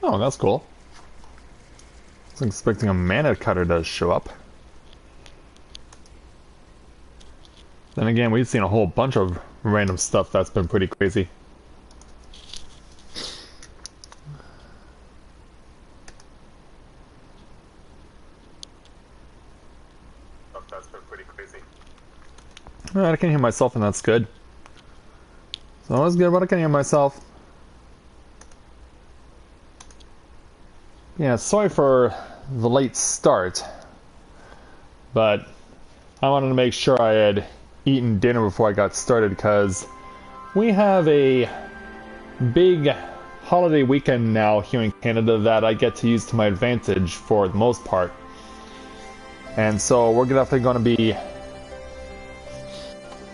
Oh, that's cool. I was expecting a mana cutter to show up. Then again, we've seen a whole bunch of random stuff that's been pretty crazy. I can hear myself, and that's good. It's always good when I can hear myself. Yeah, sorry for the late start, but I wanted to make sure I had eaten dinner before I got started, because we have a big holiday weekend now here in Canada that I get to use to my advantage for the most part. And so we're definitely going to be...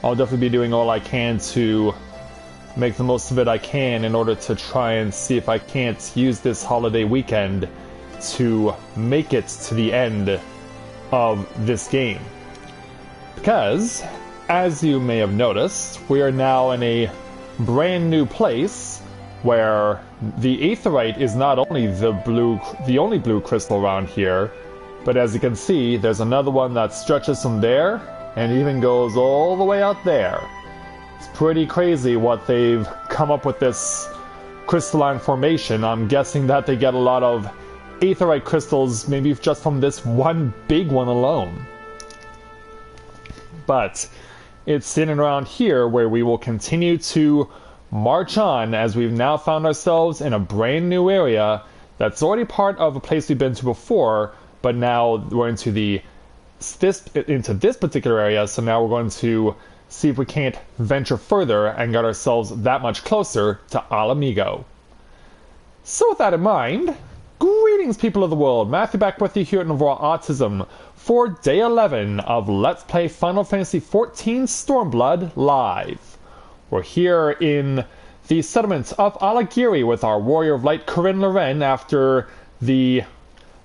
I'll definitely be doing all I can to make the most of it I can in order to try and see if I can't use this holiday weekend to make it to the end of this game. Because, as you may have noticed, we are now in a brand new place where the Aetheryte is not only the only blue crystal around here, but as you can see, there's another one that stretches from there and even goes all the way out there. It's pretty crazy what they've come up with this crystalline formation. I'm guessing that they get a lot of Aetheryte crystals maybe just from this one big one alone. But it's sitting around here where we will continue to march on, as we've now found ourselves in a brand new area that's already part of a place we've been to before, but now we're into this particular area, so now we're going to see if we can't venture further and get ourselves that much closer to Al Amigo. So with that in mind, greetings people of the world, Matthew back with you here at Novaura Autism for day 11 of Let's Play Final Fantasy XIV Stormblood Live. We're here in the settlement of Alagiri with our Warrior of Light Corinne Loren after the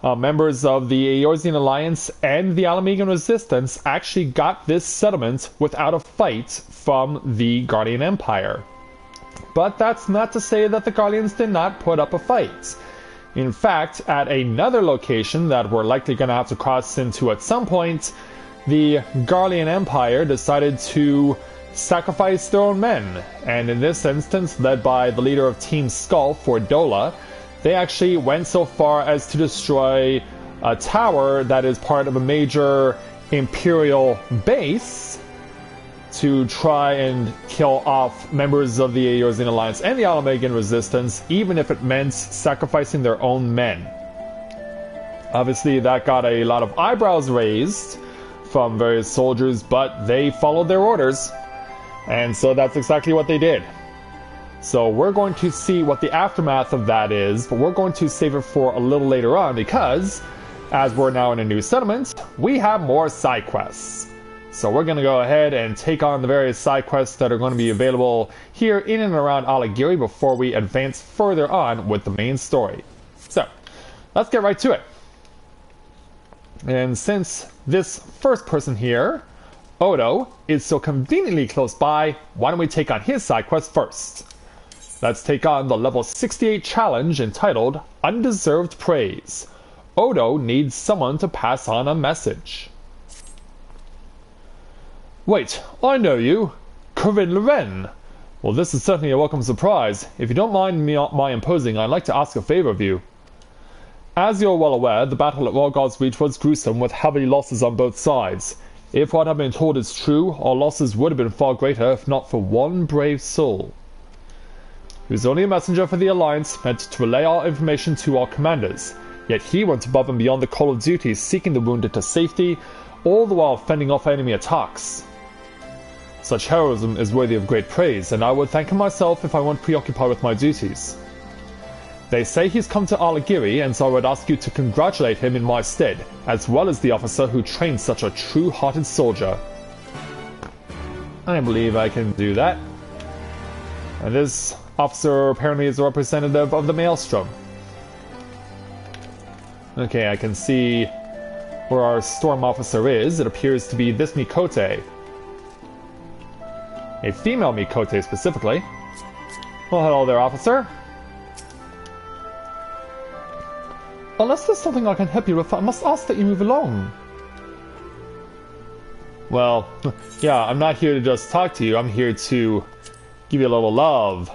members of the Eorzean Alliance and the Alamigan Resistance actually got this settlement without a fight from the Guardian Empire. But that's not to say that the Guardians did not put up a fight. In fact, at another location that we're likely going to have to cross into at some point, the Guardian Empire decided to sacrifice their own men, and in this instance, led by the leader of Team Skull, Fordola, they actually went so far as to destroy a tower that is part of a major Imperial base to try and kill off members of the Eorzean Alliance and the Alamagan Resistance, even if it meant sacrificing their own men. Obviously, that got a lot of eyebrows raised from various soldiers, but they followed their orders, and so that's exactly what they did. So we're going to see what the aftermath of that is, but we're going to save it for a little later on because, as we're now in a new settlement, we have more side quests. So we're going to go ahead and take on the various side quests that are going to be available here in and around Alagiri before we advance further on with the main story. So, let's get right to it. And since this first person here, Odo, is so conveniently close by, why don't we take on his side quest first? Let's take on the level 68 challenge entitled Undeserved Praise. Odo needs someone to pass on a message. Wait, I know you! Corinne Loren! Well, this is certainly a welcome surprise. If you don't mind my imposing, I'd like to ask a favor of you. As you're well aware, the battle at Walgod's Reach was gruesome with heavy losses on both sides. If what I've been told is true, our losses would have been far greater if not for one brave soul. He was only a messenger for the Alliance, meant to relay our information to our commanders, yet he went above and beyond the call of duty, seeking the wounded to safety, all the while fending off enemy attacks. Such heroism is worthy of great praise, and I would thank him myself if I weren't preoccupied with my duties. They say he's come to Alagiri, and so I would ask you to congratulate him in my stead, as well as the officer who trained such a true-hearted soldier. I believe I can do that. And this officer apparently is a representative of the Maelstrom. Okay, I can see where our storm officer is. It appears to be this Mikote. A female Mikote specifically. Well, hello there, officer. Unless there's something I can help you with, I must ask that you move along. Well, yeah, I'm not here to just talk to you. I'm here to give you a little love.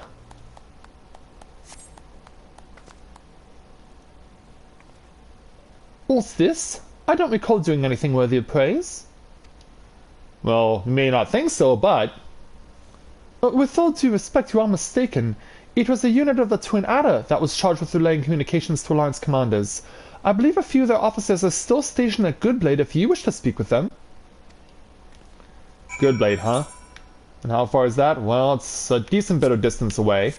What's this? I don't recall doing anything worthy of praise. Well, you may not think so, but... with all due respect, you are mistaken. It was a unit of the Twin Adder that was charged with relaying communications to Alliance commanders. I believe a few of their officers are still stationed at Goodblade if you wish to speak with them. Goodblade, huh? And how far is that? Well, it's a decent bit of distance away.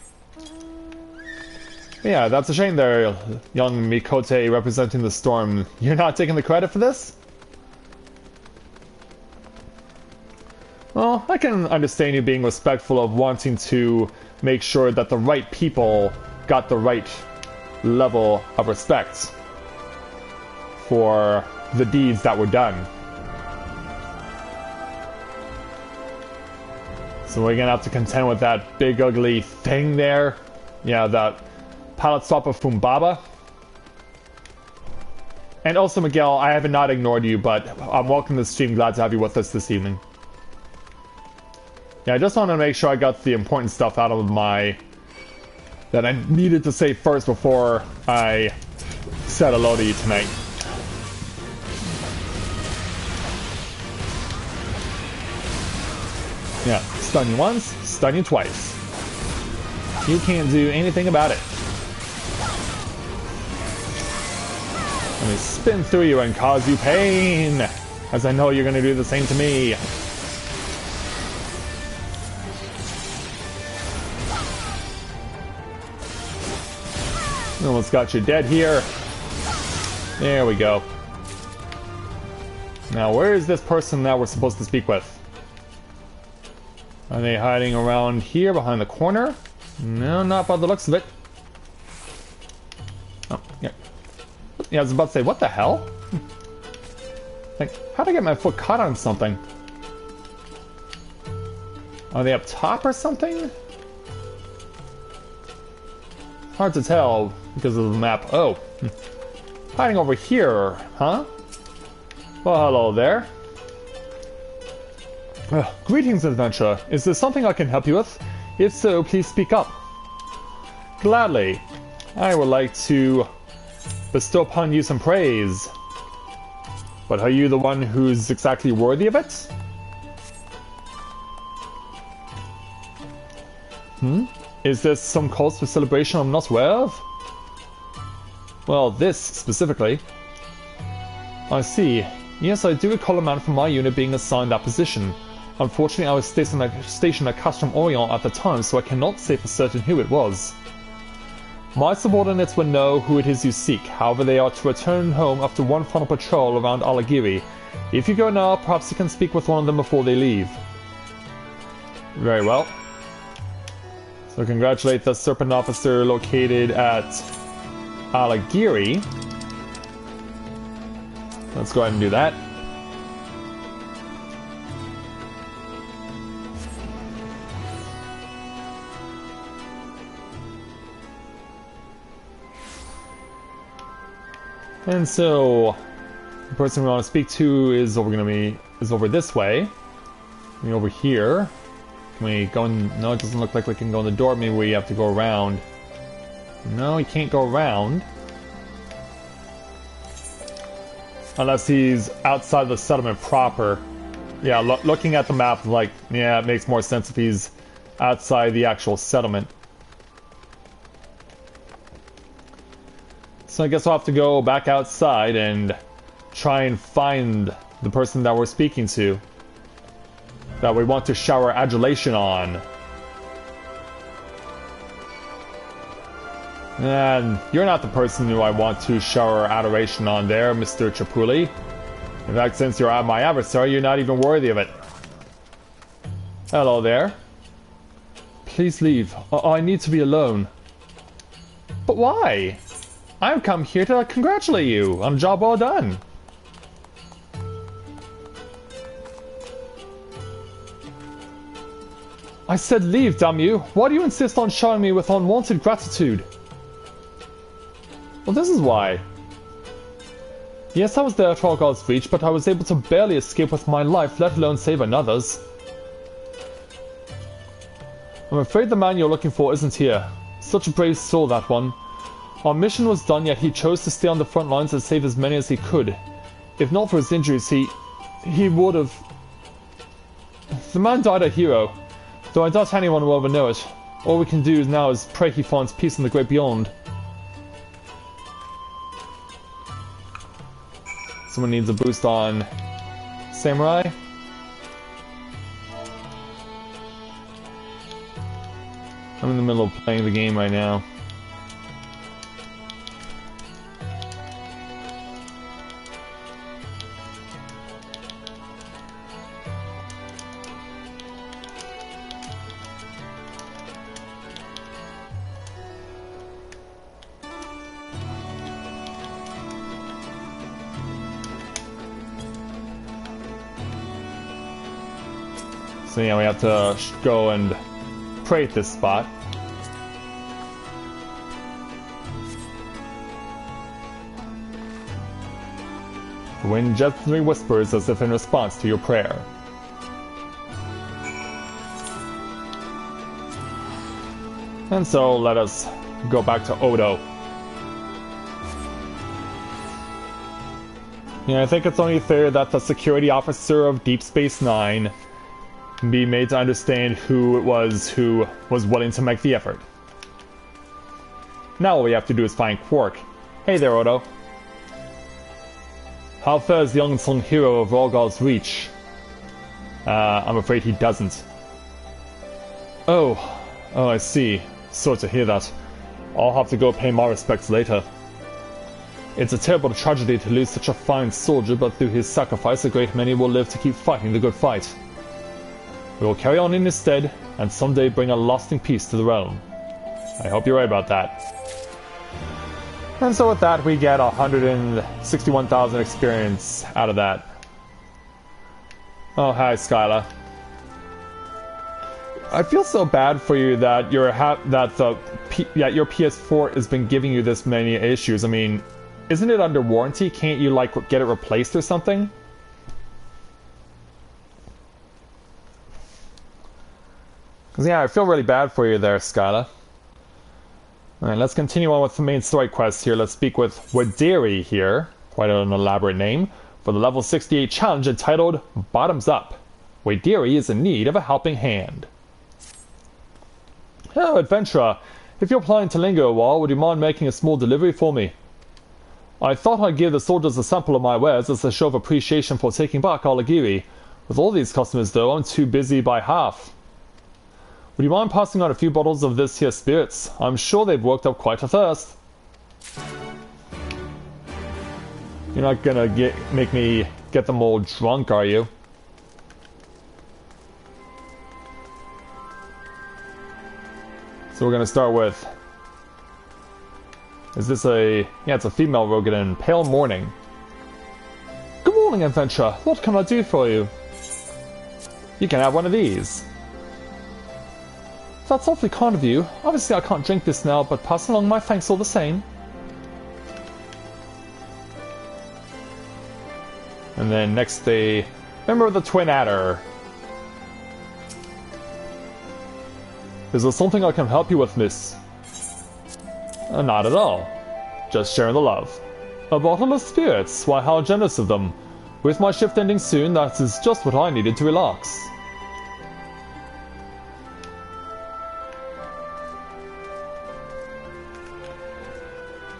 Yeah, that's a shame there, young Mikote representing the Storm. You're not taking the credit for this? Well, I can understand you being respectful of wanting to make sure that the right people got the right level of respect for the deeds that were done. So we're gonna have to contend with that big ugly thing there. Yeah, that pallet swap of Fumbaba. And also, Miguel, I have not ignored you, but I'm welcome to the stream. Glad to have you with us this evening. Yeah, I just wanted to make sure I got the important stuff out of my... that I needed to say first before I said hello to you tonight. Yeah, stun you once, stun you twice. You can't do anything about it. Let me spin through you and cause you pain, as I know you're going to do the same to me. Almost got you dead here. There we go. Now, where is this person that we're supposed to speak with? Are they hiding around here behind the corner? No, not by the looks of it. Oh, yeah. Yeah, I was about to say, what the hell? Like, how'd I get my foot caught on something? Are they up top or something? Hard to tell because of the map. Oh, hiding over here, huh? Well, hello there. Greetings, adventurer. Is there something I can help you with? If so, please speak up. Gladly. I would like to bestow upon you some praise. But are you the one who's exactly worthy of it? Is this some cause for celebration I'm not aware of? Well, this specifically. I see. Yes, I do recall a man from my unit being assigned that position. Unfortunately, I was stationed at Castrum Orient at the time, so I cannot say for certain who it was. My subordinates will know who it is you seek. However, they are to return home after one final patrol around Alagiri. If you go now, perhaps you can speak with one of them before they leave. Very well. So congratulate the Serpent Officer located at Alagiri. Let's go ahead and do that. And so the person we want to speak to is over this way. Maybe over here. Can we go in? No, it doesn't look like we can go in the door. Maybe we have to go around. No, we can't go around. Unless he's outside the settlement proper. Yeah, looking at the map, like, yeah, it makes more sense if he's outside the actual settlement. So I guess we'll have to go back outside and try and find the person that we're speaking to, that we want to shower adulation on. And you're not the person who I want to shower adoration on there, Mr. Chapuli. In fact, since you're my adversary, you're not even worthy of it. Hello there. Please leave. I need to be alone. But why? I've come here to congratulate you on a job well done. I said leave, damn you. Why do you insist on showering me with unwanted gratitude? Well, this is why. Yes, I was there at God's reach, but I was able to barely escape with my life, let alone save another's. I'm afraid the man you're looking for isn't here. Such a brave soul, that one. Our mission was done, yet he chose to stay on the front lines and save as many as he could. If not for his injuries, he would have... The man died a hero, though I doubt anyone will ever know it. All we can do now is pray he finds peace in the great beyond. Someone needs a boost on Samurai. I'm in the middle of playing the game right now. So yeah, we have to go and pray at this spot. The wind gently whispers as if in response to your prayer. And so let us go back to Odo. Yeah, I think it's only fair that the security officer of Deep Space Nine be made to understand who was willing to make the effort. Now all we have to do is find Quark. Hey there, Odo. How fares the unsung hero of Rorgal's reach? I'm afraid he doesn't. Oh, I see. Sorry to hear that. I'll have to go pay my respects later. It's a terrible tragedy to lose such a fine soldier, but through his sacrifice a great many will live to keep fighting the good fight. We will carry on in his stead, and someday bring a lasting peace to the realm. I hope you're right about that. And so with that, we get 161,000 experience out of that. Oh, hi, Skyla. I feel so bad for you that your PS4 has been giving you this many issues. I mean, isn't it under warranty? Can't you, like, get it replaced or something? Because, yeah, I feel really bad for you there, Skyla. Alright, let's continue on with the main story quest here. Let's speak with Wadiri here, quite an elaborate name, for the level 68 challenge entitled Bottoms Up. Wadiri is in need of a helping hand. Hello, adventurer. If you're planning to linger a while, would you mind making a small delivery for me? I thought I'd give the soldiers a sample of my wares as a show of appreciation for taking back Alagiri. With all these customers, though, I'm too busy by half. Would you mind passing on a few bottles of this here spirits? I'm sure they've worked up quite a thirst. You're not gonna make me get them all drunk, are you? So we're gonna start with... Is this a... Yeah, it's a female Rogan, Pale Morning. Good morning, adventurer. What can I do for you? You can have one of these. That's awfully kind of you. Obviously I can't drink this now, but pass along my thanks all the same. And then next a member of the Twin Adder. Is there something I can help you with, miss? Not at all. Just sharing the love. A bottle of spirits, why how generous of them. With my shift ending soon, that is just what I needed to relax.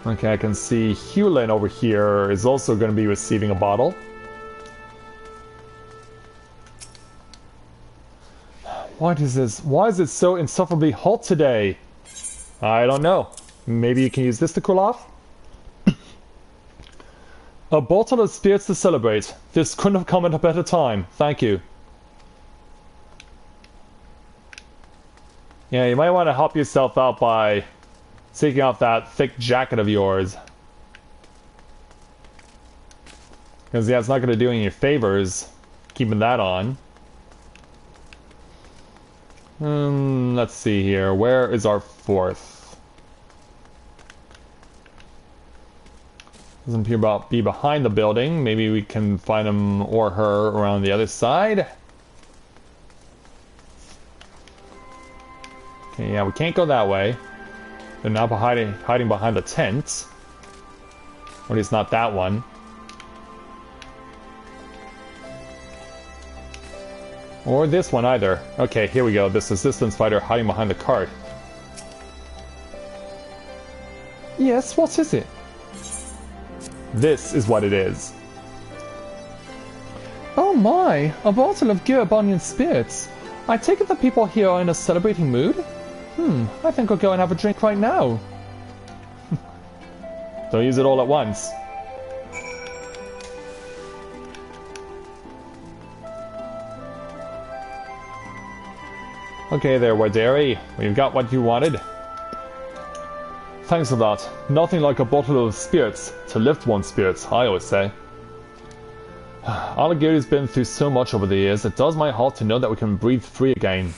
Okay, I can see Hewlin over here is also going to be receiving a bottle. What is this? Why is it so insufferably hot today? I don't know. Maybe you can use this to cool off? A bottle of spirits to celebrate. This couldn't have come at a better time. Thank you. Yeah, you might want to help yourself out by taking off that thick jacket of yours. Because, yeah, it's not going to do any favors keeping that on. Let's see here. Where is our fourth? Doesn't appear to be behind the building. Maybe we can find him or her around the other side. Okay, yeah, we can't go that way. They're now hiding behind the tent. Or at least not that one. Or this one either. Okay, here we go. This resistance fighter hiding behind the cart. Yes, what is it? This is what it is. Oh my, a bottle of Girabonian spirits. I take it the people here are in a celebrating mood? I think I'll go and have a drink right now. Don't use it all at once. Okay there, Waderi. We've got what you wanted. Thanks a lot. Nothing like a bottle of spirits to lift one's spirits, I always say. Alighieri's been through so much over the years, it does my heart to know that we can breathe free again.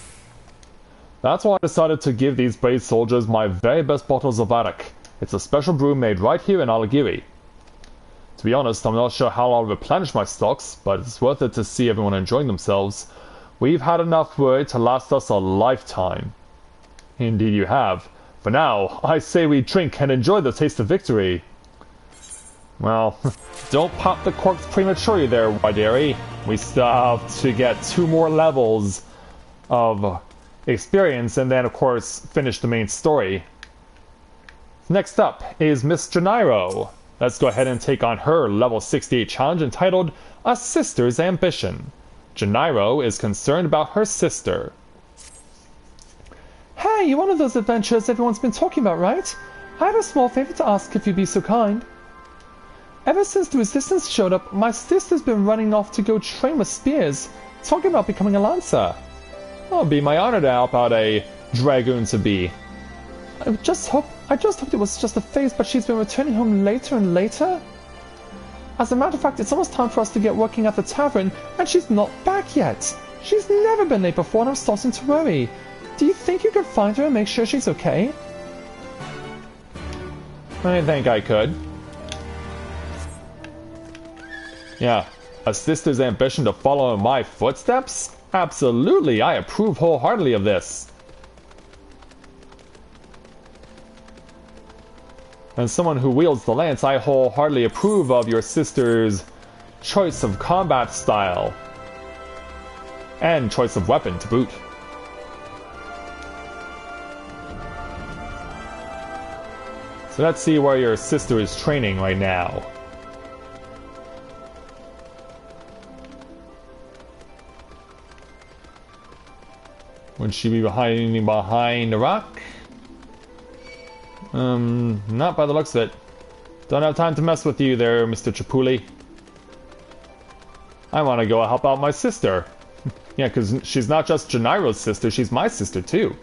That's why I decided to give these brave soldiers my very best bottles of Arak. It's a special brew made right here in Alighieri. To be honest, I'm not sure how I'll replenish my stocks, but it's worth it to see everyone enjoying themselves. We've had enough word to last us a lifetime. Indeed you have. For now, I say we drink and enjoy the taste of victory. Well, don't pop the corks prematurely there, Waderi. We still have to get 2 more levels of experience and then, of course, finish the main story. Next up is Miss Gennaro. Let's go ahead and take on her level 68 challenge entitled A Sister's Ambition. Gennaro is concerned about her sister. Hey, you're one of those adventurers everyone's been talking about, right? I have a small favor to ask if you'd be so kind. Ever since the resistance showed up, my sister's been running off to go train with spears, talking about becoming a lancer. Oh, it'd be my honor to help out a dragoon-to-be. I just hoped it was just a phase, but she's been returning home later and later. As a matter of fact, it's almost time for us to get working at the tavern, and she's not back yet. She's never been late before, and I'm starting to worry. Do you think you could find her and make sure she's okay? I think I could. Yeah, a sister's ambition to follow in my footsteps? Absolutely, I approve wholeheartedly of this. As someone who wields the lance, I wholeheartedly approve of your sister's choice of combat style. And choice of weapon to boot. So let's see where your sister is training right now. Would she be hiding behind a rock? Not by the looks of it. Don't have time to mess with you there, Mr. Tripuli. I want to go help out my sister. Yeah, because she's not just Gennaro's sister, she's my sister too.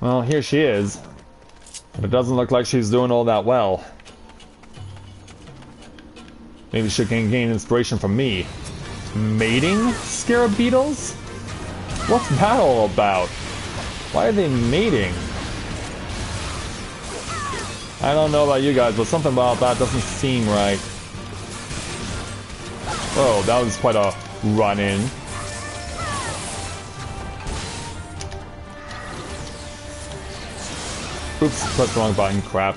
Well, here she is. But it doesn't look like she's doing all that well. Maybe she can gain inspiration from me. Mating scarab beetles? What's that all about? Why are they mating? I don't know about you guys, but something about that doesn't seem right. Oh, that was quite a run-in. Oops, pressed the wrong button, crap.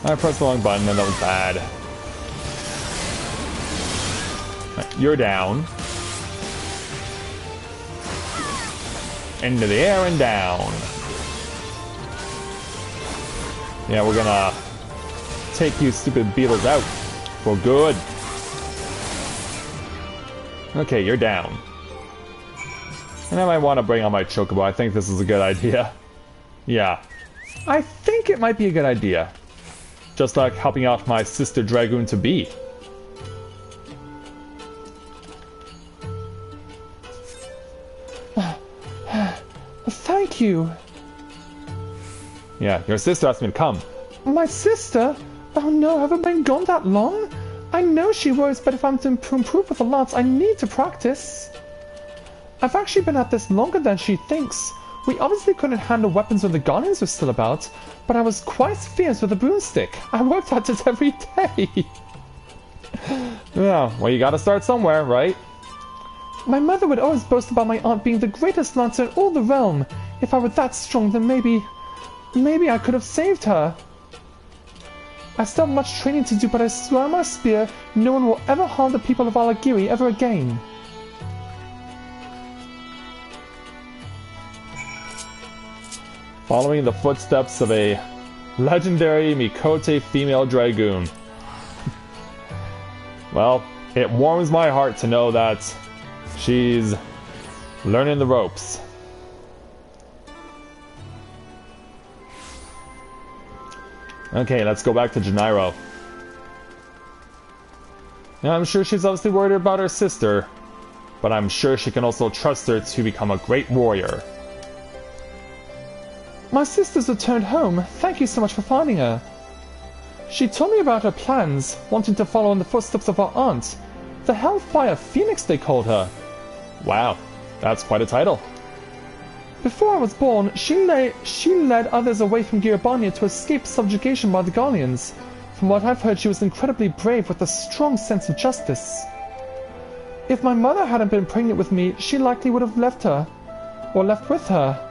I pressed the wrong button and that was bad. Right, you're down. Into the air and down. Yeah, we're gonna take you stupid beetles out for good. Okay, you're down. And I might want to bring on my chocobo. I think this is a good idea. Yeah. I think it might be a good idea. Just like helping out my sister dragoon to be. Thank you. Yeah, your sister asked me to come. My sister? Oh no, have I been gone that long? I know she worries, but if I'm to improve with the lance, I need to practice. I've actually been at this longer than she thinks. We obviously couldn't handle weapons when the Guardians were still about, but I was quite fierce with a broomstick. I worked at it every day. Yeah, well, you gotta start somewhere, right? My mother would always boast about my aunt being the greatest lancer in all the realm. If I were that strong, then maybe I could have saved her. I still have much training to do, but I swear on my spear, no one will ever harm the people of Alagiri ever again. Following the footsteps of a legendary Mikote female dragoon. Well, it warms my heart to know that she's learning the ropes. Okay, let's go back to Gennaro. Now, I'm sure she's obviously worried about her sister, but I'm sure she can also trust her to become a great warrior. My sister's returned home. Thank you so much for finding her. She told me about her plans, wanting to follow in the footsteps of her aunt. The Hellfire Phoenix, they called her. Wow, that's quite a title. Before I was born, she led others away from Girabania to escape subjugation by the Guardians. From what I've heard, she was incredibly brave with a strong sense of justice. If my mother hadn't been pregnant with me, she likely would have left her, or left with her.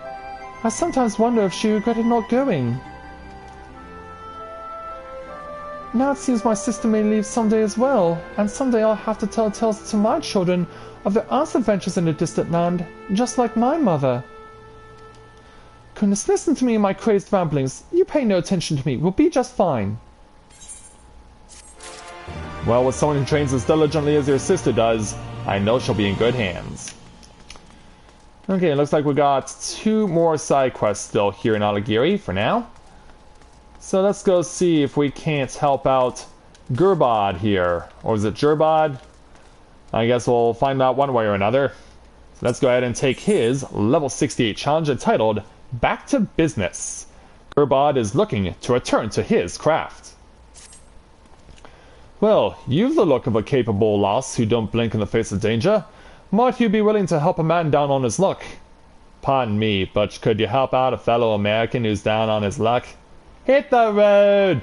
I sometimes wonder if she regretted not going. Now it seems my sister may leave someday as well, and someday I'll have to tell tales to my children of their aunt's adventures in a distant land, just like my mother. Goodness, listen to me and my crazed ramblings. You pay no attention to me. We'll be just fine. Well, with someone who trains as diligently as your sister does, I know she'll be in good hands. Okay, it looks like we got 2 more side quests still here in Alagiri for now. So let's go see if we can't help out Gurbod here. Or is it Jurbod? I guess we'll find out one way or another. So let's go ahead and take his level 68 challenge entitled Back to Business. Gurbod is looking to return to his craft. Well, you've the look of a capable lass who don't blink in the face of danger. Might you be willing to help a man down on his luck? Pardon me, but could you help out a fellow American who's down on his luck? Hit the road!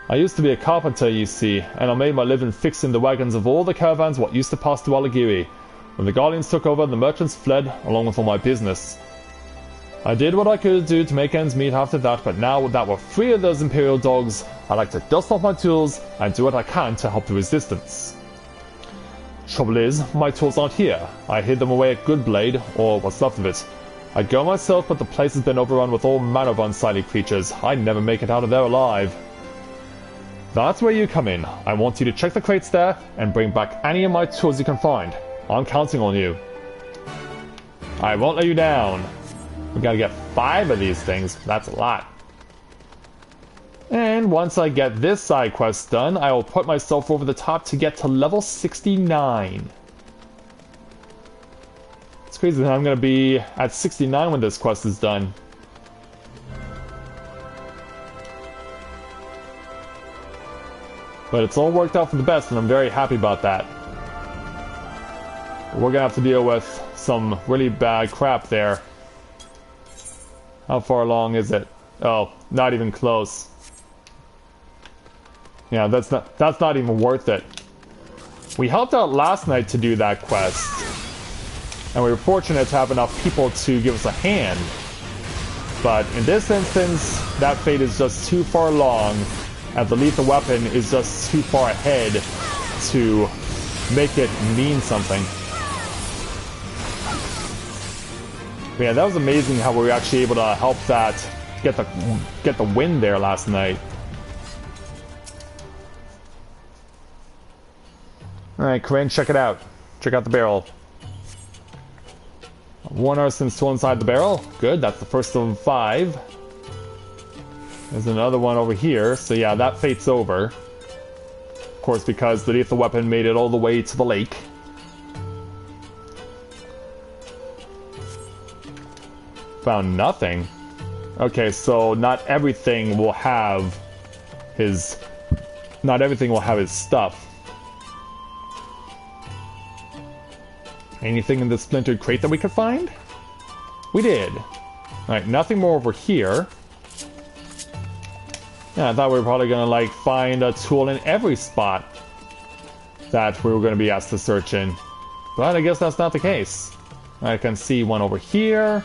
I used to be a carpenter, you see, and I made my living fixing the wagons of all the caravans what used to pass through Alagiri. When the Guardians took over, the merchants fled, along with all my business. I did what I could do to make ends meet after that, but now that we're free of those Imperial dogs, I like to dust off my tools and do what I can to help the resistance. Trouble is, my tools aren't here. I hid them away at Goodblade, or what's left of it. I'd go myself, but the place has been overrun with all manner of unsightly creatures. I'd never make it out of there alive. That's where you come in. I want you to check the crates there, and bring back any of my tools you can find. I'm counting on you. I won't let you down. We gotta get 5 of these things. That's a lot. And once I get this side quest done, I will put myself over the top to get to level 69. It's crazy that I'm going to be at 69 when this quest is done. But it's all worked out for the best, and I'm very happy about that. We're going to have to deal with some really bad crap there. How far along is it? Oh, not even close. Yeah, that's not even worth it. We helped out last night to do that quest, and we were fortunate to have enough people to give us a hand. But in this instance, that fate is just too far along, and the lethal weapon is just too far ahead to make it mean something. But yeah, that was amazing how we were actually able to help that get the win there last night. Alright, Corinne, check it out. Check out the barrel. 1 arsenal tool inside the barrel. Good, that's the first of 5. There's another one over here, so yeah, that fate's over. Of course, because the lethal weapon made it all the way to the lake. Found nothing. Okay, so not everything will have his stuff. Anything in the splintered crate that we could find? We did. Alright, nothing more over here. Yeah, I thought we were probably gonna, like, find a tool in every spot that we were gonna be asked to search in. But I guess that's not the case. I can see one over here.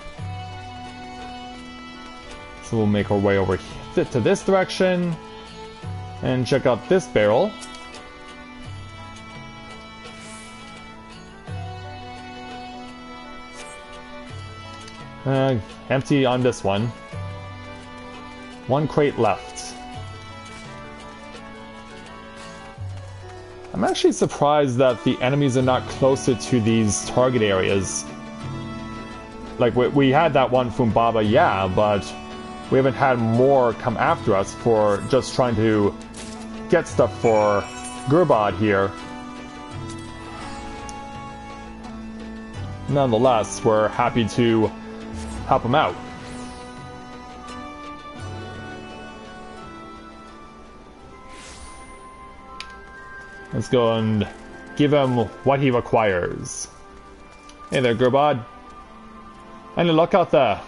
So we'll make our way over here to this direction. And check out this barrel. Empty on this one. One crate left. I'm actually surprised that the enemies are not closer to these target areas. Like, we had that one Fumbaba, yeah, but we haven't had more come after us for just trying to get stuff for Gerbod here. Nonetheless, we're happy to help him out. Let's go and give him what he requires. Hey there, Gerbod. Any luck out there?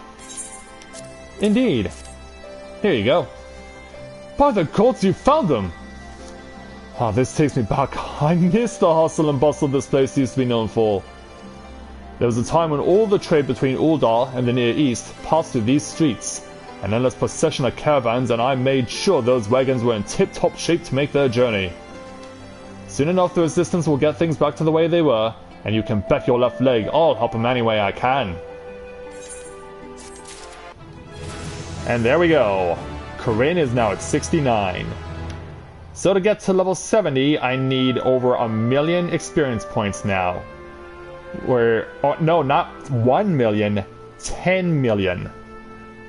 Indeed. Here you go. By the gods, you found them! Oh, this takes me back. I miss the hustle and bustle this place used to be known for. There was a time when all the trade between Uldar and the Near East passed through these streets. An endless procession of caravans, and I made sure those wagons were in tip-top shape to make their journey. Soon enough, the Resistance will get things back to the way they were, and you can bet your left leg I'll help them any way I can. And there we go. Corinne is now at 69. So to get to level 70, I need over 1,000,000 experience points now. No, not 1,000,000, 10 million.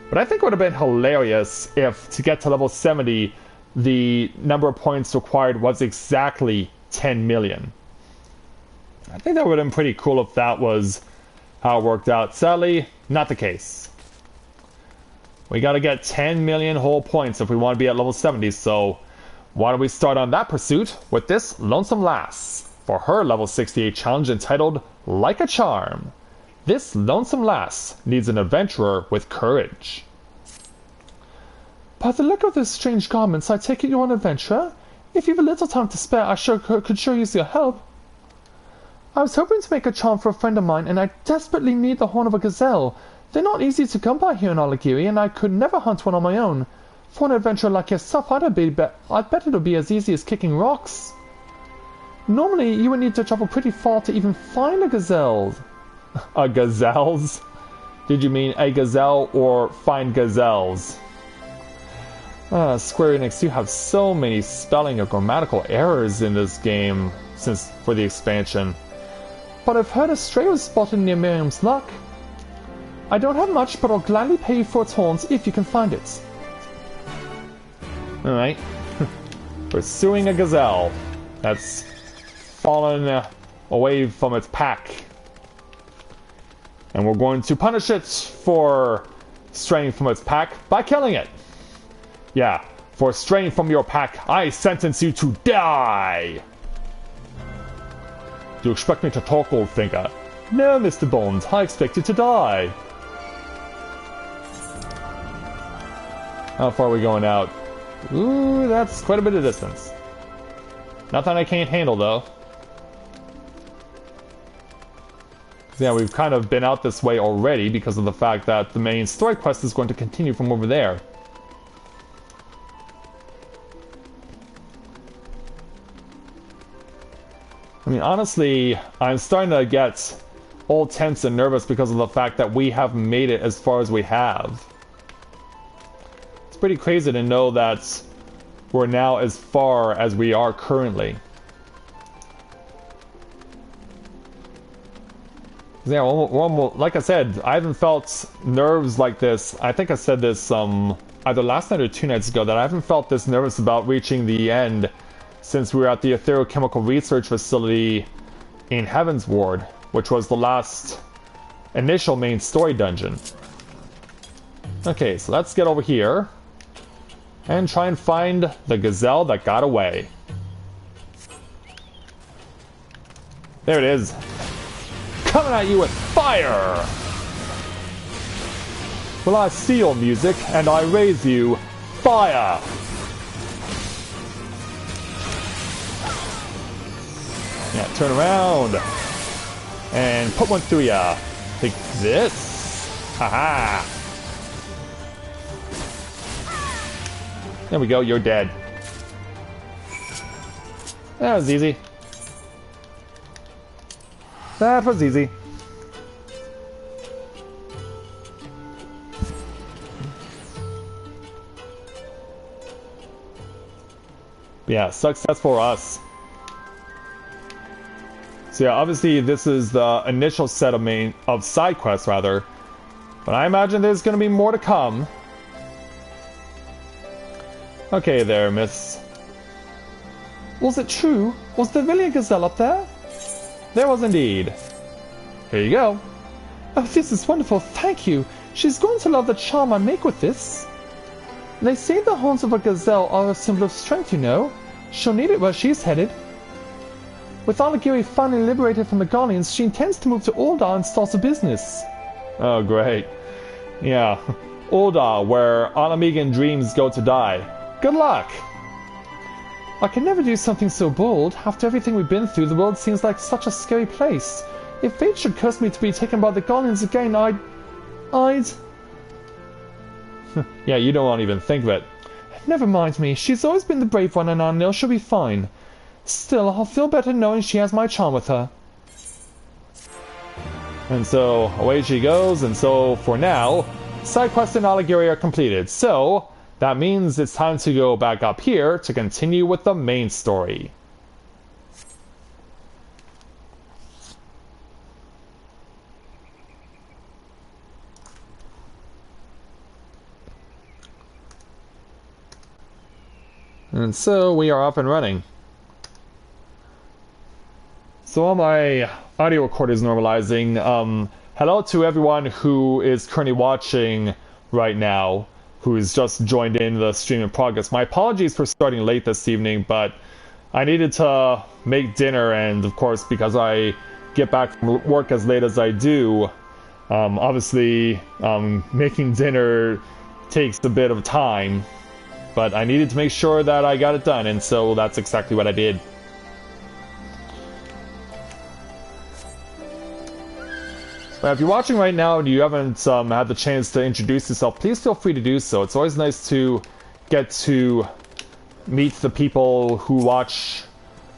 But I think it would have been hilarious if, to get to level 70, the number of points required was exactly 10 million. I think that would have been pretty cool if that was how it worked out. Sadly, not the case. We gotta get 10 million whole points if we want to be at level 70, so why don't we start on that pursuit with this Lonesome Lass for her level 68 challenge entitled Like a Charm. This Lonesome Lass needs an adventurer with courage. By the look of those strange garments, I take it you're an adventurer? If you've a little time to spare, I could sure use your help. I was hoping to make a charm for a friend of mine, and I desperately need the horn of a gazelle. They're not easy to come by here in Alagiri, and I could never hunt one on my own. For an adventurer like yourself, I'd bet it'll be as easy as kicking rocks. Normally, you would need to travel pretty far to even find a gazelle. A gazelles? Did you mean a gazelle or find gazelles? Square Enix, you have so many spelling or grammatical errors in this game for the expansion. But I've heard a stray was spotted near Miriam's Luck. I don't have much, but I'll gladly pay you for its horns if you can find it. Alright. Pursuing a gazelle that's fallen away from its pack. And we're going to punish it for straying from its pack by killing it. Yeah, for straying from your pack, I sentence you to die! Do you expect me to talk, old finger? No, Mr. Bones, I expect you to die. How far are we going out? Ooh, that's quite a bit of distance. Nothing I can't handle, though. Yeah, we've kind of been out this way already because of the fact that the main story quest is going to continue from over there. I mean, honestly, I'm starting to get all tense and nervous because of the fact that we have made it as far as we have. It's pretty crazy to know that we're now as far as we are currently. Yeah, well, like I said, I haven't felt nerves like this. I think I said this either last night or 2 nights ago, that I haven't felt this nervous about reaching the end since we were at the Etherochemical Research Facility in Heaven's Ward, which was the last initial main story dungeon. Okay, so let's get over here and try and find the gazelle that got away. There it is. coming at you with fire! Well, I see your music, and I raise you fire! Yeah, turn around. And put one through ya. Take this. Haha. There we go, you're dead. That was easy. That was easy. Yeah, success for us. So yeah, obviously this is the initial set of side quests rather, but I imagine there's going to be more to come. Okay there, miss. Was it true? Was there really a gazelle up there? There was indeed. Here you go. Oh, this is wonderful, thank you. She's going to love the charm I make with this. They say the horns of a gazelle are a symbol of strength, you know. She'll need it where she's headed. With Aligiri finally liberated from the Guardians, she intends to move to Ul'dah and start a business. Oh, great. Yeah, Ul'dah, where Alamigan dreams go to die. Good luck! I can never do something so bold. After everything we've been through, the world seems like such a scary place. If fate should curse me to be taken by the Guardians again, I'd... Yeah, you don't want to even think of it. Never mind me. She's always been the brave one, and I know she'll be fine. Still, I'll feel better knowing she has my charm with her. And so, away she goes, and so, for now, side quests in Aligiri are completed. So, that means it's time to go back up here to continue with the main story. And so, we are up and running. So all my audio recorder is normalizing. Hello to everyone who is currently watching right now, who's just joined in the stream in progress. My apologies for starting late this evening, but I needed to make dinner, and of course, because I get back from work as late as I do, obviously making dinner takes a bit of time, but I needed to make sure that I got it done, and so that's exactly what I did. But if you're watching right now and you haven't had the chance to introduce yourself, please feel free to do so. It's always nice to get to meet the people who watch,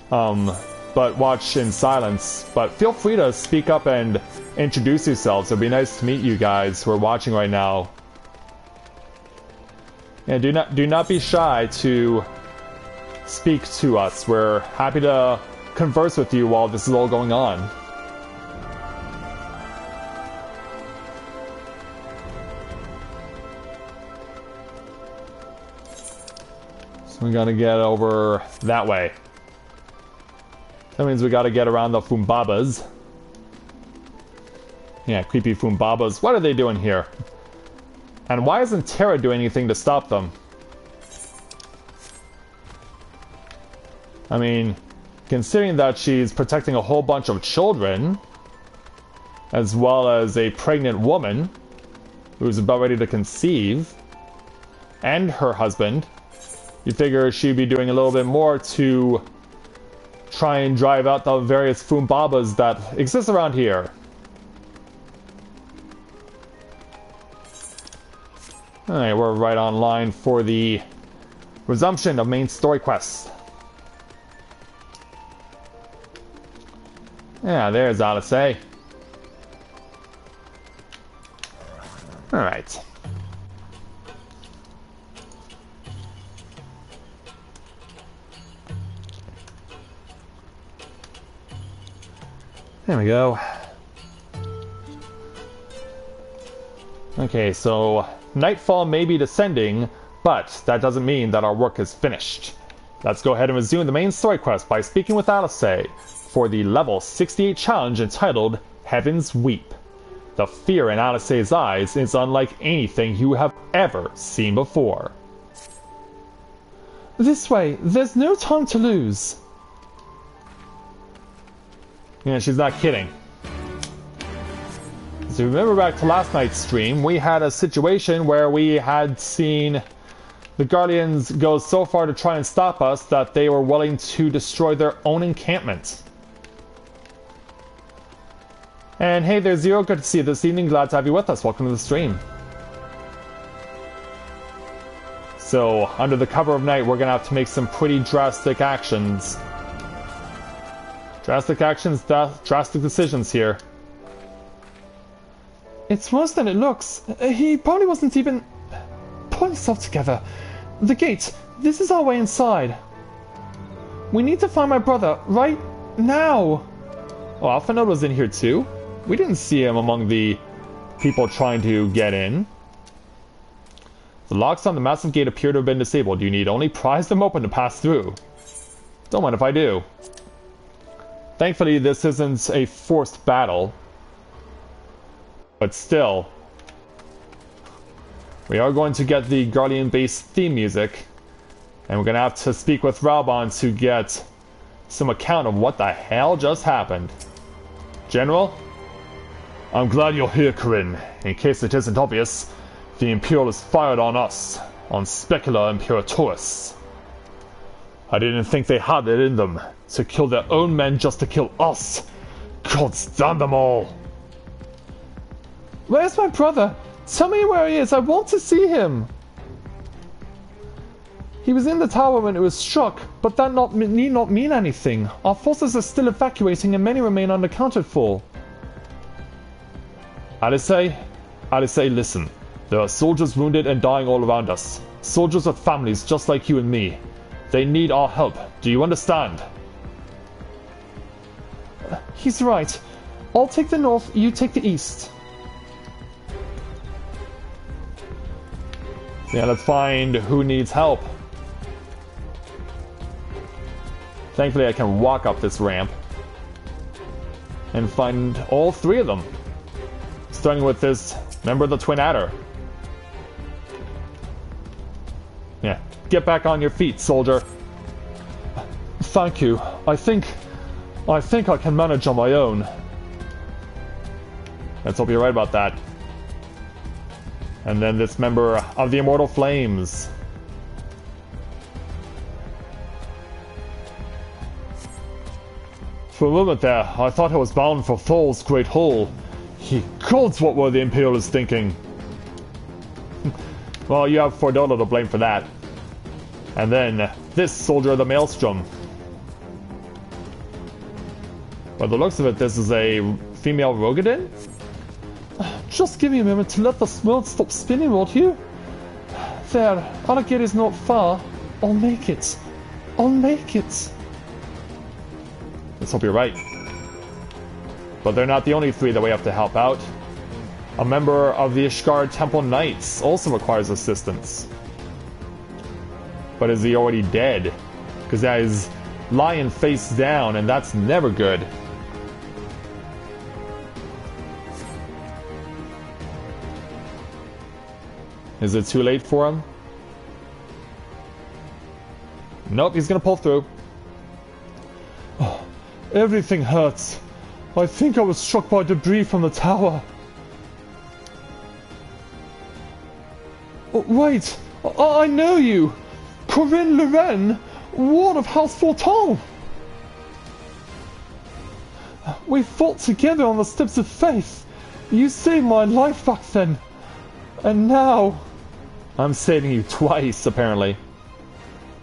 but watch in silence. But feel free to speak up and introduce yourselves. It'd be nice to meet you guys who are watching right now. And do not be shy to speak to us. We're happy to converse with you while this is all going on. We gotta get over that way. That means we gotta get around the Fumbabas. Yeah, creepy Fumbabas. What are they doing here? And why isn't Terra doing anything to stop them? I mean, considering that she's protecting a whole bunch of children, as well as a pregnant woman who's about ready to conceive, and her husband, you figure she'd be doing a little bit more to try and drive out the various Fumbabas that exist around here. Alright, we're right on line for the resumption of main story quests. Yeah, there's Alice. Alright. There we go. Okay, so nightfall may be descending, but that doesn't mean that our work is finished. Let's go ahead and resume the main story quest by speaking with Alice for the level 68 challenge entitled Heaven's Weep. The fear in Alice's eyes is unlike anything you have ever seen before. This way, there's no time to lose. Yeah, she's not kidding. you remember back to last night's stream, we had a situation where we had seen the Guardians go so far to try and stop us that they were willing to destroy their own encampment. And hey there, Zero, good to see you this evening, glad to have you with us, welcome to the stream. So, under the cover of night, we're gonna have to make some pretty drastic actions. Drastic actions, drastic decisions here. It's worse than it looks. He probably wasn't even... Pull himself together. The gate. This is our way inside. We need to find my brother right now. Oh, Alpha Node was in here too? We didn't see him among the people trying to get in. The locks on the massive gate appear to have been disabled. You need only prise them open to pass through. Don't mind if I do. Thankfully, this isn't a forced battle. But still, we are going to get the Guardian base theme music, and we're going to have to speak with Raubon to get some account of what the hell just happened. General? I'm glad you're here, Corinne. In case it isn't obvious, the Imperialists fired on us, on Specula Imperatoris. I didn't think they had it in them to kill their own men just to kill us. God damn them all! Where's my brother? Tell me where he is. I want to see him. He was in the tower when it was struck, but that need not mean anything. Our forces are still evacuating and many remain unaccounted for. Alice, listen. There are soldiers wounded and dying all around us. Soldiers with families just like you and me. They need our help. Do you understand? He's right. I'll take the north, you take the east. Yeah, let's find who needs help. Thankfully, I can walk up this ramp and find all three of them. Starting with this member of the Twin Adder. Yeah, get back on your feet, soldier. Thank you. I think I can manage on my own. Let's hope you're right about that. And then this member of the Immortal Flames. For a moment there, I thought I was bound for Thor's Great Hall. Ye gods, what were the Imperialists thinking? Well, you have Fordolo to blame for that. And then this soldier of the Maelstrom. By the looks of it, this is a female Rogadin? Just give me a moment to let the world stop spinning, won't you? There, Alligator is not far. I'll make it. I'll make it. Let's hope you're right. But they're not the only three that we have to help out. A member of the Ishgard Temple Knights also requires assistance. But is he already dead? Because that is lying face down, and that's never good. Is it too late for him? Nope, he's gonna pull through. Oh, everything hurts. I think I was struck by debris from the tower. Oh, wait, I know you! Corinne Loren, ward of House Fortal! We fought together on the steps of faith. You saved my life back then. And now... I'm saving you twice, apparently.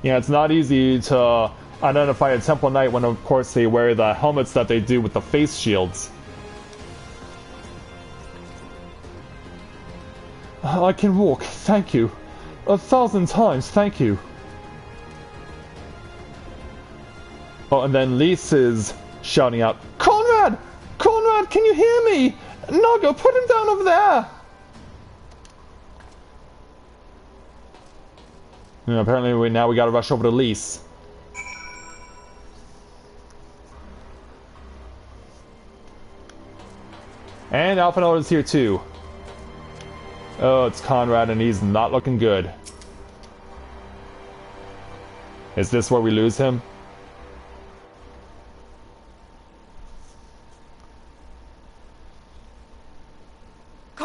Yeah, it's not easy to identify a Temple Knight when, of course, they wear the helmets that they do with the face shields. I can walk, thank you. 1,000 times, thank you. Oh, and then Lise is shouting out, Conrad! Conrad, can you hear me? Naga, put him down over there! And apparently now we gotta rush over to Lise. And Alpha Node is here too. Oh, it's Conrad and he's not looking good. Is this where we lose him?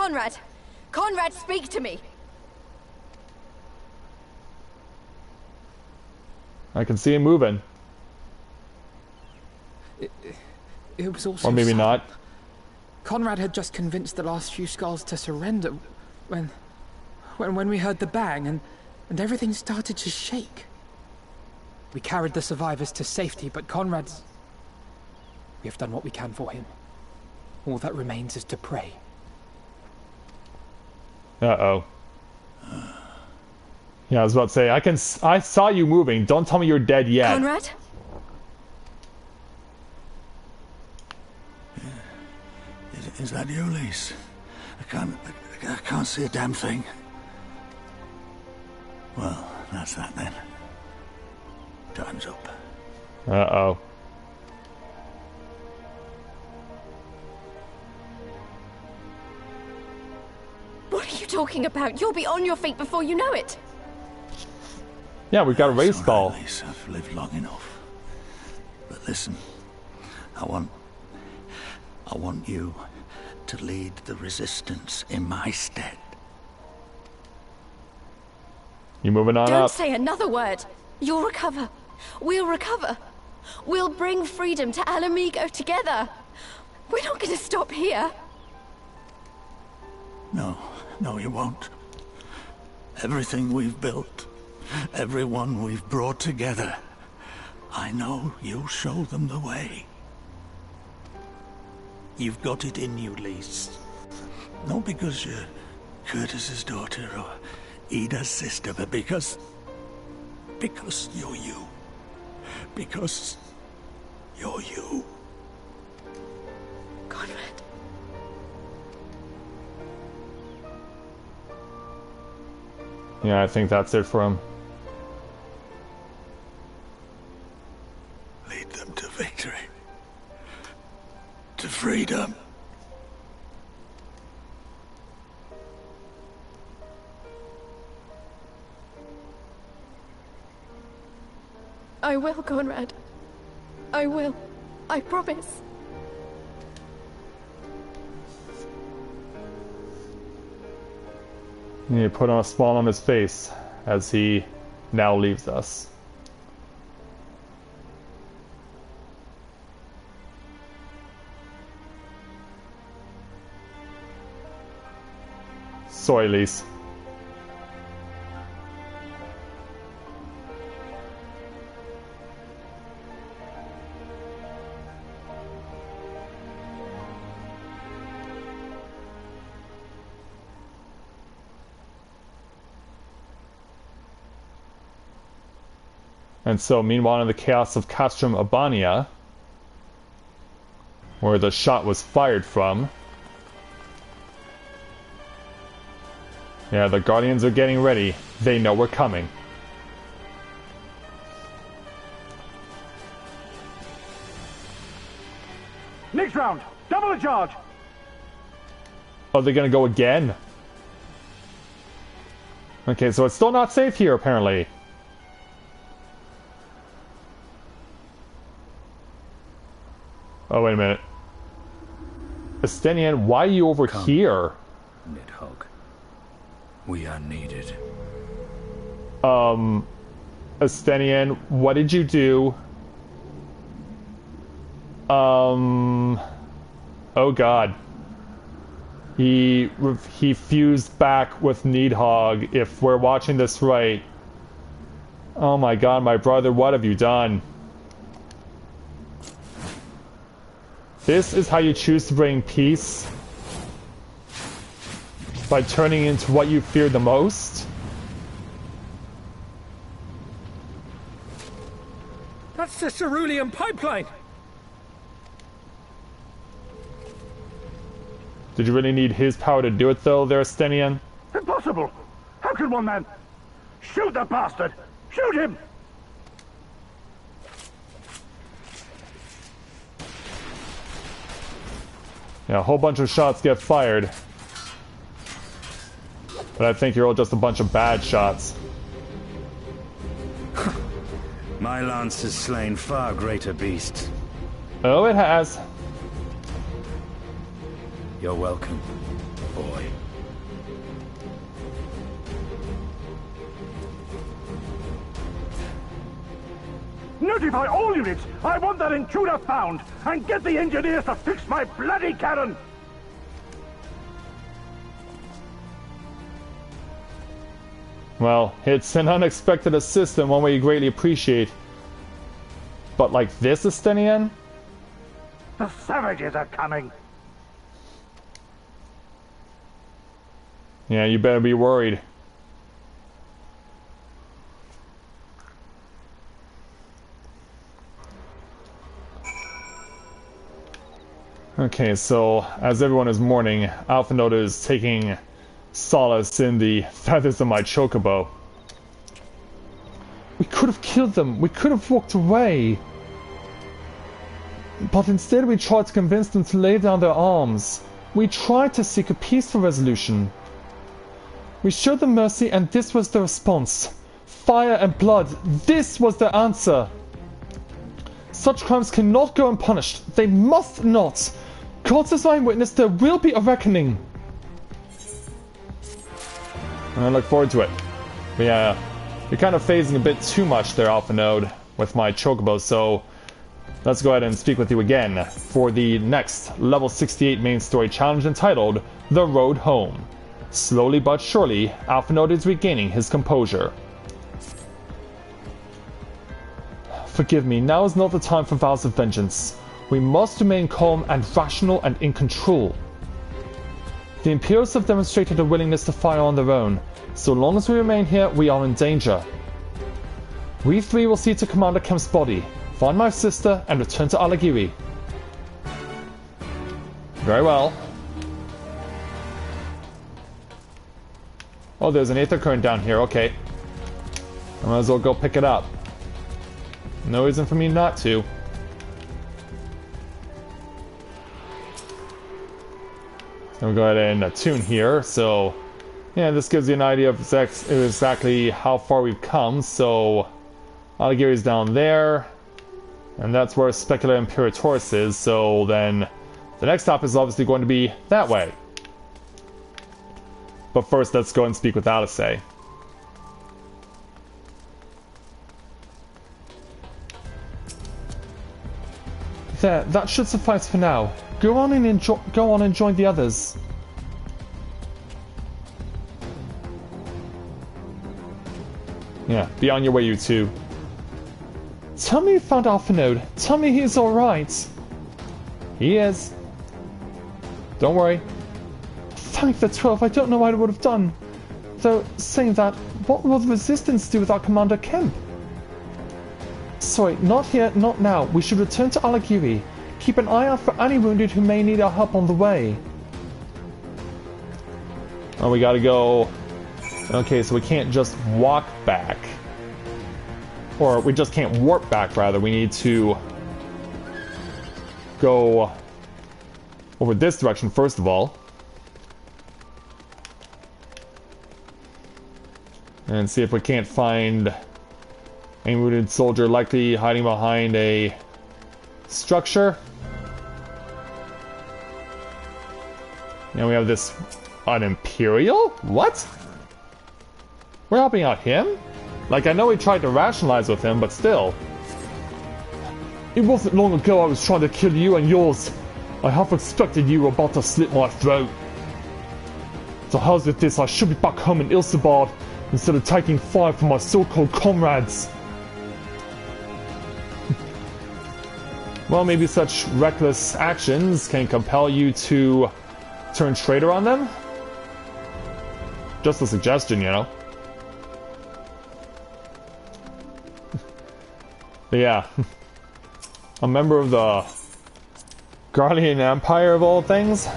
Conrad! Conrad, speak to me! I can see him moving. It was also Or maybe sudden. not. Conrad had just convinced the last few skulls to surrender when we heard the bang and everything started to shake. We carried the survivors to safety, but Conrad's... We have done what we can for him. All that remains is to pray. Uh-oh. Yeah, I was about to say, I saw you moving. Don't tell me you're dead yet. Conrad? Is that you, Lise? I can't see a damn thing. Well, that's that then. Time's up. Uh-oh. What are you talking about? You'll be on your feet before you know it. Yeah, we've got a race It's all ball. right, Lise. I've lived long enough. But listen, I want you to lead the resistance in my stead. You moving on Don't up? say another word. You'll recover. We'll recover. We'll bring freedom to Alamigo together. We're not going to stop here. No, you won't. Everything we've built, everyone we've brought together, I know you'll show them the way. You've got it in you, Lise. Not because you're Curtis's daughter or Ida's sister, but because you're you. Because you're you. Conrad. Yeah, I think that's it for him. Lead them to victory. To freedom. I will, Conrad. I will. I promise. You put on a smile on his face as he now leaves us. Sorry, Lise. And so, meanwhile, in the chaos of Castrum Albania, where the shot was fired from, yeah, the Guardians are getting ready. They know we're coming. Next round, double the charge. Oh, they're gonna go again? Okay, so it's still not safe here, apparently. Oh, wait a minute. Estenian, why are you over here? Nidhogg. We are needed. Estenian, what did you do? Oh god. He fused back with Nidhogg, if we're watching this right. Oh my god, my brother, what have you done? This is how you choose to bring peace? By turning into what you fear the most? That's the cerulean pipeline! Did you really need his power to do it though, there, Stenian? Impossible. How can one man... Shoot the bastard! Shoot him! Yeah, a whole bunch of shots get fired. But I think you're all just a bunch of bad shots. My lance has slain far greater beasts. Oh, it has. You're welcome. boy. Notify all units! I want that intruder found! And get the engineers to fix my bloody cannon! Well, it's an unexpected assist and one we greatly appreciate. But like this, Estinian? The savages are coming! Yeah, you better be worried. Okay, so as everyone is mourning, Alpha Node is taking solace in the feathers of my chocobo. We could have killed them. We could have walked away. But instead we tried to convince them to lay down their arms. We tried to seek a peaceful resolution. We showed them mercy and this was the response. Fire and blood. This was the answer. Such crimes cannot go unpunished. They must not. God as my witness, there will be a reckoning. I look forward to it. But yeah, you're kind of phasing a bit too much there, Alpha Node, with my chocobo, so let's go ahead and speak with you again for the next level 68 main story challenge entitled The Road Home. Slowly but surely, Alpha Node is regaining his composure. Forgive me, now is not the time for vows of vengeance. We must remain calm and rational and in control. The Imperials have demonstrated a willingness to fire on their own. So long as we remain here, we are in danger. We three will see to Commander Kemp's body, find my sister, and return to Alagiri. Very well. Oh, there's an aether current down here, okay. I might as well go pick it up. No reason for me not to. We'll go ahead and attune here. So, yeah, this gives you an idea of exactly how far we've come. So, Alagiri's down there, and that's where Specula Imperatoris is. So then, the next stop is obviously going to be that way. But first, let's go and speak with Alice. There, that should suffice for now. Go on and join the others. Yeah, be on your way, you two. Tell me you found Alpha Node. Tell me he's alright. He is. Don't worry. Thank the 12, I don't know what I would have done. Though, saying that, what will the Resistance do without Commander Kemp? Sorry, not here, not now. We should return to Alagiri. Keep an eye out for any wounded who may need our help on the way. Oh, we gotta go... Okay, so we can't just walk back. Or we just can't warp back, rather. We need to go over this direction, first of all. And see if we can't find a wounded soldier likely hiding behind a structure. Now we have this... An Imperial? What? We're helping out him? Like, I know we tried to rationalize with him, but still. It wasn't long ago I was trying to kill you and yours. I half expected you were about to slit my throat. So how's with this? I should be back home in Ilsabard instead of taking fire from my so-called comrades. Well, maybe such reckless actions can compel you to turn traitor on them? Just a suggestion, you know. But yeah. A member of the Guardian Empire of all things?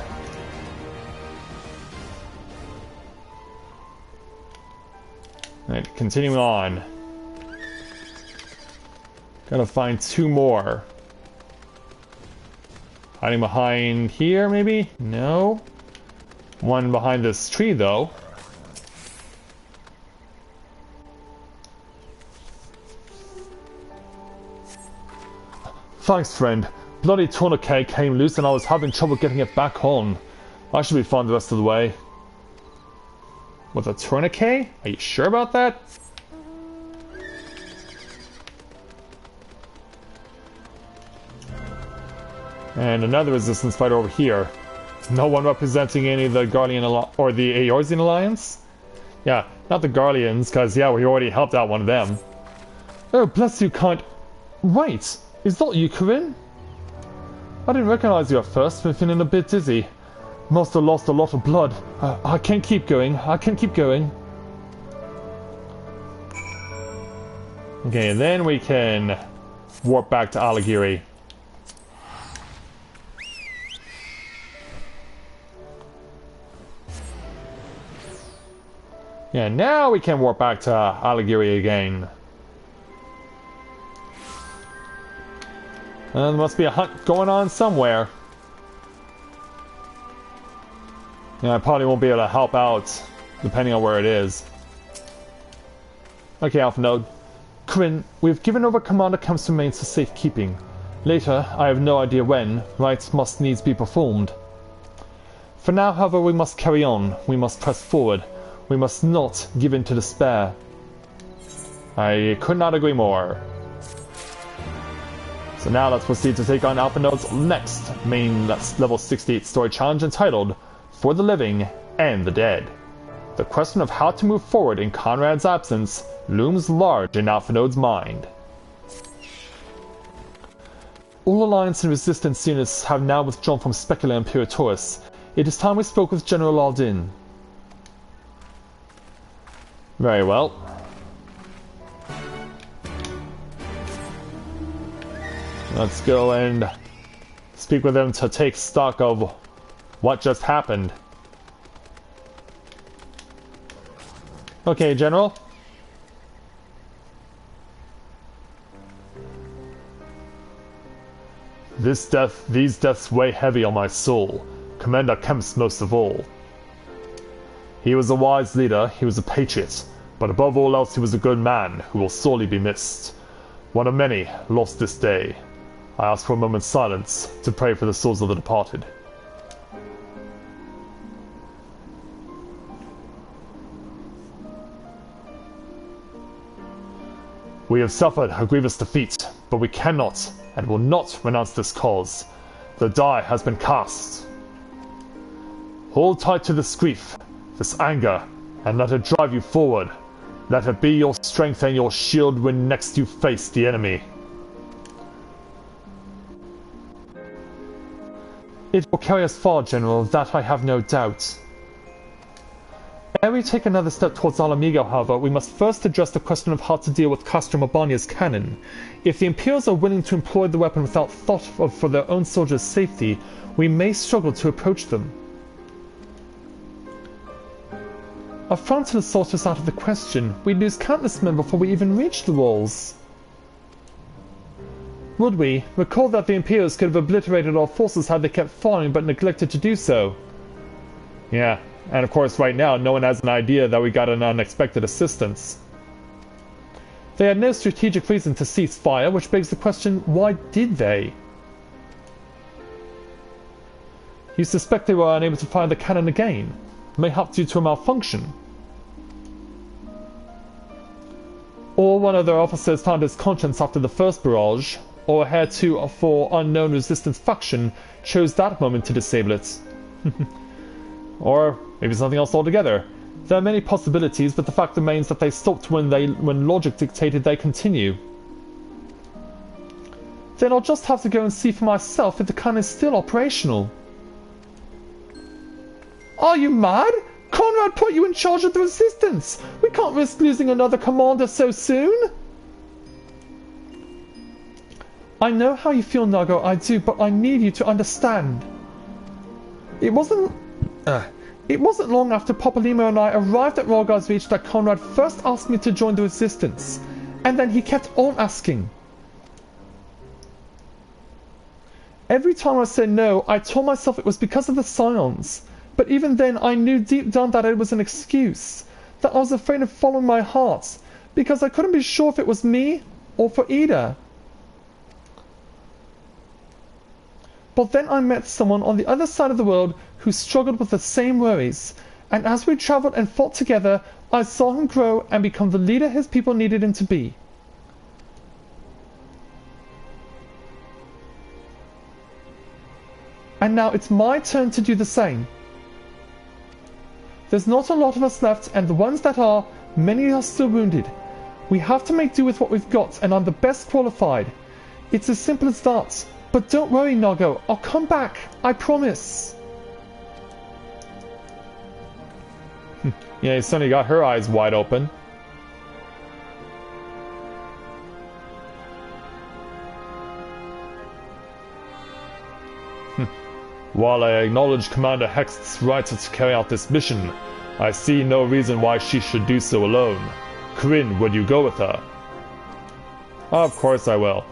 Alright, continuing on. Gotta find two more. Hiding behind here, maybe? No. One behind this tree, though. Thanks, friend. Bloody tourniquet came loose and I was having trouble getting it back on. I should be fine the rest of the way. With a tourniquet? Are you sure about that? And another resistance fighter over here. No one representing any of the Guardian or the Eorzean Alliance? Yeah, not the Guardians, because yeah, we already helped out one of them. Oh, bless you, kind... Wait, is that you, Corinne? I didn't recognize you at first, been feeling a bit dizzy. Must have lost a lot of blood. I can't keep going, I can't keep going. Okay, and then we can warp back to Aligiri. Yeah, now we can warp back to Aligiri again. There must be a hunt going on somewhere. Yeah, I probably won't be able to help out, depending on where it is. Okay, Alpha Node. Corinne, we've given over Commander Kemp's remains for safekeeping. Later, I have no idea when, rites must needs be performed. For now, however, we must carry on. We must press forward. We must not give in to despair. I could not agree more. So now let's proceed to take on Alpha Node's next main level 68 story challenge entitled For the Living and the Dead. The question of how to move forward in Conrad's absence looms large in Alpha Node's mind. All Alliance and Resistance units have now withdrawn from Specula and Puritoris. It is time we spoke with General Aldin. Very well. Let's go and speak with them to take stock of what just happened. Okay, General. These deaths weigh heavy on my soul. Commander Kemp's most of all. He was a wise leader, he was a patriot, but above all else he was a good man who will sorely be missed. One of many lost this day. I ask for a moment's silence to pray for the souls of the departed. We have suffered a grievous defeat, but we cannot and will not renounce this cause. The die has been cast. Hold tight to this grief, this anger, and let it drive you forward. Let it be your strength and your shield when next you face the enemy. It will carry us far, General, of that I have no doubt. Ere we take another step towards Alamigo, however, we must first address the question of how to deal with Castro Mabania's cannon. If the Imperials are willing to employ the weapon without thought for their own soldiers' safety, we may struggle to approach them. A frontal assault is out of the question. We'd lose countless men before we even reach the walls. Would we? Recall that the Imperials could have obliterated our forces had they kept firing but neglected to do so. Yeah, and of course right now no one has an idea that we got an unexpected assistance. They had no strategic reason to cease fire, which begs the question, why did they? You suspect they were unable to fire the cannon again? Mayhap due to a malfunction. Or one of their officers found his conscience after the first barrage, or a heretofore unknown resistance faction chose that moment to disable it. Or maybe something else altogether. There are many possibilities, but the fact remains that they stopped when logic dictated they continue. Then I'll just have to go and see for myself if the cannon is still operational. Are you mad? Conrad put you in charge of the resistance! We can't risk losing another commander so soon! I know how you feel, Nago, I do, but I need you to understand. It wasn't long after Popolimo and I arrived at Rorgar's Reach that Conrad first asked me to join the resistance, and then he kept on asking. Every time I said no, I told myself it was because of the Scions. But even then, I knew deep down that it was an excuse. That I was afraid of following my heart. Because I couldn't be sure if it was me or for Ida. But then I met someone on the other side of the world who struggled with the same worries. And as we traveled and fought together, I saw him grow and become the leader his people needed him to be. And now it's my turn to do the same. There's not a lot of us left, and the ones that are, many are still wounded. We have to make do with what we've got, and I'm the best qualified. It's as simple as that. But don't worry, Nago. I'll come back. I promise. Yeah, Sonny got her eyes wide open. While I acknowledge Commander Hext's right to carry out this mission, I see no reason why she should do so alone. Corinne, would you go with her? Of course I will.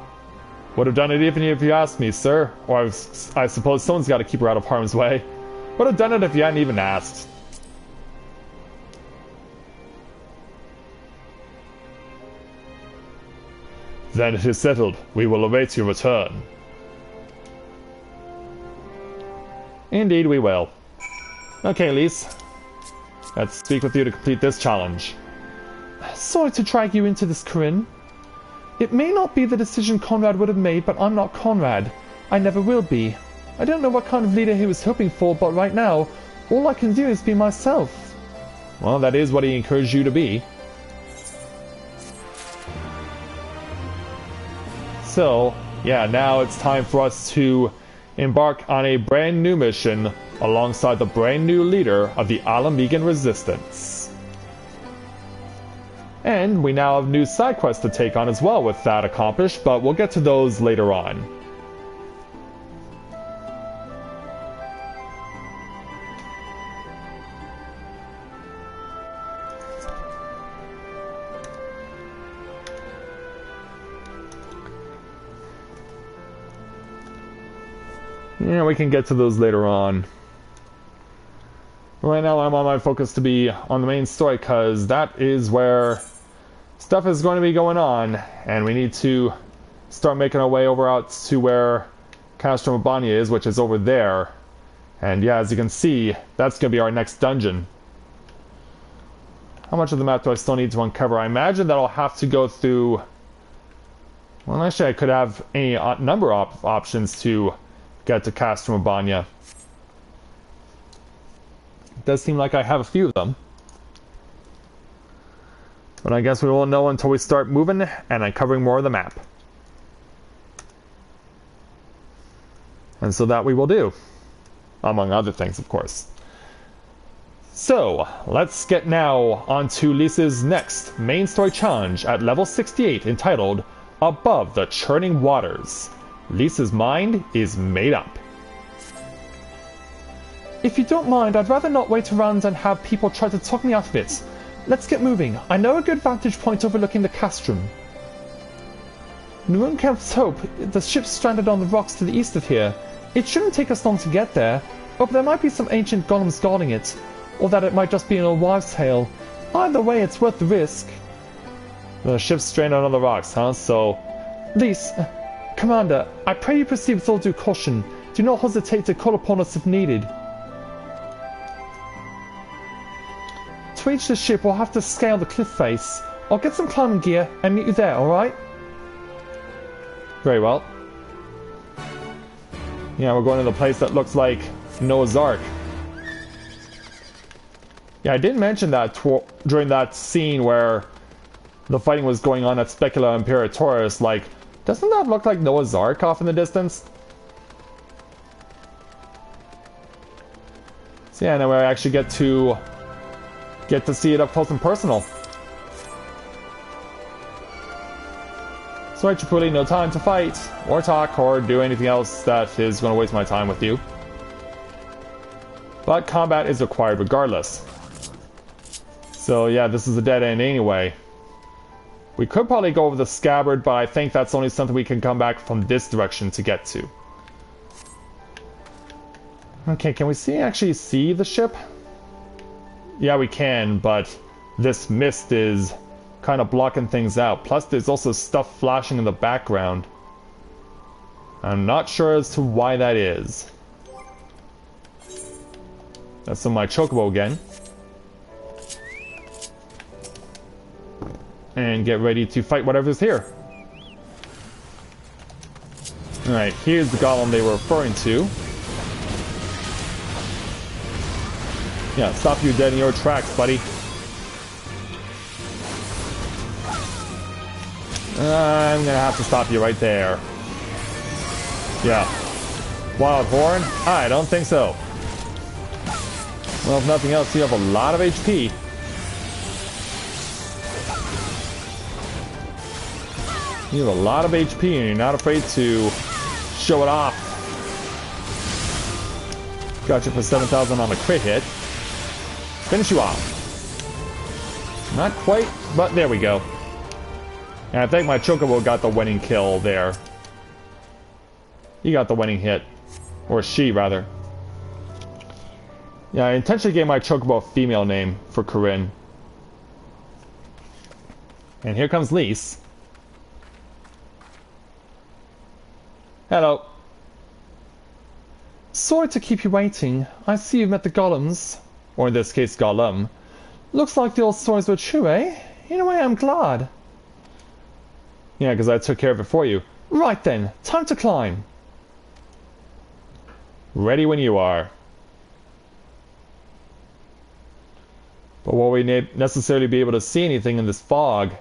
Would have done it even if you asked me, sir. Or I suppose someone's got to keep her out of harm's way. Would have done it if you hadn't even asked. Then it is settled. We will await your return. Indeed we will. Okay, Lise. Let's speak with you to complete this challenge. Sorry to drag you into this, Corinne. It may not be the decision Conrad would have made, but I'm not Conrad. I never will be. I don't know what kind of leader he was hoping for, but right now, all I can do is be myself. Well, that is what he encouraged you to be. So, yeah, now it's time for us to embark on a brand new mission alongside the brand new leader of the Alamegan Resistance. And we now have new side quests to take on as well with that accomplished, but we'll get to those later on. Yeah, we can get to those later on. Right now I want my focus to be on the main story, because that is where stuff is going to be going on, and we need to start making our way over out to where Castro Mabania is, which is over there. And yeah, as you can see, that's going to be our next dungeon. How much of the map do I still need to uncover? I imagine that I'll have to go through... Well, actually I could have any number of options to get to Castro Mabania. It does seem like I have a few of them. But I guess we won't know until we start moving and uncovering more of the map. And so that we will do. Among other things, of course. So, let's get now onto Lisa's next main story challenge at level 68, entitled Above the Churning Waters. Lisa's mind is made up. If you don't mind, I'd rather not wait around and have people try to talk me out of it. Let's get moving. I know a good vantage point overlooking the castrum. Nurunkamp's Hope, the ship's stranded on the rocks to the east of here. It shouldn't take us long to get there, but there might be some ancient golems guarding it, or that it might just be an old wives' tale. Either way, it's worth the risk. The ship's stranded on the rocks, huh? So... Lise, Commander, I pray you proceed with all due caution. Do not hesitate to call upon us if needed. To reach the ship, we'll have to scale the cliff face. I'll get some climbing gear and meet you there, alright? Very well. Yeah, we're going to the place that looks like Noah's Ark. Yeah, I did mention that during that scene where the fighting was going on at Specula Imperatoris, like, doesn't that look like Noah's Ark off in the distance? So yeah, now we actually get to see it up close and personal. So right, Tripoli, no time to fight, or talk, or do anything else that is going to waste my time with you. But combat is required regardless. So yeah, this is a dead end anyway. We could probably go over the scabbard, but I think that's only something we can come back from this direction to get to. Okay, can we actually see the ship? Yeah, we can, but this mist is kind of blocking things out. Plus, there's also stuff flashing in the background. I'm not sure as to why that is. That's on my chocobo again. And get ready to fight whatever's here. Alright, here's the golem they were referring to. Yeah, stop you dead in your tracks, buddy. I'm gonna have to stop you right there. Yeah. Wild Horn? I don't think so. Well, if nothing else, you have a lot of HP. You have a lot of HP and you're not afraid to show it off. Got you for 7,000 on a crit hit. Finish you off. Not quite, but there we go. And I think my chocobo got the winning kill there. He got the winning hit. Or she, rather. Yeah, I intentionally gave my chocobo a female name for Corinne. And here comes Lise. Hello. Sorry to keep you waiting. I see you've met the golems. Or in this case, golem. Looks like the old stories were true, eh? In a way, I'm glad. Yeah, because I took care of it for you. Right then, time to climb. Ready when you are. But will we necessarily be able to see anything in this fog?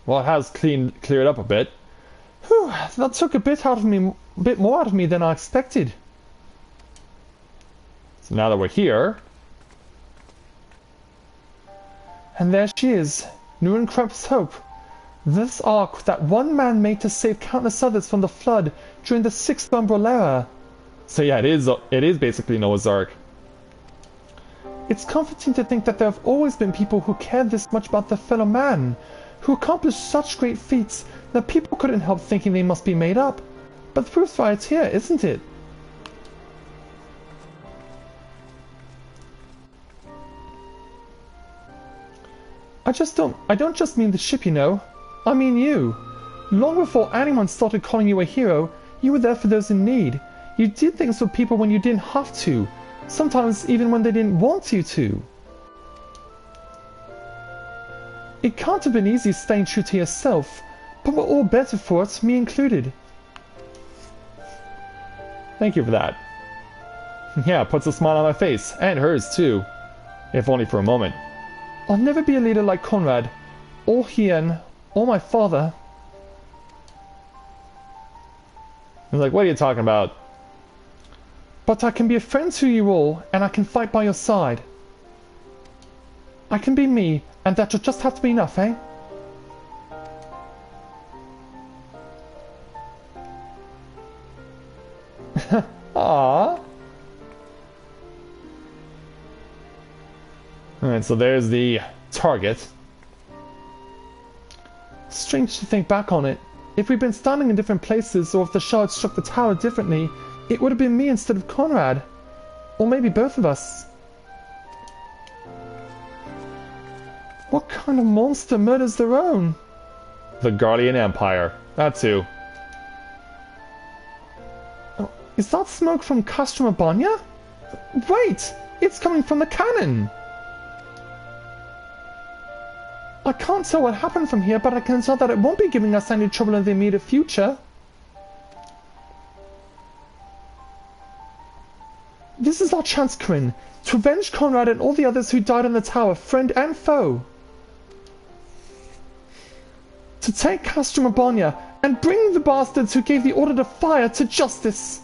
Well, it has cleared up a bit. Whew, that took a bit more out of me than I expected. So now that we're here... And there she is, Nurenkrepp's hope. This ark that one man made to save countless others from the flood during the 6th Umbral era. So yeah, it is basically Noah's Ark. It's comforting to think that there have always been people who cared this much about their fellow man, who accomplished such great feats that people couldn't help thinking they must be made up. But the proof's right here, isn't it? I don't just mean the ship, you know. I mean you. Long before anyone started calling you a hero, you were there for those in need. You did things for people when you didn't have to. Sometimes even when they didn't want you to. It can't have been easy staying true to yourself, but we're all better for it, me included. Thank you for that. Yeah, puts a smile on my face, and hers too. If only for a moment. I'll never be a leader like Conrad, or Hien, or my father. I was like, what are you talking about? But I can be a friend to you all, and I can fight by your side. I can be me, and that will just have to be enough, eh? Aww. Alright, so there's the target. Strange to think back on it. If we'd been standing in different places, or if the shard struck the tower differently, it would have been me instead of Conrad. Or maybe both of us. What kind of monster murders their own? The Guardian Empire. That too. Oh, is that smoke from Castrum Abanya? Wait! It's coming from the cannon! I can't tell what happened from here, but I can tell that it won't be giving us any trouble in the immediate future. This is our chance, Corinne, to avenge Conrad and all the others who died in the tower, friend and foe. To take Castrum Abanya and bring the bastards who gave the order to fire to justice.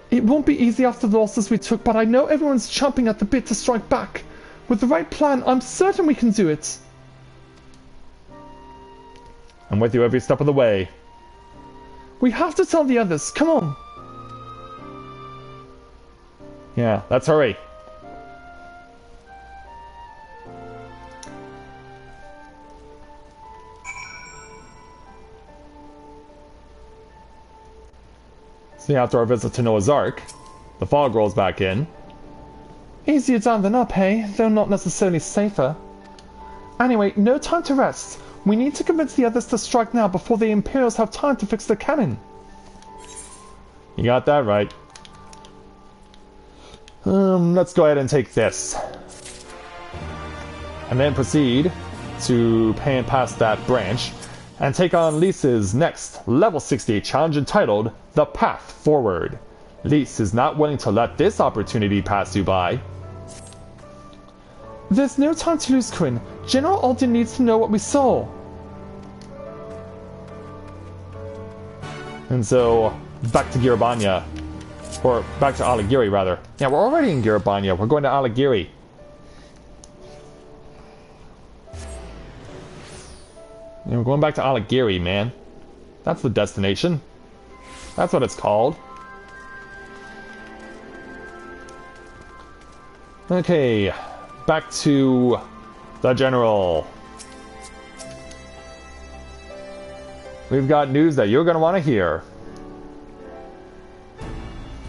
It won't be easy after the losses we took, but I know everyone's chomping at the bit to strike back. With the right plan, I'm certain we can do it. I'm with you every step of the way. We have to tell the others. Come on. Yeah, let's hurry. See, after our visit to Noah's Ark, the fog rolls back in. Easier down than up, hey? Though not necessarily safer. Anyway, no time to rest. We need to convince the others to strike now before the Imperials have time to fix the cannon. You got that right. Let's go ahead and take this. And then proceed to pan past that branch and take on Lisa's next level 68 challenge entitled The Path Forward. Lise is not willing to let this opportunity pass you by. There's no time to lose, Corinne. General Alden needs to know what we saw. And so, back to Girabanya. Or back to Aligiri, rather. Yeah, we're already in Girabanya. We're going to Aligiri. Yeah, we're going back to Aligiri, man. That's the destination. That's what it's called. Okay, back to the General. We've got news that you're going to want to hear.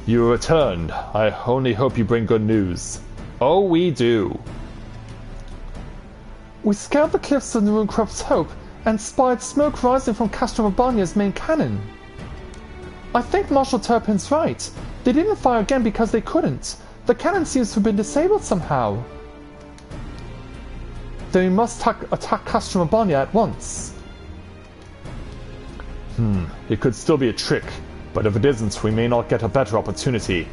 You returned. I only hope you bring good news. Oh, we do. We scaled the cliffs of the Runecroft's Hope and spied smoke rising from Castro Mabania's main cannon. I think Marshal Turpin's right. They didn't fire again because they couldn't. The cannon seems to have been disabled somehow. Then we must attack Castro Mabania at once. It could still be a trick, but if it isn't, we may not get a better opportunity.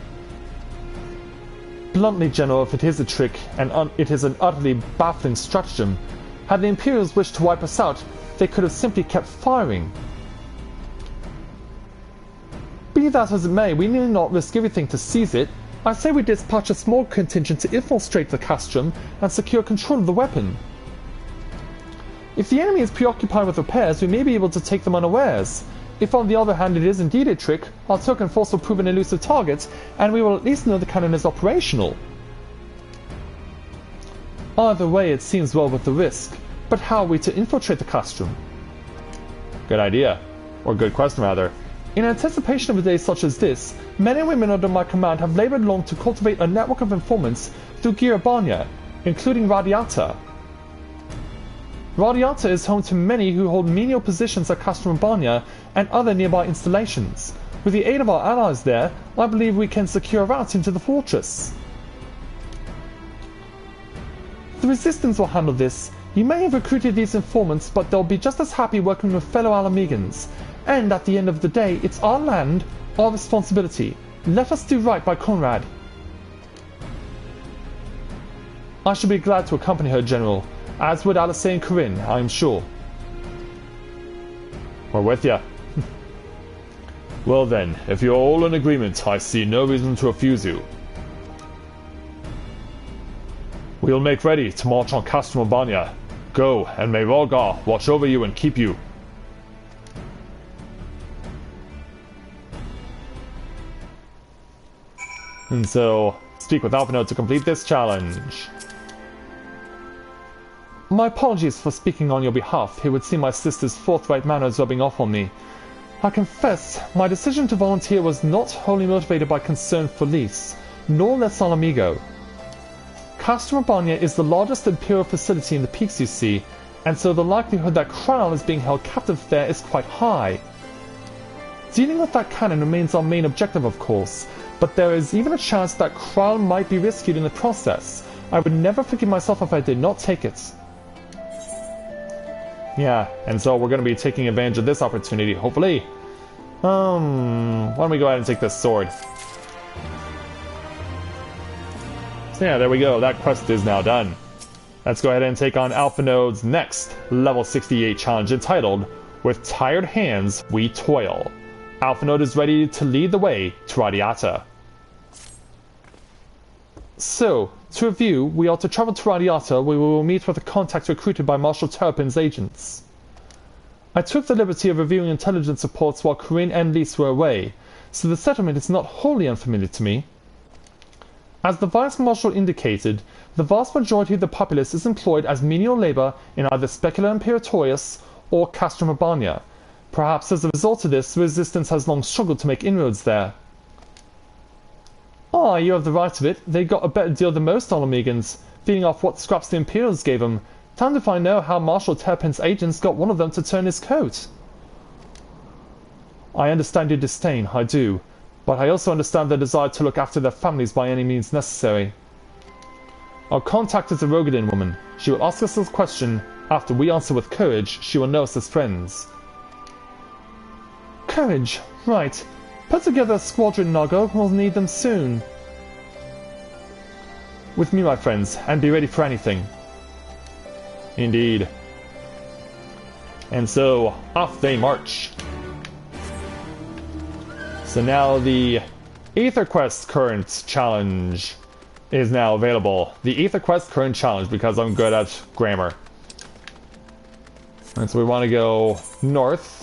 Bluntly, General, if it is a trick, and it is an utterly baffling stratagem, had the Imperials wished to wipe us out, they could have simply kept firing. Be that as it may, we need not risk everything to seize it. I say we dispatch a small contingent to infiltrate the castrum and secure control of the weapon. If the enemy is preoccupied with repairs, we may be able to take them unawares. If on the other hand it is indeed a trick, our token force will prove an elusive target, and we will at least know the cannon is operational. Either way, it seems well worth the risk. But how are we to infiltrate the castrum? Good idea. Or good question, rather. In anticipation of a day such as this, men and women under my command have labored long to cultivate a network of informants through Girabanya, including Radiata. Radiata is home to many who hold menial positions at Castro Mabania and other nearby installations. With the aid of our allies there, I believe we can secure a route into the fortress. The Resistance will handle this. You may have recruited these informants, but they'll be just as happy working with fellow Alamegans. And at the end of the day, it's our land, our responsibility. Let us do right by Conrad. I should be glad to accompany her, General, as would Alice and Corinne, I am sure. We're with ya. Well then, if you're all in agreement, I see no reason to refuse you. We'll make ready to march on Castro Mabania. Go, and may Rolgar watch over you and keep you. And so, speak with Alphino to complete this challenge. My apologies for speaking on your behalf. It would seem my sister's forthright manner is rubbing off on me. I confess, my decision to volunteer was not wholly motivated by concern for Lise, nor Les Alamigo. Castro Mabania is the largest Imperial facility in the peaks you see, and so the likelihood that Kral is being held captive there is quite high. Dealing with that cannon remains our main objective, of course, but there is even a chance that Kral might be rescued in the process. I would never forgive myself if I did not take it. Yeah, and so we're going to be taking advantage of this opportunity, hopefully. Why don't we go ahead and take this sword? So yeah, there we go. That quest is now done. Let's go ahead and take on Alphinode's next level 68 challenge entitled, With Tired Hands We Toil. Alphanode is ready to lead the way to Radiata. So, to review, we are to travel to Radiata where we will meet with a contact recruited by Marshal Turpin's agents. I took the liberty of reviewing intelligence reports while Corinne and Lise were away, so the settlement is not wholly unfamiliar to me. As the Vice Marshal indicated, the vast majority of the populace is employed as menial labour in either Specula Imperatorius or Castro Mabania. Perhaps as a result of this, the Resistance has long struggled to make inroads there. Ah, you have the right of it. They got a better deal than most Alamegans, feeding off what scraps the Imperials gave them. Damned if I know how Marshal Terrapin's agents got one of them to turn his coat. I understand your disdain, I do. But I also understand their desire to look after their families by any means necessary. Our contact is a Rogadin woman. She will ask us a question. After we answer with courage, she will know us as friends. Courage, right. Put together a squadron, Nago. We'll need them soon. With me, my friends, and be ready for anything. Indeed. And so, off they march. So now the Aether Quest current challenge is now available. The Aether Quest current challenge, because I'm good at grammar. And so we want to go north.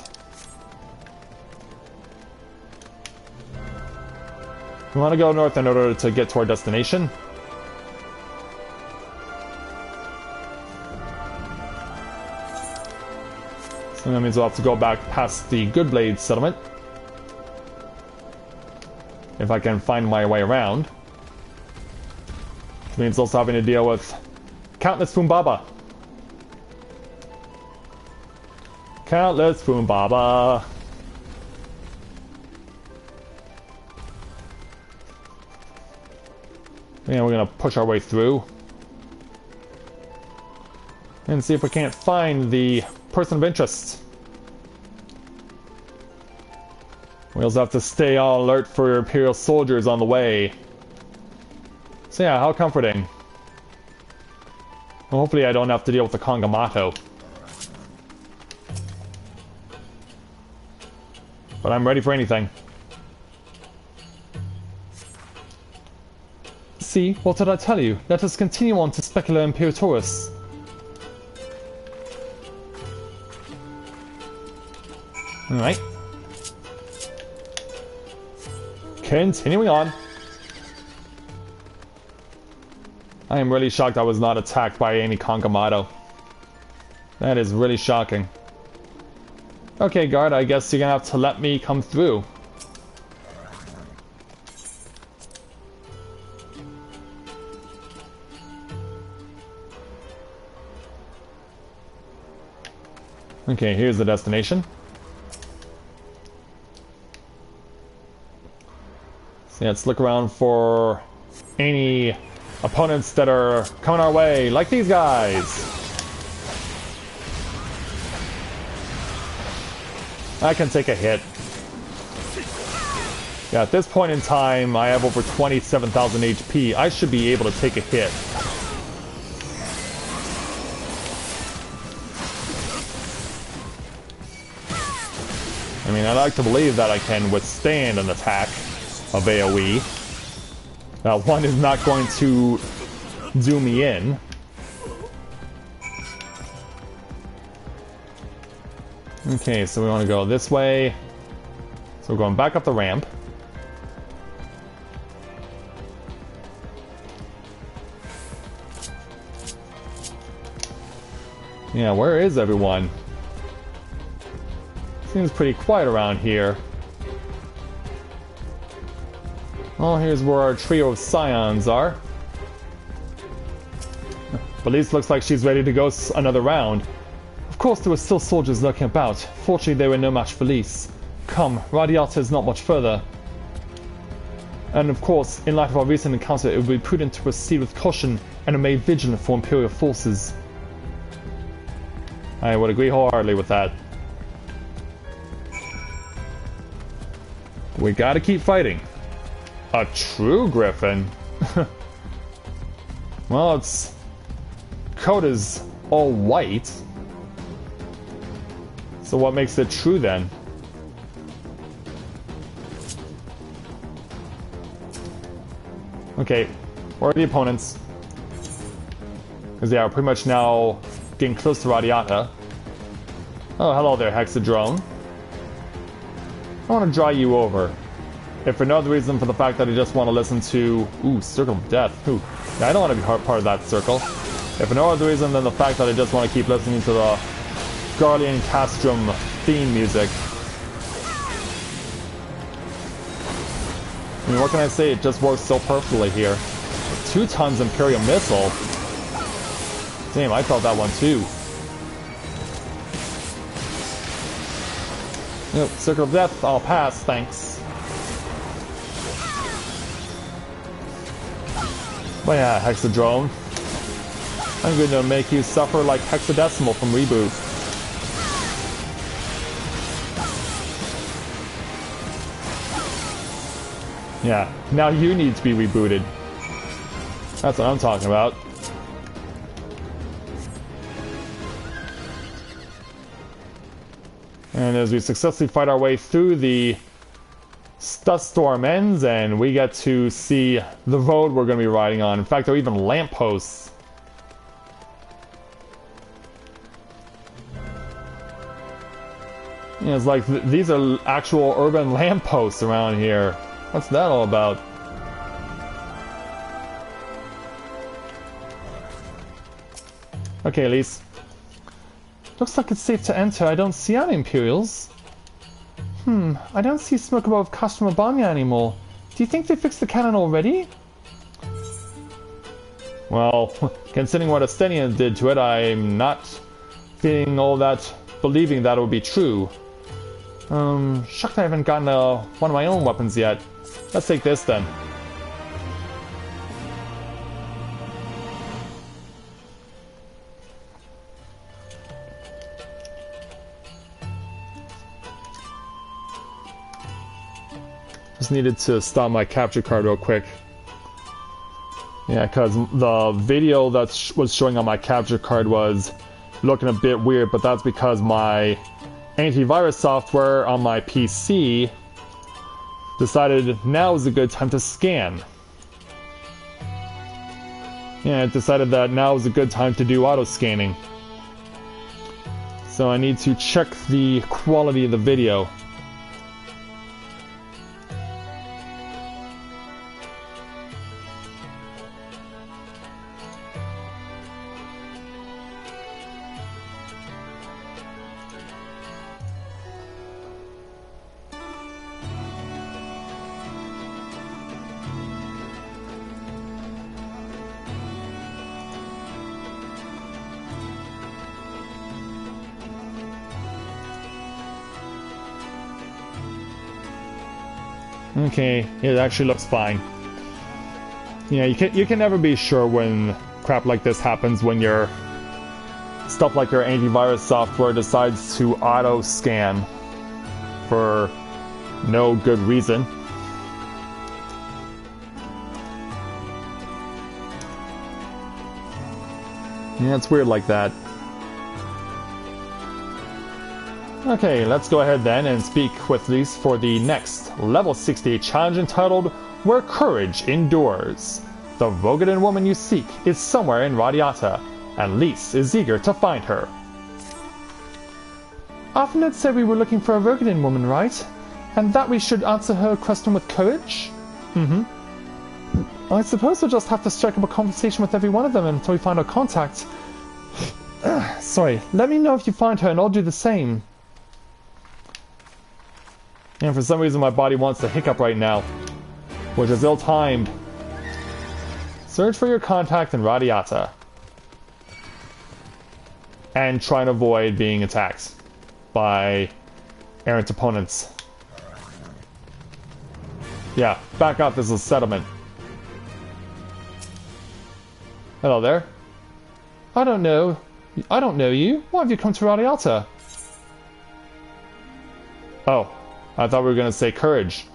We want to go north in order to get to our destination. So that means we'll have to go back past the Goodblade settlement. If I can find my way around. Which means also having to deal with Countless Fumbaba. Countless Fumbaba. Yeah, we're gonna push our way through. And see if we can't find the person of interest. We also have to stay on alert for Imperial soldiers on the way. So yeah, how comforting. Well, hopefully I don't have to deal with the Kongamato. But I'm ready for anything. See, what did I tell you? Let us continue on to Specula Imperatoris. Alright. Continuing on. I am really shocked I was not attacked by any Kongamato. That is really shocking. Okay, guard, I guess you're gonna have to let me come through. Okay, here's the destination. So yeah, let's look around for any opponents that are coming our way, like these guys. I can take a hit. Yeah, at this point in time, I have over 27,000 HP. I should be able to take a hit. I mean, I like to believe that I can withstand an attack of AoE. Now, one is not going to do me in. Okay, so we want to go this way. So we're going back up the ramp. Yeah, where is everyone? Seems pretty quiet around here. Oh, here's where our trio of scions are. Balise looks like she's ready to go another round. Of course, there were still soldiers lurking about. Fortunately, they were no match for Balise. Come, Radiata is not much further. And of course, in light of our recent encounter, it would be prudent to proceed with caution and remain vigilant for Imperial forces. I would agree wholeheartedly with that. We gotta keep fighting. A true griffin? Well, its coat is all white. So what makes it true then? Okay, where are the opponents? Because yeah, we're pretty much now getting close to Radiata. Oh, hello there, Hexadrone. I want to draw you over. If for no other reason for the fact that I just want to listen to... Ooh, Circle of Death. Ooh. Yeah, I don't want to be part of that circle. If for no other reason than the fact that I just want to keep listening to the Garlean Castrum theme music. mean, what can I say? It just works so perfectly here. 2 tons Imperial missile. Damn, I felt that one too. Yep, Circle of Death, I'll pass, thanks. But yeah, Hexadrone. I'm going to make you suffer like Hexadecimal from Reboot. Yeah, now you need to be rebooted. That's what I'm talking about. And as we successfully fight our way through the dust storm ends, and we get to see the road we're going to be riding on. In fact, there are even lampposts. Yeah, it's like these are actual urban lampposts around here. What's that all about? Okay, Elise. Looks like it's safe to enter. I don't see any Imperials. I don't see smoke above Customer Banya anymore. Do you think they fixed the cannon already? Well, considering what Estenian did to it, I'm not feeling all that believing that it would be true. Shocked I haven't gotten one of my own weapons yet. Let's take this then. Just needed to stop my capture card real quick. Yeah, because the video that was showing on my capture card was looking a bit weird, but that's because my antivirus software on my PC decided now is a good time to scan. Yeah, it decided that now is a good time to do auto scanning. So I need to check the quality of the video. Okay, it actually looks fine. Yeah, you can never be sure when crap like this happens, when your stuff like your antivirus software decides to auto scan for no good reason. Yeah, it's weird like that. Okay, let's go ahead then and speak with Lise for the next level 68 challenge entitled Where Courage Endures. The Rogadan woman you seek is somewhere in Radiata, and Lise is eager to find her. Afternoon said we were looking for a Rogadan woman, right? And that we should answer her question with courage? I suppose we'll just have to strike up a conversation with every one of them until we find our contact. Sorry, let me know if you find her and I'll do the same. And for some reason my body wants to hiccup right now, which is ill-timed. Search for your contact in Radiata. And try and avoid being attacked by errant opponents. Yeah, back off, this is a settlement. Hello there. I don't know you. Why have you come to Radiata? Oh, I thought we were gonna say courage.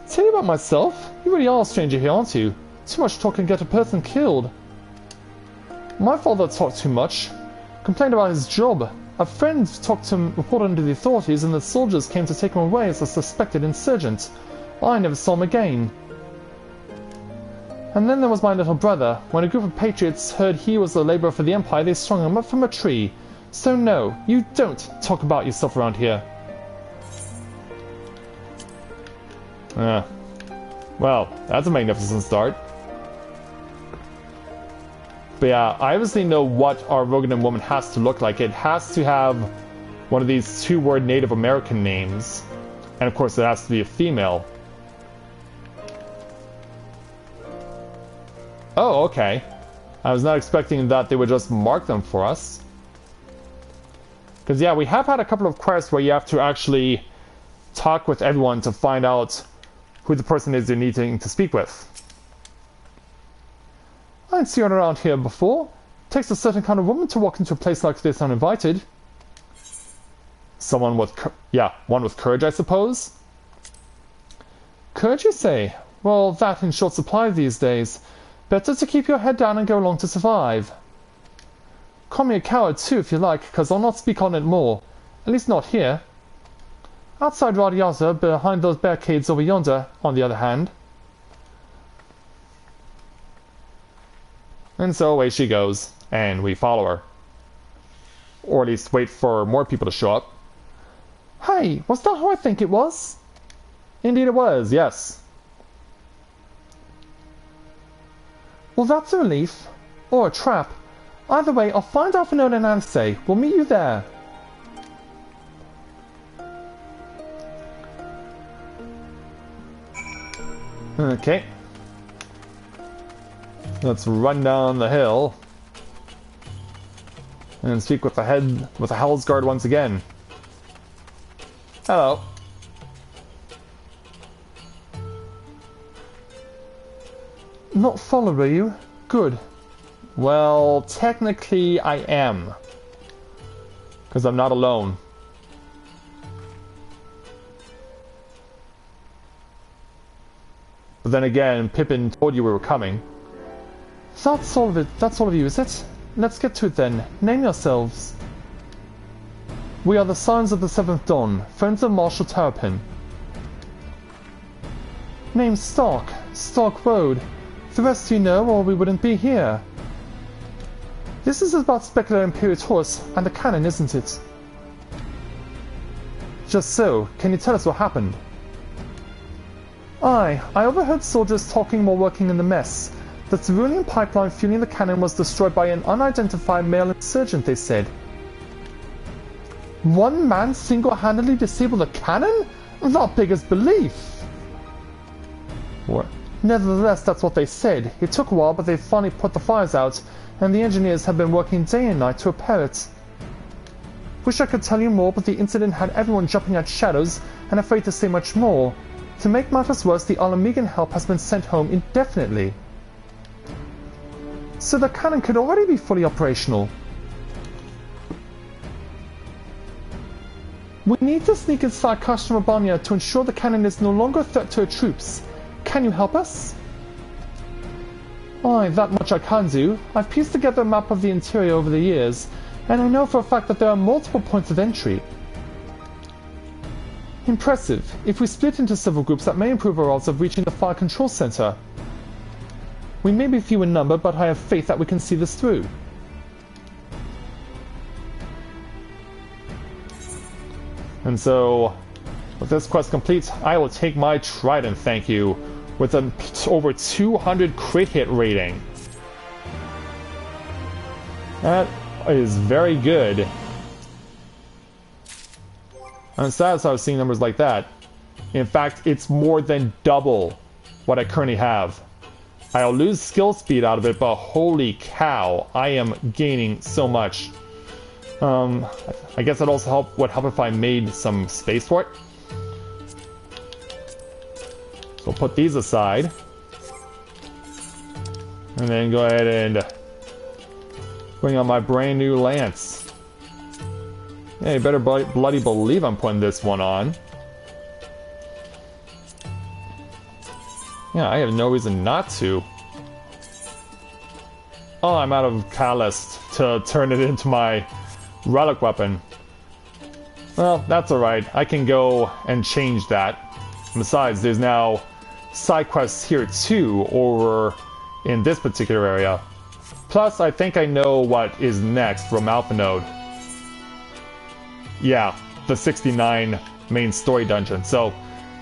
Tell you about myself. You really are a stranger here, aren't you? Too much talk can get a person killed. My father talked too much. Complained about his job. A friend talked to him, reported him to the authorities, and the soldiers came to take him away as a suspected insurgent. I never saw him again. And then there was my little brother. When a group of patriots heard he was a laborer for the Empire, they strung him up from a tree. So no, you don't talk about yourself around here. Well, that's a magnificent start. But yeah, I obviously know what our Rogadan woman has to look like. It has to have one of these two-word Native American names. And of course it has to be a female. Oh, okay. I was not expecting that they would just mark them for us. Because, yeah, we have had a couple of quests where you have to actually talk with everyone to find out who the person is you're needing to speak with. I ain't seen her around here before. Takes a certain kind of woman to walk into a place like this uninvited. Someone with, one with courage, I suppose? Courage, you say? Well, that in short supply these days. Better to keep your head down and go along to survive. Call me a coward too if you like, because I'll not speak on it more. At least not here. Outside Radiaza, behind those barricades over yonder, on the other hand. And so away she goes, and we follow her. Or at least wait for more people to show up. Hey, was that who I think it was? Indeed it was, yes. Well, that's a relief. Or a trap. Either way, I'll find out for Nolan and say. We'll meet you there. Okay. Let's run down the hill. And speak with the Hell's Guard once again. Hello. Not followed, were you? Good. Well, technically I am. Because I'm not alone. But then again, Pippin told you we were coming. That's all of it. That's all of you, is it? Let's get to it then. Name yourselves. We are the Sons of the Seventh Dawn, friends of Marshal Terrapin. Name Stark. Stark Road. The rest you know, or we wouldn't be here. This is about Specular Imperial Horse and the cannon, isn't it? Just so. Can you tell us what happened? I overheard soldiers talking while working in the mess. The cerulean pipeline fueling the cannon was destroyed by an unidentified male insurgent, they said. One man single-handedly disabled a cannon? That beggars belief. What? Nevertheless, that's what they said. It took a while, but they finally put the fires out, and the engineers have been working day and night to repair it. Wish I could tell you more, but the incident had everyone jumping at shadows, and afraid to say much more. To make matters worse, the Alamegan help has been sent home indefinitely. So the cannon could already be fully operational. We need to sneak inside Customer Banya to ensure the cannon is no longer a threat to our troops. Can you help us? Aye, that much I can do. I've pieced together a map of the interior over the years, and I know for a fact that there are multiple points of entry. Impressive. If we split into several groups, that may improve our odds of reaching the fire control center. We may be few in number, but I have faith that we can see this through. And so, with this quest complete, I will take my trident, thank you, with an over 200 crit hit rating. That is very good. I'm satisfied with seeing numbers like that. In fact, it's more than double what I currently have. I'll lose skill speed out of it, but holy cow, I am gaining so much. I guess that also would help if I made some space for it. So put these aside. And then go ahead and bring on my brand new lance. Yeah, you better bloody believe I'm putting this one on. Yeah, I have no reason not to. Oh, I'm out of catalyst to turn it into my relic weapon. Well, that's alright. I can go and change that. Besides, there's now side quests here too, over in this particular area. Plus, I think I know what is next from Alpha Node. Yeah, the 69 main story dungeon. So,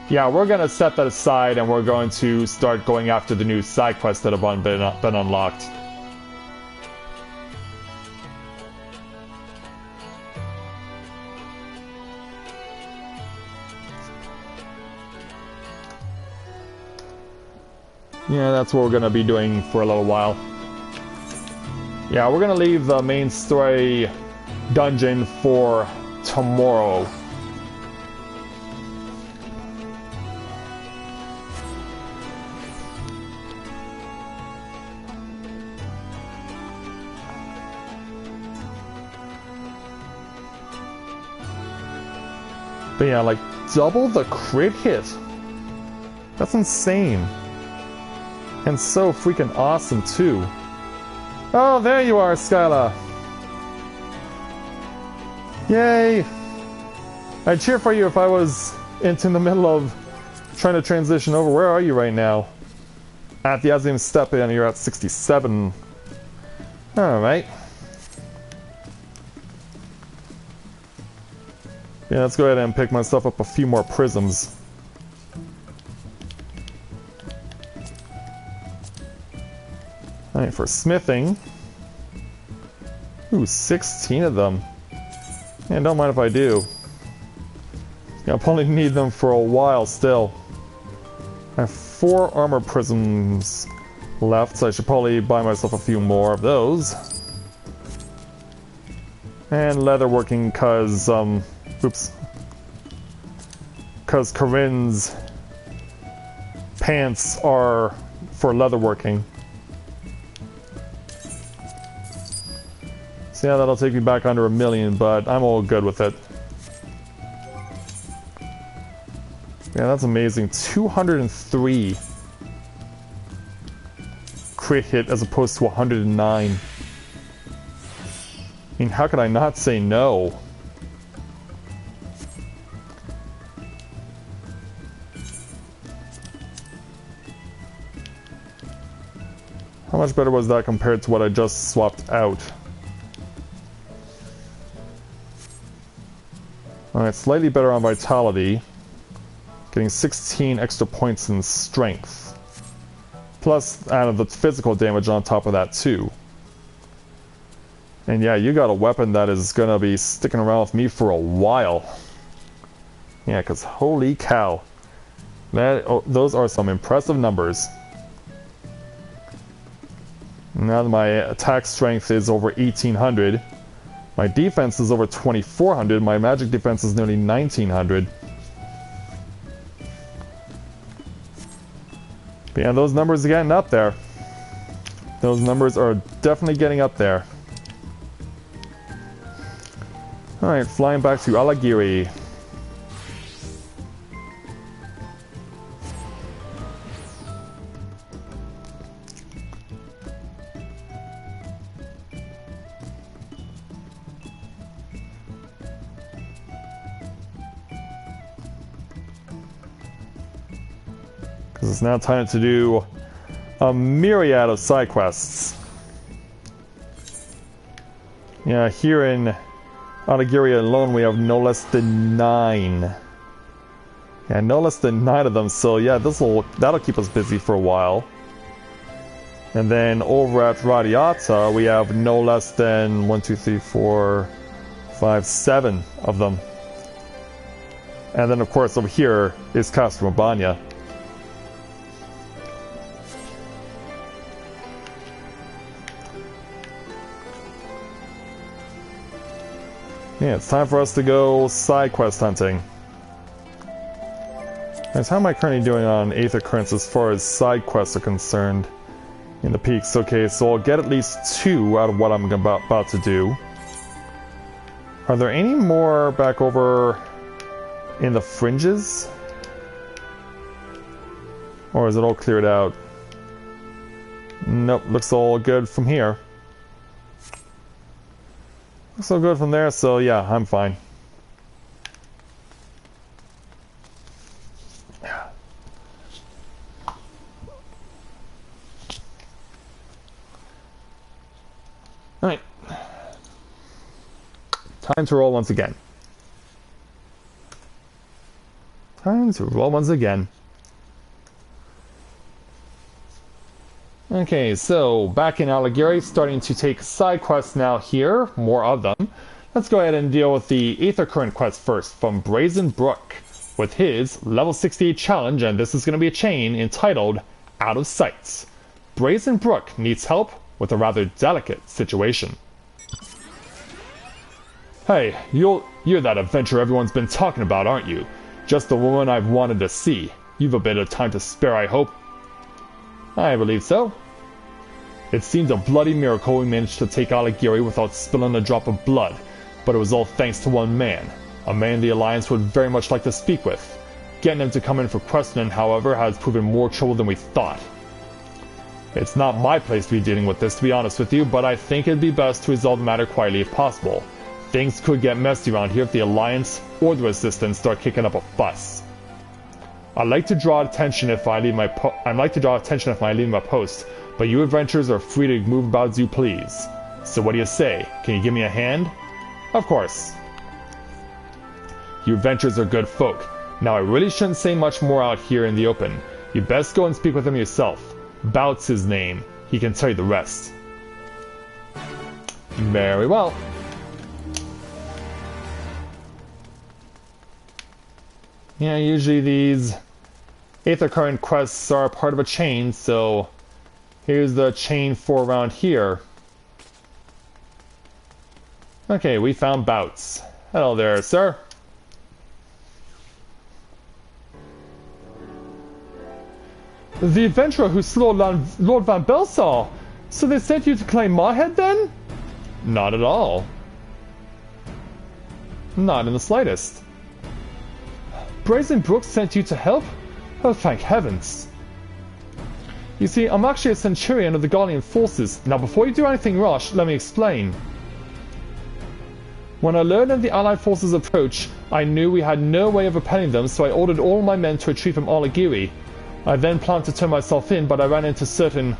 yeah, we're gonna set that aside and we're going to start going after the new side quests that have been unlocked. Yeah, that's what we're gonna be doing for a little while. Yeah, we're gonna leave the main story dungeon for tomorrow. But yeah, like double the crit hit. That's insane. And so freaking awesome too. Oh, there you are, Skyla. Yay! I'd cheer for you if I was in the middle of trying to transition over. Where are you right now? At the Autism step in, you're at 67. Alright. Yeah, let's go ahead and pick myself up a few more prisms. Alright, for smithing. Ooh, 16 of them. Yeah, don't mind if I do. Yeah, I'll probably need them for a while still. I have 4 armor prisms left, so I should probably buy myself a few more of those. And leatherworking, cause, oops. Cause Corinne's pants are for leatherworking. So yeah, that'll take me back under 1 million, but I'm all good with it. Yeah, that's amazing. 203 crit hit as opposed to 109. I mean, how could I not say no? How much better was that compared to what I just swapped out? Alright, slightly better on vitality. Getting 16 extra points in strength. Plus, out of the physical damage on top of that too. And yeah, you got a weapon that is gonna be sticking around with me for a while. Yeah, because holy cow. Those are some impressive numbers. Now that my attack strength is over 1800. My defense is over 2400. My magic defense is nearly 1900. But yeah, those numbers are getting up there. Those numbers are definitely getting up there. Alright, flying back to Alagiri. It's now time to do a myriad of side quests. Yeah, here in Alagiri alone we have no less than 9. Yeah, no less than 9 of them, so yeah, that'll keep us busy for a while. And then over at Radiata we have no less than 1, 2, 3, 4, 5, 7 of them. And then of course over here is Castrombania. Yeah, it's time for us to go side quest hunting. Nice, how am I currently doing on 8th occurrence as far as side quests are concerned in the peaks? Okay, so I'll get at least 2 out of what I'm about to do. Are there any more back over in the fringes? Or is it all cleared out? Nope, looks all good from here. Looks so good from there, so yeah, I'm fine. Alright. Time to roll once again. Time to roll once again. Okay, so back in Alagiri, starting to take side quests now here, more of them. Let's go ahead and deal with the Aether Current quest first from Brazen Brook with his level 68 challenge, and this is going to be a chain entitled out of sight. Brazen Brook needs help with a rather delicate situation. Hey, you're that adventure everyone's been talking about, aren't you? Just the woman I've wanted to see. You've a bit of time to spare, I hope. I believe so. It seems a bloody miracle we managed to take Alighieri without spilling a drop of blood, but it was all thanks to one man. A man the Alliance would very much like to speak with. Getting him to come in for questioning, however, has proven more trouble than we thought. It's not my place to be dealing with this, to be honest with you, but I think it'd be best to resolve the matter quietly if possible. Things could get messy around here if the Alliance or the Resistance start kicking up a fuss. I'd like to draw attention if I leave my post, but you adventurers are free to move about as you please. So what do you say? Can you give me a hand? Of course. You adventurers are good folk. Now I really shouldn't say much more out here in the open. You best go and speak with him yourself. Bout's his name. He can tell you the rest. Very well. Yeah, usually these Aether Current quests are part of a chain, so here's the chain for around here. Okay, we found Bouts. Hello there, sir. The adventurer who slew Lord Van Belsar. So they sent you to claim my head then? Not at all. Not in the slightest. Brazen Brook sent you to help? Oh, thank heavens. You see, I'm actually a centurion of the Guardian forces. Now, before you do anything rash, let me explain. When I learned of the Allied forces' approach, I knew we had no way of repelling them, so I ordered all my men to retreat from Alighieri. I then planned to turn myself in, but I ran into certain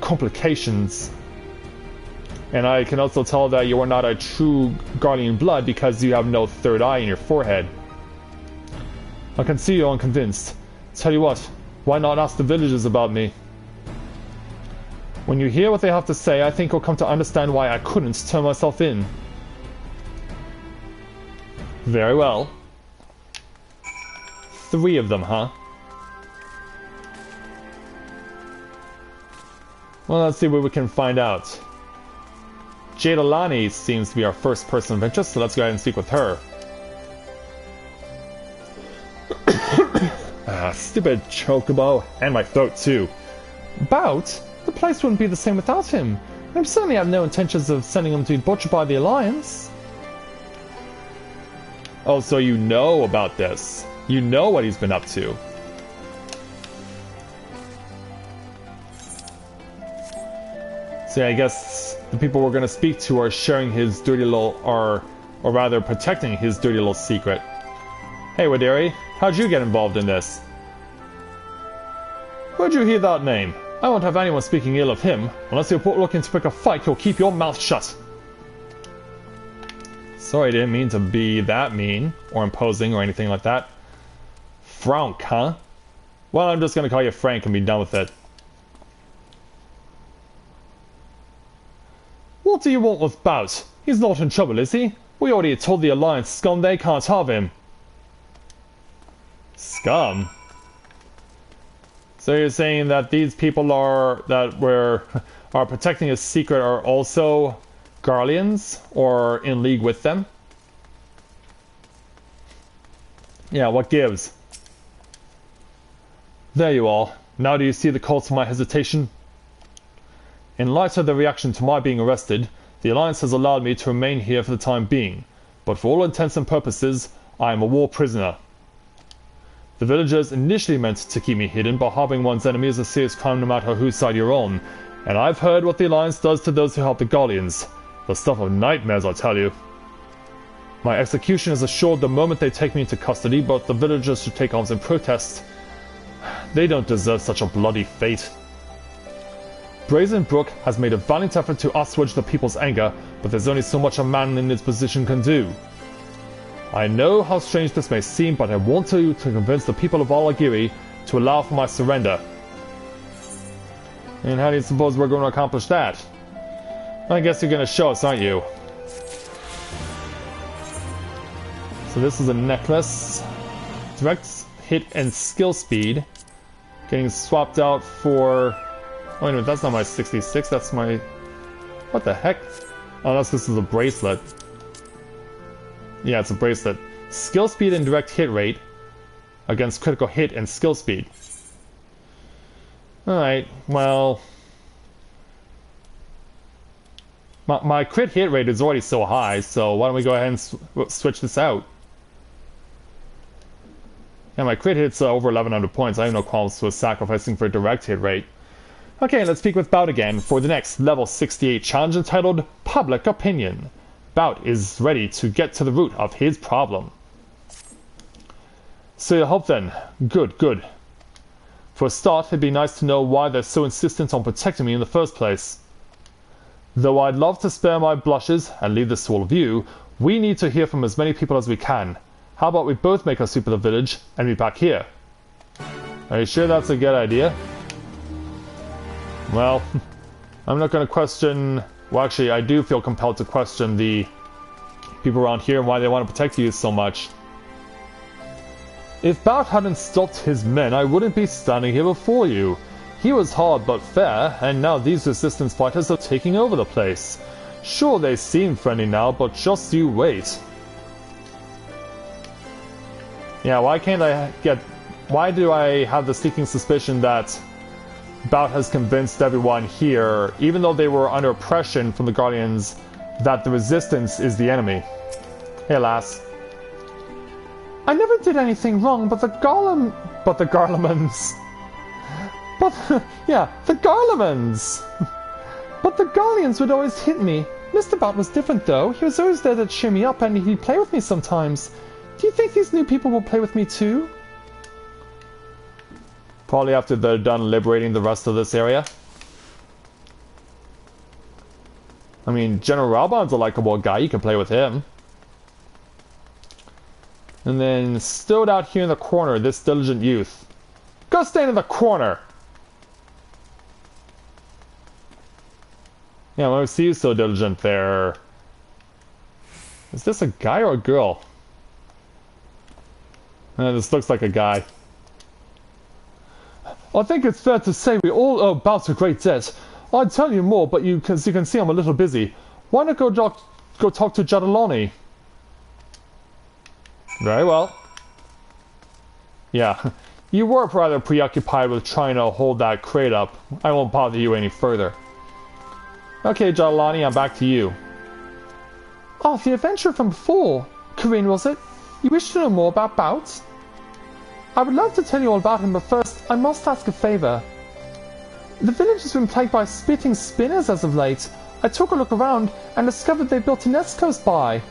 complications. And I can also tell that you are not a true Guardian blood because you have no third eye in your forehead. I can see you're unconvinced. Tell you what, why not ask the villagers about me? When you hear what they have to say, I think you'll come to understand why I couldn't turn myself in. Very well. 3 of them, huh? Well, let's see what we can find out. Jadalani seems to be our first person of interest, so let's go ahead and speak with her. Stupid chocobo, and my throat too. Bout? The place wouldn't be the same without him. I certainly have no intentions of sending him to be butchered by the Alliance. Oh, so you know about this. You know what he's been up to. So yeah, I guess the people we're going to speak to are sharing his dirty little, or rather protecting his dirty little secret. Hey Waderi, how'd you get involved in this? Where'd you hear that name? I won't have anyone speaking ill of him. Unless you're looking to pick a fight, you'll keep your mouth shut. Sorry, I didn't mean to be that mean, or imposing, or anything like that. Frank, huh? Well, I'm just gonna call you Frank and be done with it. What do you want with Bout? He's not in trouble, is he? We already told the Alliance scum they can't have him. Scum? So you're saying that these people are protecting his secret are also Guardians, or in league with them? Yeah, what gives? There you are. Now do you see the cause of my hesitation? In light of the reaction to my being arrested, the Alliance has allowed me to remain here for the time being, but for all intents and purposes, I am a war prisoner. The villagers initially meant to keep me hidden, but harboring one's enemy is a serious crime no matter whose side you're on, and I've heard what the Alliance does to those who help the Guardians. The stuff of nightmares, I tell you. My execution is assured the moment they take me into custody, but the villagers should take arms in protest. They don't deserve such a bloody fate. Brazen Brook has made a valiant effort to assuage the people's anger, but there's only so much a man in his position can do. I know how strange this may seem, but I want you to convince the people of Alighieri to allow for my surrender. And how do you suppose we're going to accomplish that? I guess you're going to show us, aren't you? So this is a necklace. Direct hit and skill speed. Getting swapped out for... Oh, wait a minute, that's not my 66, that's my... What the heck? Oh, that's this is a bracelet. Yeah, it's a bracelet. Skill speed and direct hit rate against critical hit and skill speed. Alright, well... My crit hit rate is already so high, so why don't we go ahead and switch this out? Yeah, my crit hit's over 1100 points. I have no qualms with sacrificing for direct hit rate. Okay, let's speak with Bout again for the next level 68 challenge entitled Public Opinion. Bout is ready to get to the root of his problem. So you hope then. Good, good. For a start, it'd be nice to know why they're so insistent on protecting me in the first place. Though I'd love to spare my blushes and leave this to all of you, we need to hear from as many people as we can. How about we both make our sweep of the village and meet back here? Are you sure that's a good idea? Well, I'm not going to question... Well, actually, I do feel compelled to question the people around here and why they want to protect you so much. If Bout hadn't stopped his men, I wouldn't be standing here before you. He was hard but fair, and now these resistance fighters are taking over the place. Sure, they seem friendly now, but just you wait. Yeah, why do I have the sneaking suspicion that Bout has convinced everyone here, even though they were under oppression from the Guardians, that the resistance is the enemy? Hey, lass. I never did anything wrong, but the Garlemans... yeah, the Garlemans! But the Guardians would always hit me. Mr. Bout was different, though. He was always there to cheer me up, and he'd play with me sometimes. Do you think these new people will play with me, too? Probably after they're done liberating the rest of this area. I mean, General Raubon's a likable guy. You can play with him. And then, stowed out here in the corner, this diligent youth. Go stand in the corner! Yeah, when we see you so diligent there... Is this a guy or a girl? This looks like a guy. I think it's fair to say we all owe Bout a great debt. I'd tell you more, but as you can see, I'm a little busy. Why not go talk to Jadalani? Very well. Yeah, you were rather preoccupied with trying to hold that crate up. I won't bother you any further. Okay, Jadalani, I'm back to you. Oh, the adventure from before. Corinne, was it? You wish to know more about Bout? I would love to tell you all about him, but first, I must ask a favor. The village has been plagued by spitting spinners as of late. I took a look around and discovered they built a nest close by.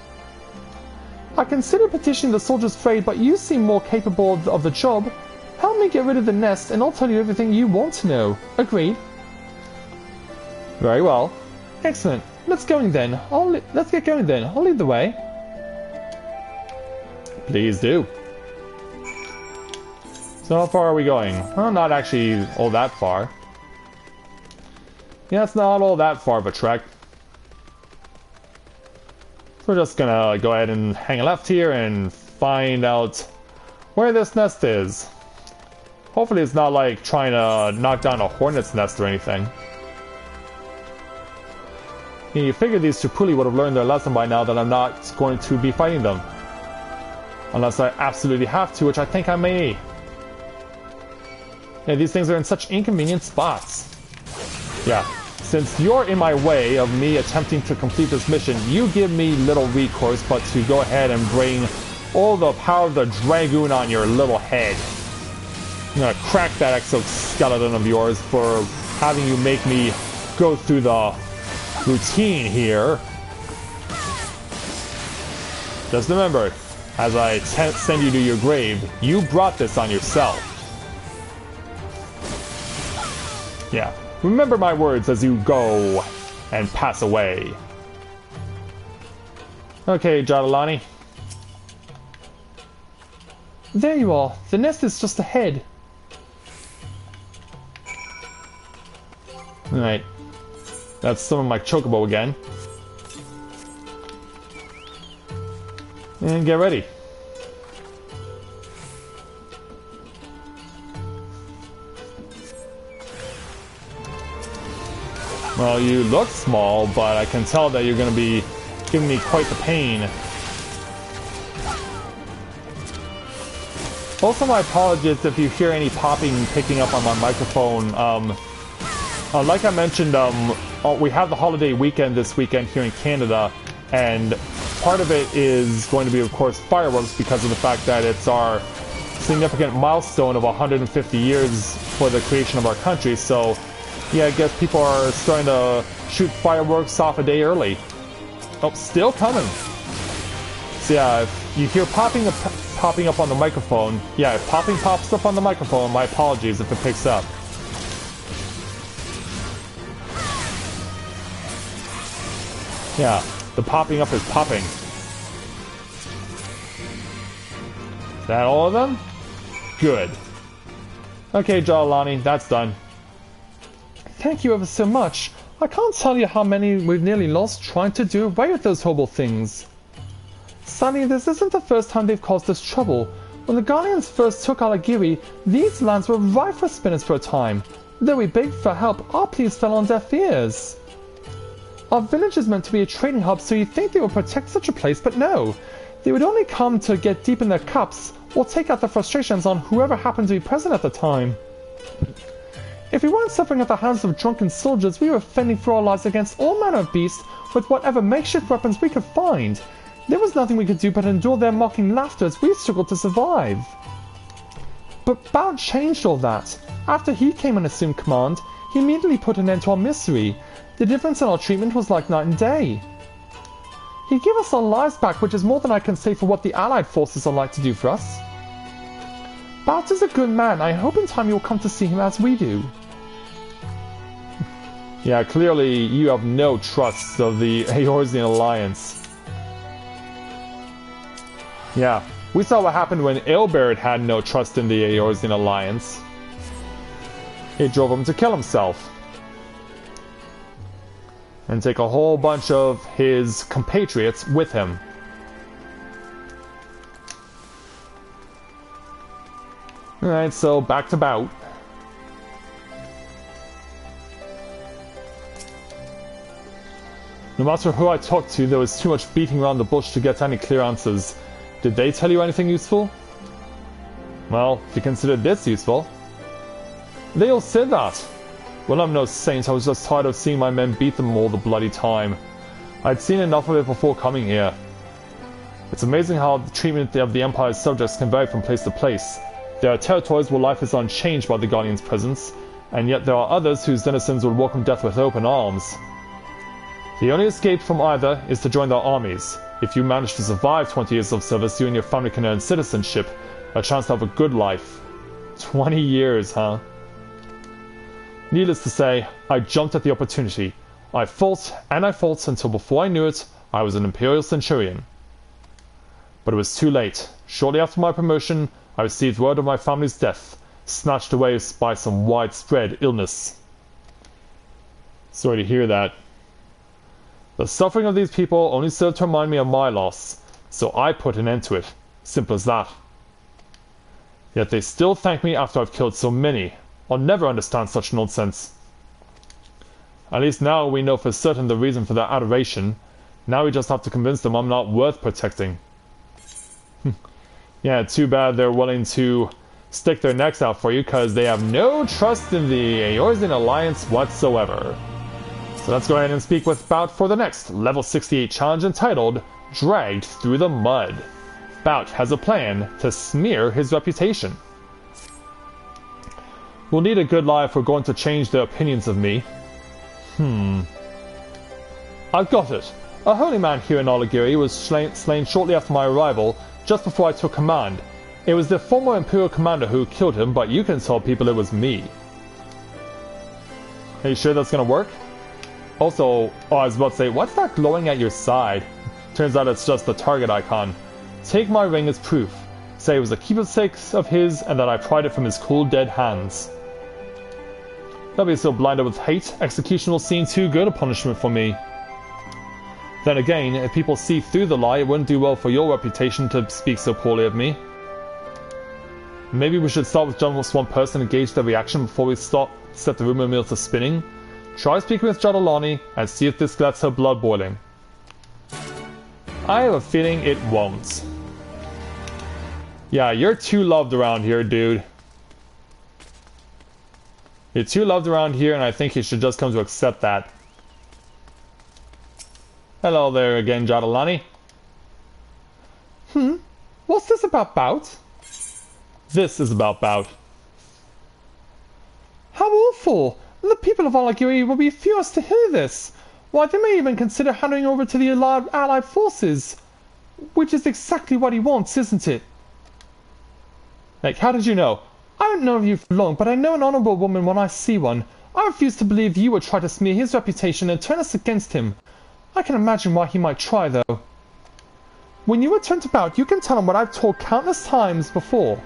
I considered petitioning the soldiers' trade, but you seem more capable of the job. Help me get rid of the nest, and I'll tell you everything you want to know. Agreed? Very well. Excellent. Let's get going then. I'll lead the way. Please do. So how far are we going? Well, not actually all that far. Yeah, it's not all that far of a trek. So we're just gonna go ahead and hang a left here and find out where this nest is. Hopefully it's not like trying to knock down a hornet's nest or anything. You figure these Tripuli would have learned their lesson by now that I'm not going to be fighting them. Unless I absolutely have to, which I think I may. Yeah, these things are in such inconvenient spots. Yeah, since you're in my way of me attempting to complete this mission, you give me little recourse but to go ahead and bring all the power of the Dragoon on your little head. I'm gonna crack that exoskeleton of yours for having you make me go through the routine here. Just remember, as I send you to your grave, you brought this on yourself. Yeah, remember my words as you go and pass away. Okay, Jadalani. There you are. The nest is just ahead. Alright. That's some of my chocobo again. And get ready. Well, you look small, but I can tell that you're going to be giving me quite the pain. Also, my apologies if you hear any popping picking up on my microphone. Like I mentioned, we have the holiday weekend this weekend here in Canada, and part of it is going to be, of course, fireworks because of the fact that it's our significant milestone of 150 years for the creation of our country. So, yeah, I guess people are starting to shoot fireworks off a day early. Oh, still coming. So yeah, if you hear popping up on the microphone, yeah, if popping pops up on the microphone, my apologies if it picks up. Yeah, the popping up is popping. Is that all of them? Good. Okay, Jalani, that's done. Thank you ever so much. I can't tell you how many we've nearly lost trying to do away with those horrible things. Sadly, this isn't the first time they've caused us trouble. When the Guardians first took Alagiri, these lands were rife for spinners for a time. Though we begged for help, our pleas fell on deaf ears. Our village is meant to be a trading hub, so you'd think they would protect such a place, but no. They would only come to get deep in their cups, or take out their frustrations on whoever happened to be present at the time. If we weren't suffering at the hands of drunken soldiers, we were fending for our lives against all manner of beasts with whatever makeshift weapons we could find. There was nothing we could do but endure their mocking laughter as we struggled to survive. But Bout changed all that. After he came and assumed command, he immediately put an end to our misery. The difference in our treatment was like night and day. He gave us our lives back, which is more than I can say for what the Allied forces are like to do for us. Bout is a good man. I hope in time you'll come to see him as we do. Yeah, clearly you have no trust of the Eorzean Alliance. Yeah, we saw what happened when Aelbert had no trust in the Eorzean Alliance. It drove him to kill himself. And take a whole bunch of his compatriots with him. Alright, so back to Bout. No matter who I talked to, there was too much beating around the bush to get any clear answers. Did they tell you anything useful? Well, if you consider this useful. They all said that. Well, I'm no saint, I was just tired of seeing my men beat them all the bloody time. I'd seen enough of it before coming here. It's amazing how the treatment of the Empire's subjects can vary from place to place. There are territories where life is unchanged by the Guardian's presence, and yet there are others whose denizens would welcome death with open arms. The only escape from either is to join their armies. If you manage to survive 20 years of service, you and your family can earn citizenship, a chance to have a good life. 20 years, huh? Needless to say, I jumped at the opportunity. I fought until before I knew it, I was an Imperial Centurion. But it was too late. Shortly after my promotion, I received word of my family's death, snatched away by some widespread illness. Sorry to hear that. The suffering of these people only served to remind me of my loss, so I put an end to it. Simple as that. Yet they still thank me after I've killed so many. I'll never understand such nonsense. At least now we know for certain the reason for their adoration. Now we just have to convince them I'm not worth protecting. Yeah, too bad they're willing to stick their necks out for you because they have no trust in the Eorzean Alliance whatsoever. So let's go ahead and speak with Bout for the next level 68 challenge entitled Dragged Through the Mud. Bout has a plan to smear his reputation. We'll need a good lie if we're going to change their opinions of me. I've got it. A holy man here in Alagiri was slain shortly after my arrival, just before I took command. It was the former Imperial commander who killed him, but you can tell people it was me. Are you sure that's gonna work? Also, I was about to say, what's that glowing at your side? Turns out it's just the target icon. Take my ring as proof. Say it was a keepsake of his and that I pried it from his cold dead hands. They'll be so blinded with hate, execution will seem too good a punishment for me. Then again, if people see through the lie, it wouldn't do well for your reputation to speak so poorly of me. Maybe we should start with just one person and gauge their reaction before we set the rumor mill to spinning. Try speaking with Jadalani and see if this gets her blood boiling. I have a feeling it won't. Yeah, you're too loved around here, dude. You're too loved around here, and I think you should just come to accept that. Hello there again, Jadalani. What's this about Bout? This is about Bout. How awful! The people of Alagiri will be furious to hear this. Why, they may even consider handing over to the Allied forces. Which is exactly what he wants, isn't it? Like, how did you know? I don't know you for long, but I know an honourable woman when I see one. I refuse to believe you would try to smear his reputation and turn us against him. I can imagine why he might try, though. When you return to Bout, you can tell him what I've told countless times before.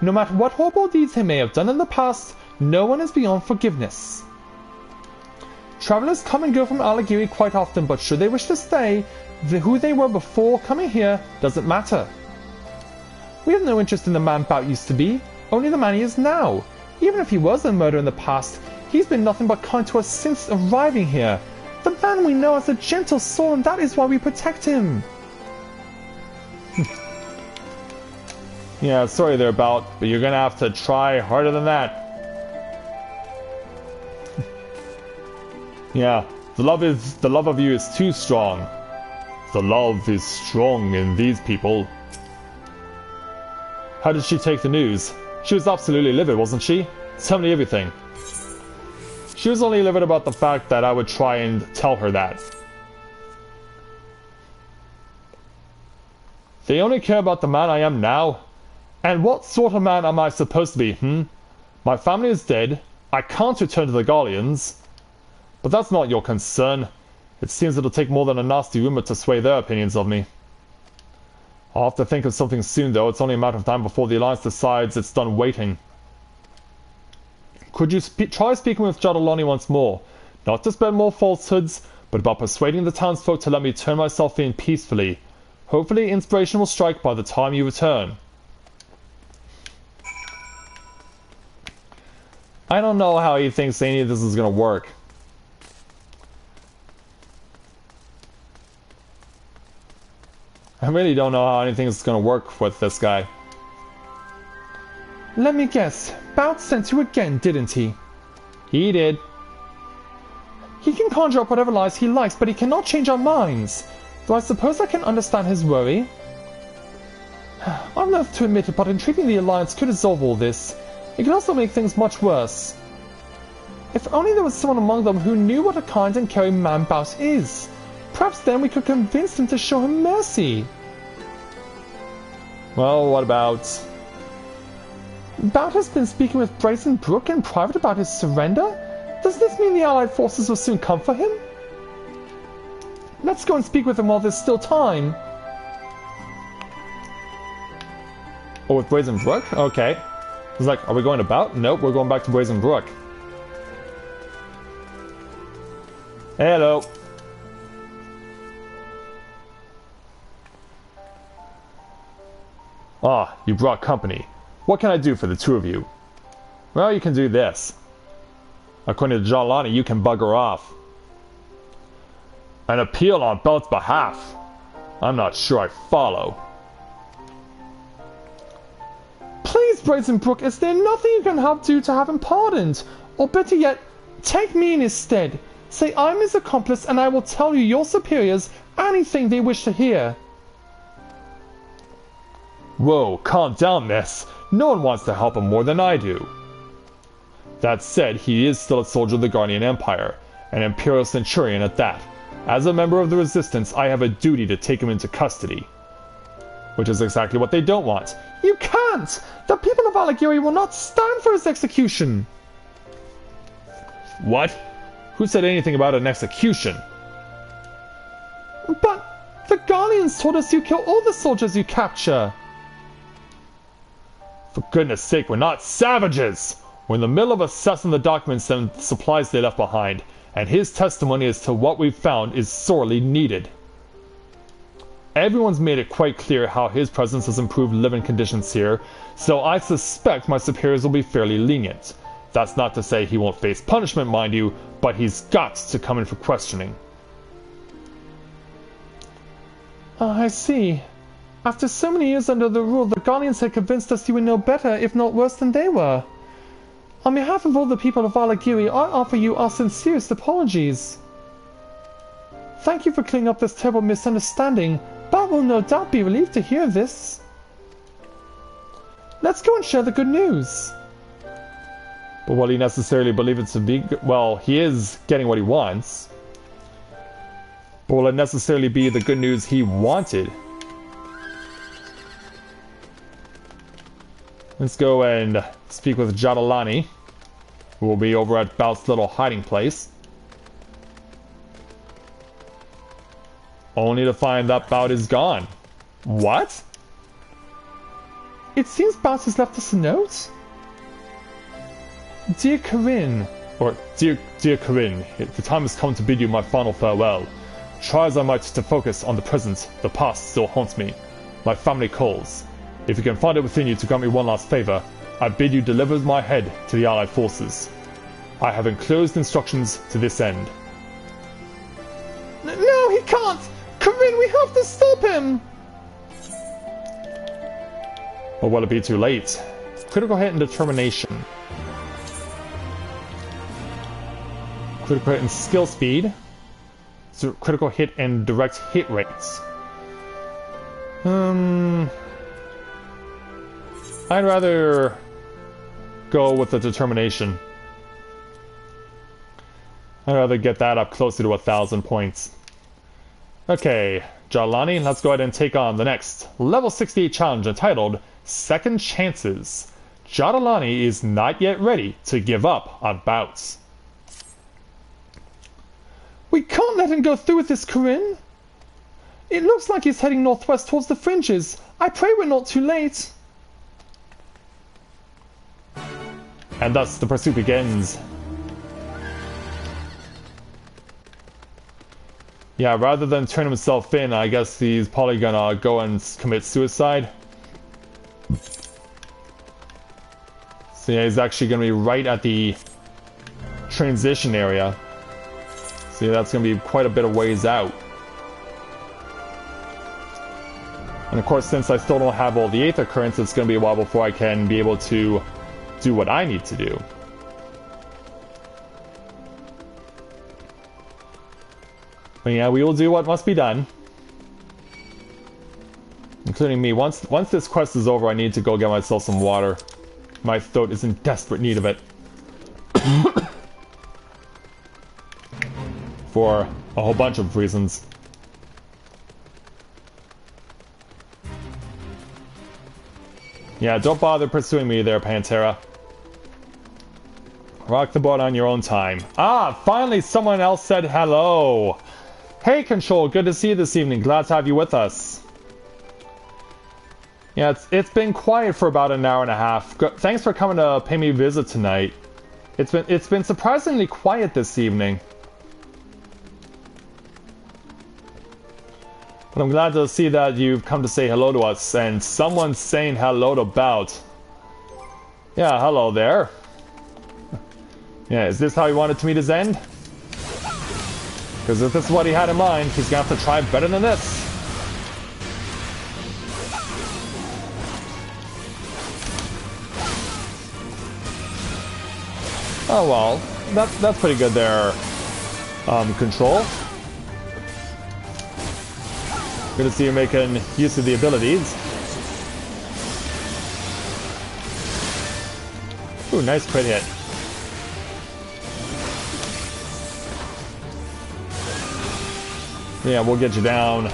No matter what horrible deeds he may have done in the past, no one is beyond forgiveness. Travellers come and go from Alagiri quite often, but should they wish to stay, who they were before coming here doesn't matter. We have no interest in the man Bout used to be, only the man he is now. Even if he was a murderer in the past, he's been nothing but kind to us since arriving here. The man we know has a gentle soul, and that is why we protect him. Yeah, sorry there, Bout, but you're gonna have to try harder than that. Yeah, the love of you is too strong. The love is strong in these people. How did she take the news? She was absolutely livid, wasn't she? Tell me everything. She was only livid about the fact that I would try and tell her that. They only care about the man I am now. And what sort of man am I supposed to be, My family is dead. I can't return to the Gallians. But that's not your concern. It seems it'll take more than a nasty rumor to sway their opinions of me. I'll have to think of something soon, though. It's only a matter of time before the Alliance decides it's done waiting. Could you try speaking with Jadalani once more? Not to spread more falsehoods, but about persuading the townsfolk to let me turn myself in peacefully. Hopefully inspiration will strike by the time you return. I don't know how he thinks any of this is going to work. I really don't know how anything is going to work with this guy. Let me guess. Bout sent you again, didn't he? He did. He can conjure up whatever lies he likes, but he cannot change our minds. Though I suppose I can understand his worry. I'm loath to admit it, but entreating the Alliance could resolve all this. It can also make things much worse. If only there was someone among them who knew what a kind and caring man Bout is. Perhaps then we could convince them to show him mercy. Well, what about... Bout has been speaking with Brazen Brook in private about his surrender? Does this mean the Allied forces will soon come for him? Let's go and speak with him while there's still time. Oh, with Brazen Brook? Okay. He's like, are we going to Bout? Nope, we're going back to Brazen Brook. Hello. Ah, you brought company. What can I do for the two of you? Well, you can do this. According to Jadalani, you can bugger off. An appeal on Bout's behalf? I'm not sure I follow. Please, Brazen Brook, is there nothing you can help do to have him pardoned? Or better yet, take me in his stead. Say I'm his accomplice and I will tell you your superiors anything they wish to hear. Whoa, calm down, miss. No one wants to help him more than I do. That said, he is still a soldier of the Guardian Empire, an Imperial Centurion at that. As a member of the Resistance, I have a duty to take him into custody. Which is exactly what they don't want. You can't! The people of Alagiri will not stand for his execution! What? Who said anything about an execution? But the Guardians told us you kill all the soldiers you capture. For goodness sake, we're not savages! We're in the middle of assessing the documents and supplies they left behind, and his testimony as to what we've found is sorely needed. Everyone's made it quite clear how his presence has improved living conditions here, so I suspect my superiors will be fairly lenient. That's not to say he won't face punishment, mind you, but he's got to come in for questioning. I see. After so many years under the rule, the Guardians had convinced us you were no better, if not worse than they were. On behalf of all the people of Alagiri, I offer you our sincerest apologies. Thank you for clearing up this terrible misunderstanding. Bat will no doubt be relieved to hear this. Let's go and share the good news. But will he necessarily believe it to be... Well, he is getting what he wants. But will it necessarily be the good news he wanted? Let's go and speak with Jadalani, who will be over at Bout's little hiding place. Only to find that Bout is gone. What? It seems Bout has left us a note. Dear Corinne, or dear Corinne, the time has come to bid you my final farewell. Try as I might to focus on the present, the past still haunts me. My family calls. If you can find it within you to grant me one last favor, I bid you deliver my head to the Allied forces. I have enclosed instructions to this end. No, he can't! Corinne, we have to stop him! Or will it be too late? Critical hit and determination. Critical hit and skill speed. So critical hit and direct hit rates. I'd rather go with the determination. I'd rather get that up closer to 1,000 points. Okay, Jadalani, let's go ahead and take on the next level 68 challenge entitled Second Chances. Jadalani is not yet ready to give up on Bouts. We can't let him go through with this, Corinne. It looks like he's heading northwest towards the fringes. I pray we're not too late. And thus the pursuit begins. Yeah, rather than turn himself in, I guess he's probably gonna go and commit suicide. So yeah, he's actually gonna be right at the transition area. So yeah, that's gonna be quite a bit of ways out. And of course, since I still don't have all the Aether Currents, it's gonna be a while before I can be able to do what I need to do. But yeah, we will do what must be done. Including me. Once this quest is over, I need to go get myself some water. My throat is in desperate need of it. For a whole bunch of reasons. Yeah, don't bother pursuing me there, Pantera. Rock the boat on your own time. Ah, finally someone else said hello. Hey, Control, good to see you this evening. Glad to have you with us. Yeah, it's been quiet for about an hour and a half. Thanks for coming to pay me a visit tonight. It's been surprisingly quiet this evening. But I'm glad to see that you've come to say hello to us, and someone's saying hello to Bout. Yeah, hello there. Yeah, is this how he wanted to meet his end? Because if this is what he had in mind, he's gonna have to try better than this. Oh well, that's pretty good there, Control. Good to see you making use of the abilities. Ooh, nice crit hit. Yeah, we'll get you down.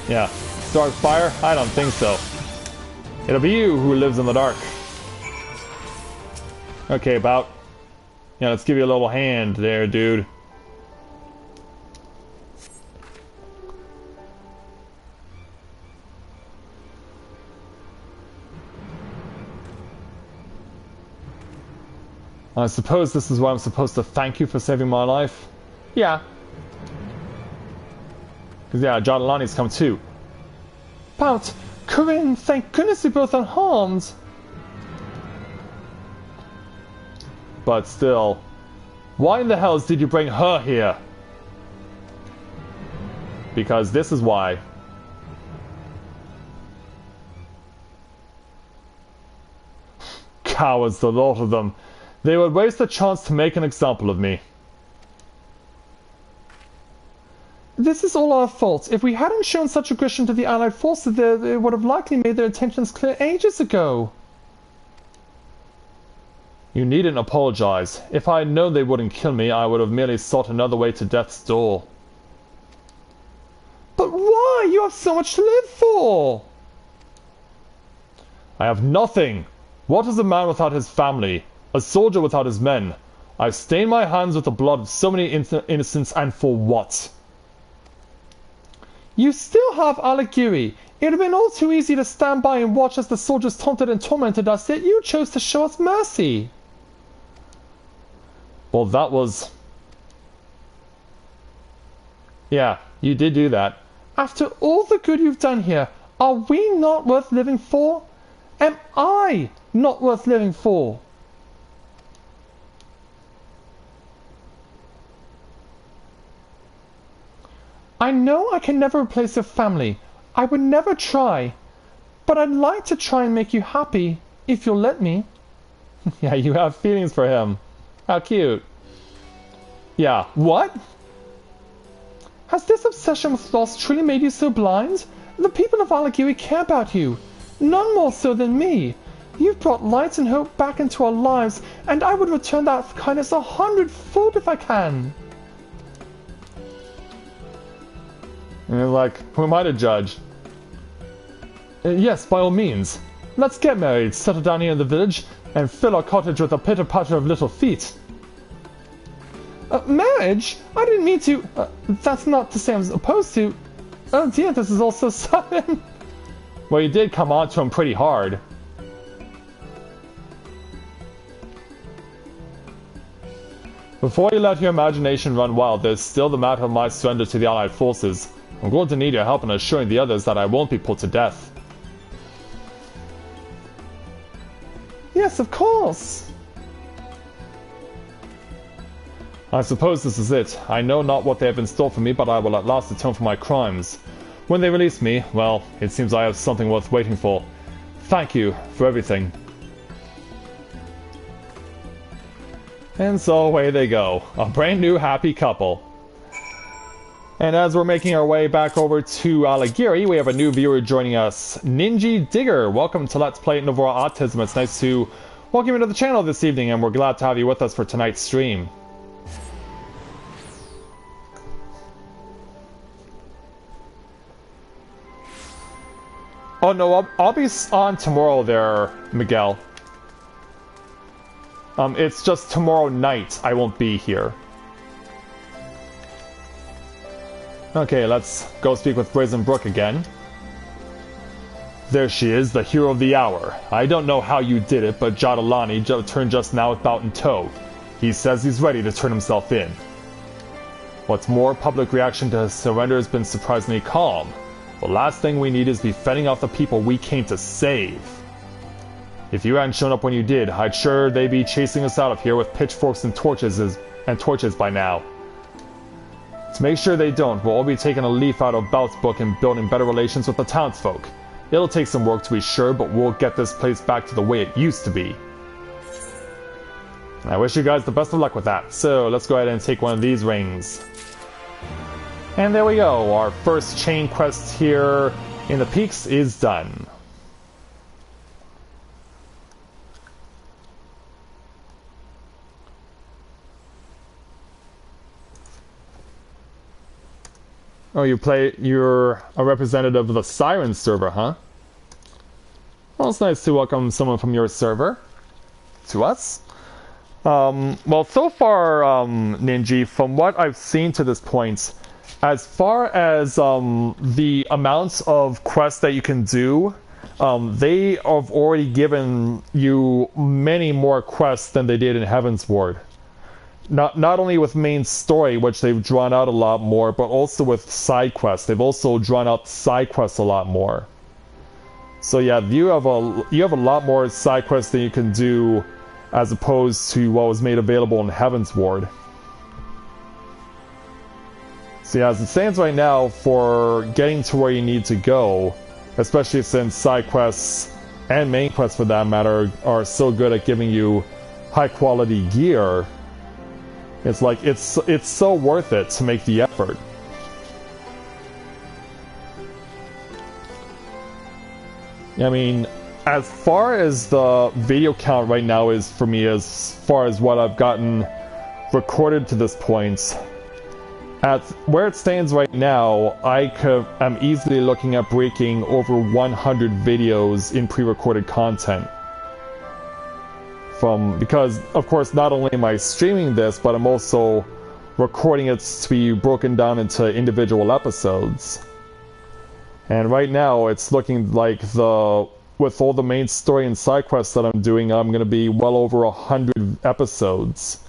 Yeah, start fire? I don't think so. It'll be you who lives in the dark. Okay, Bout. Yeah, let's give you a little hand there, dude. I suppose this is why I'm supposed to thank you for saving my life? Yeah. Because yeah, Jadalani's come too. Bout, Corinne, thank goodness you both unharmed. but still. Why in the hells did you bring her here? Because this is why. Cowards, the lot of them. They would waste a chance to make an example of me. This is all our fault. If we hadn't shown such aggression to the Allied forces, they would have likely made their intentions clear ages ago. You needn't apologize. If I had known they wouldn't kill me, I would have merely sought another way to death's door. But why? You have so much to live for! I have nothing! What is a man without his family? A soldier without his men? I've stained my hands with the blood of so many innocents, and for what? You still have Alighieri. It would have been all too easy to stand by and watch as the soldiers taunted and tormented us, yet you chose to show us mercy. Well, that was... Yeah, you did do that. After all the good you've done here, are we not worth living for? Am I not worth living for? I know I can never replace your family. I would never try. But I'd like to try and make you happy, if you'll let me. Yeah, you have feelings for him. How cute. Yeah, what? Has this obsession with loss truly made you so blind? The people of Alighieri care about you. None more so than me. You've brought light and hope back into our lives, and I would return that kindness 100-fold if I can. And you're like, who am I to judge? Yes, by all means. Let's get married, settle down here in the village, and fill our cottage with a pitter-patter of little feet. Marriage? I didn't mean to... that's not to say I was opposed to... Oh dear, this is all so sudden. Well, you did come on to him pretty hard. Before you let your imagination run wild, there's still the matter of my surrender to the Allied forces. I'm going to need your help in assuring the others that I won't be put to death. Yes, of course. I suppose this is it. I know not what they have in store for me, but I will at last atone for my crimes. When they release me, well, it seems I have something worth waiting for. Thank you for everything. And so away they go. A brand new happy couple. And as we're making our way back over to Alighieri, we have a new viewer joining us. Ninji Digger, welcome to Let's Play Novaura Autism. It's nice to welcome you to the channel this evening, and we're glad to have you with us for tonight's stream. Oh no, I'll be on tomorrow there, Miguel. It's just tomorrow night I won't be here. Okay, let's go speak with Brazen Brook again. There she is, the hero of the hour. I don't know how you did it, but Jadalani returned just now with Bout in tow. He says he's ready to turn himself in. What's more, public reaction to his surrender has been surprisingly calm. The last thing we need is be fending off the people we came to save. If you hadn't shown up when you did, I'd sure they'd be chasing us out of here with pitchforks and torches by now. To make sure they don't, we'll all be taking a leaf out of Bout's book and building better relations with the townsfolk. It'll take some work to be sure, but we'll get this place back to the way it used to be. I wish you guys the best of luck with that. So let's go ahead and take one of these rings. And there we go, our first chain quest here in the peaks is done. Oh, you're a representative of the Siren server, huh? Well, it's nice to welcome someone from your server to us. Well, so far, Ninji, from what I've seen to this point, as far as the amounts of quests that you can do, they have already given you many more quests than they did in Heavensward. Not only with main story, which they've drawn out a lot more, but also with side quests. They've also drawn out side quests a lot more. So yeah, you have a lot more side quests than you can do as opposed to what was made available in Heaven's Ward. So yeah, as it stands right now, for getting to where you need to go, especially since side quests and main quests for that matter are so good at giving you high quality gear, it's like it's so worth it to make the effort. I mean, as far as the video count right now is for me, as far as what I've gotten recorded to this point, at where it stands right now, I'm easily looking at breaking over 100 videos in pre-recorded content. Because, of course, not only am I streaming this, but I'm also recording it to be broken down into individual episodes. And right now, it's looking like with all the main story and side quests that I'm doing, I'm going to be well over 100 episodes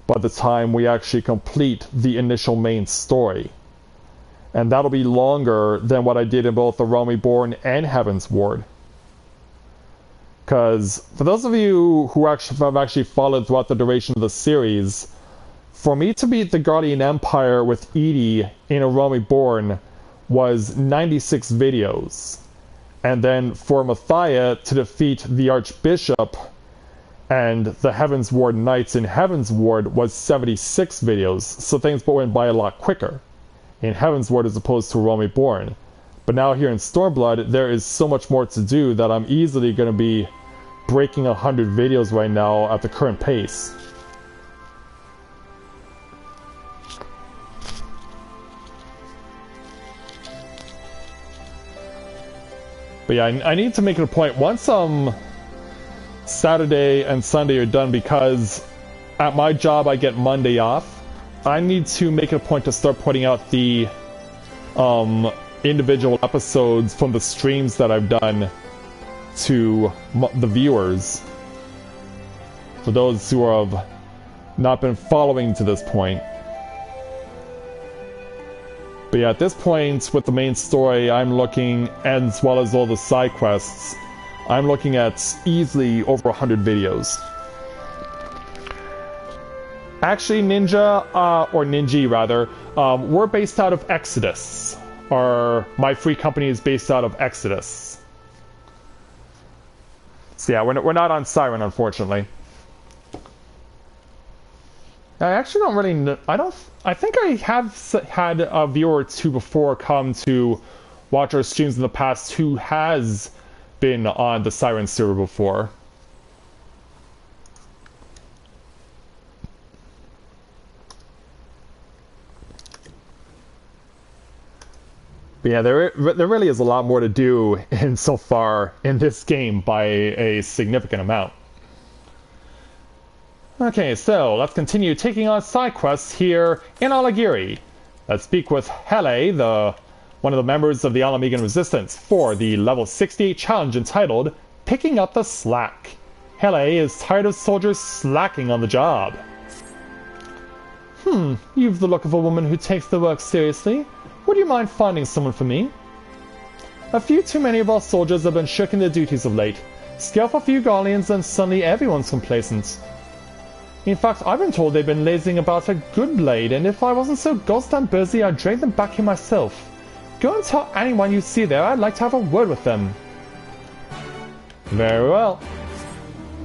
by the time we actually complete the initial main story. And that'll be longer than what I did in both The Realm Reborn and Heaven's Ward. Because, for those of you who have actually followed throughout the duration of the series, for me to beat the Guardian Empire with Edie in A Realm Reborn was 96 videos. And then for Mathia to defeat the Archbishop and the Heaven's Ward Knights in Heaven's Ward was 76 videos, so things went by a lot quicker in Heaven's Ward as opposed to Realm Reborn. But now here in Stormblood, there is so much more to do that I'm easily going to be breaking 100 videos right now at the current pace. But yeah, I need to make it a point, once Saturday and Sunday are done, because at my job I get Monday off, I need to make it a point to start putting out the individual episodes from the streams that I've done to the viewers, for those who have not been following to this point. But yeah, at this point, with the main story, I'm looking, as well as all the side quests, I'm looking at easily over 100 videos. Actually, Ninja, or Ninji rather, we're based out of Exodus. My free company is based out of Exodus. So yeah, we're not on Siren, unfortunately. I actually don't really know, I think I have had a viewer or two before come to watch our streams in the past who has been on the Siren server before. But yeah, there really is a lot more to do so far in this game by a significant amount. Okay, so let's continue taking on side quests here in Alagiri. Let's speak with Hele, one of the members of the Alamigan Resistance, for the level 68 challenge entitled Picking Up the Slack. Hele is tired of soldiers slacking on the job. You've the look of a woman who takes the work seriously. Would you mind finding someone for me? A few too many of our soldiers have been shirking their duties of late. Scale off a few Guardians and suddenly everyone's complacent. In fact, I've been told they've been lazing about a good blade, and if I wasn't so goddamn busy, I'd drag them back here myself. Go and tell anyone you see there I'd like to have a word with them. Very well.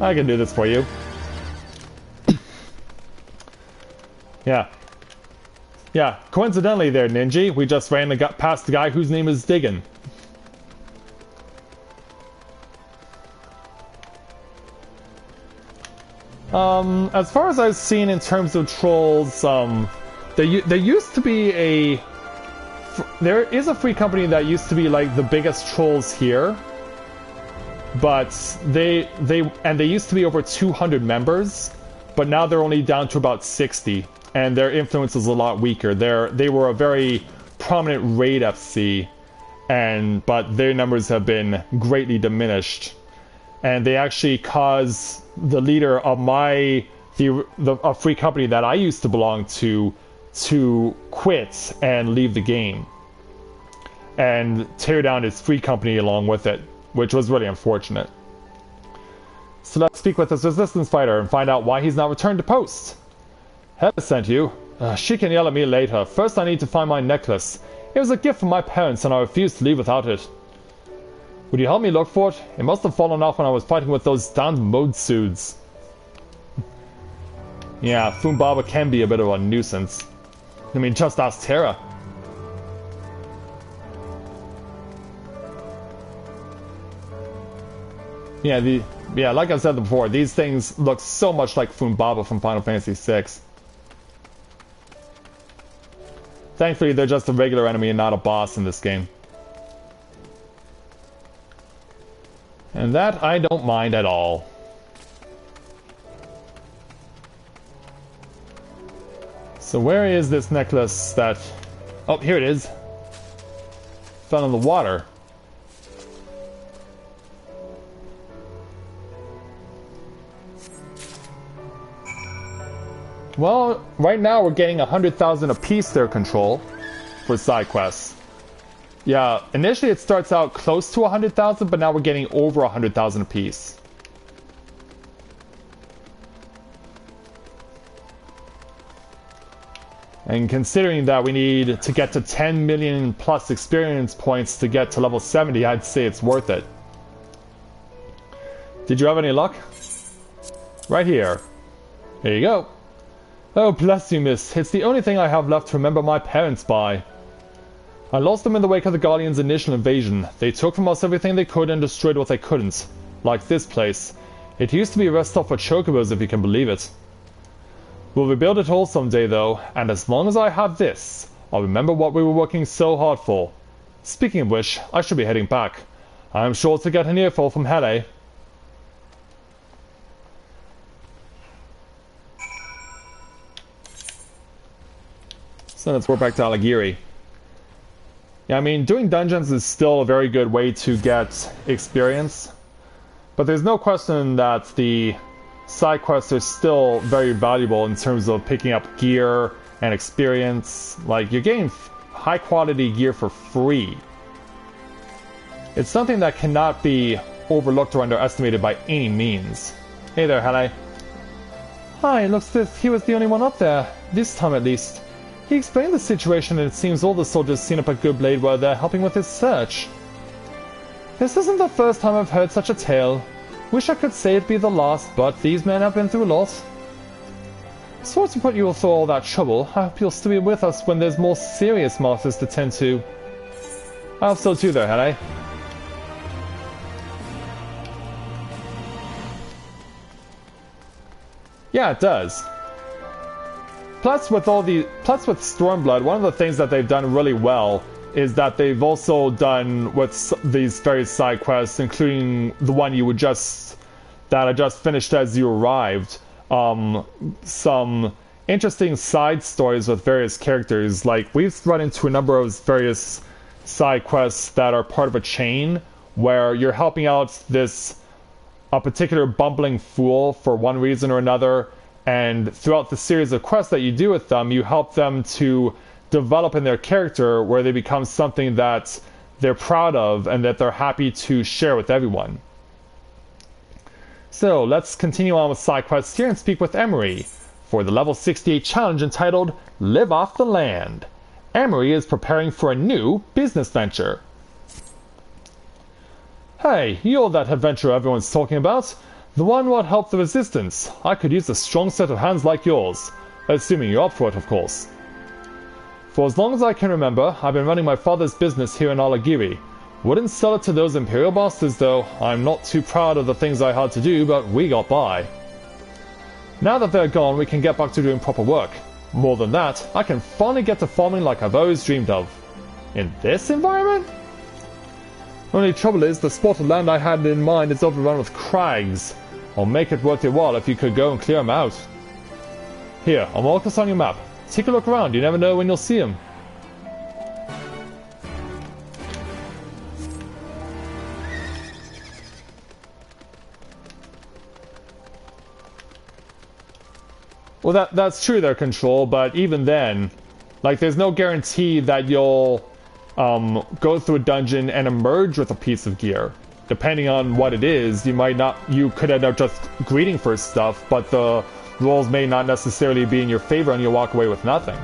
I can do this for you. Yeah, coincidentally there, Ninji, we just ran past the guy whose name is Diggin. As far as I've seen in terms of trolls, there used to be there is a free company that used to be like the biggest trolls here, but they used to be over 200 members, but now they're only down to about 60, and their influence is a lot weaker. They were a very prominent raid FC, but their numbers have been greatly diminished. And they actually caused the leader of a free company that I used to belong to quit and leave the game. And tear down his free company along with it, which was really unfortunate. So let's speak with this resistance fighter and find out why he's not returned to post. Hella sent you. She can yell at me later. First I need to find my necklace. It was a gift from my parents and I refused to leave without it. Would you help me look for it? It must have fallen off when I was fighting with those damned mode suits. Yeah, Fumbaba can be a bit of a nuisance. I mean, just ask Terra. Yeah, like I said before, these things look so much like Fumbaba from Final Fantasy VI. Thankfully, they're just a regular enemy and not a boss in this game. And that I don't mind at all. So where is this necklace that... Oh, here it is. Fell in the water. Well, right now we're getting 100,000 apiece their control for side quests. Yeah, initially it starts out close to 100,000, but now we're getting over 100,000 apiece. And considering that we need to get to 10 million plus experience points to get to level 70, I'd say it's worth it. Did you have any luck? Right here. There you go. Oh, bless you, miss. It's the only thing I have left to remember my parents by. I lost them in the wake of the Guardians' initial invasion. They took from us everything they could and destroyed what they couldn't. Like this place. It used to be a rest stop for chocobos, if you can believe it. We'll rebuild it all someday, though, and as long as I have this, I'll remember what we were working so hard for. Speaking of which, I should be heading back. I'm sure to get an earful from Hele. So let's work back to Alagiri. Yeah, I mean, doing dungeons is still a very good way to get experience. But there's no question that the side quests are still very valuable in terms of picking up gear and experience. Like, you're getting high quality gear for free. It's something that cannot be overlooked or underestimated by any means. Hey there, Hele. Hi, looks as if he was the only one up there. This time at least. He explained the situation and it seems all the soldiers seen up at Good Blade were there helping with his search. This isn't the first time I've heard such a tale. Wish I could say it'd be the last, but these men have been through a lot. Sorry to put you through all that trouble. I hope you'll still be with us when there's more serious matters to tend to. I hope so too, there, Hele. Yeah, it does. Plus with Stormblood, one of the things that they've done really well is that they've also done with these various side quests, including the one that I just finished as you arrived, some interesting side stories with various characters. Like, we've run into a number of various side quests that are part of a chain where you're helping out a particular bumbling fool for one reason or another. And throughout the series of quests that you do with them, you help them to develop in their character where they become something that they're proud of and that they're happy to share with everyone. So let's continue on with side quests here and speak with Emery for the level 68 challenge entitled Live Off the Land. Emery is preparing for a new business venture. Hey, you're that adventurer everyone's talking about. The one what helped the resistance. I could use a strong set of hands like yours. Assuming you're up for it, of course. For as long as I can remember, I've been running my father's business here in Alagiri. Wouldn't sell it to those Imperial bastards though. I'm not too proud of the things I had to do, but we got by. Now that they're gone, we can get back to doing proper work. More than that, I can finally get to farming like I've always dreamed of. In this environment? Only trouble is, the spot of land I had in mind is overrun with crags. I'll make it worth your while if you could go and clear them out. Here, I'll mark this on your map. Take a look around, you never know when you'll see them. Well, that's true, their control, but even then, like, there's no guarantee that you'll go through a dungeon and emerge with a piece of gear. depending on what it is, you could end up just greeting for stuff, but the rolls may not necessarily be in your favor and you'll walk away with nothing.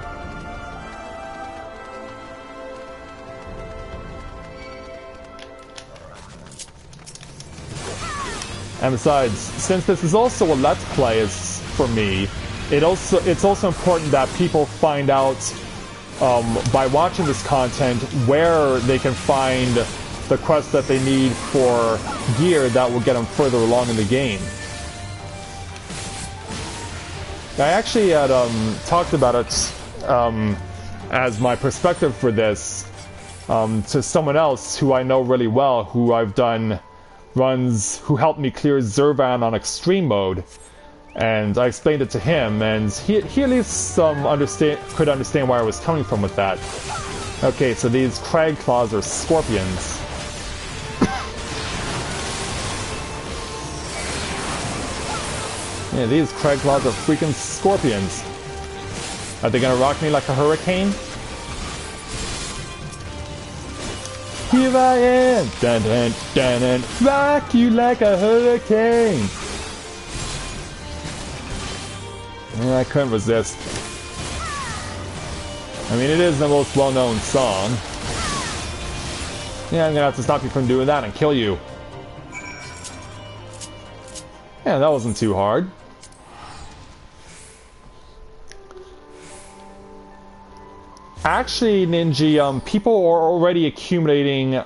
And besides, since this is also a Let's Play for me, it's also important that people find out by watching this content where they can find the quests that they need for gear that will get them further along in the game. I actually had talked about it as my perspective for this to someone else who I know really well, who I've done runs, who helped me clear Zurvan on extreme mode, and I explained it to him, and he at least could understand where I was coming from with that. Okay, so these crag claws are scorpions. Yeah, these crag claws are freaking scorpions. Are they gonna rock me like a hurricane? Here I am, dun dun dun dun, rock you like a hurricane. Yeah, I couldn't resist. I mean, it is the most well-known song. Yeah, I'm gonna have to stop you from doing that and kill you. Yeah, that wasn't too hard. Actually, Ninja, people are already accumulating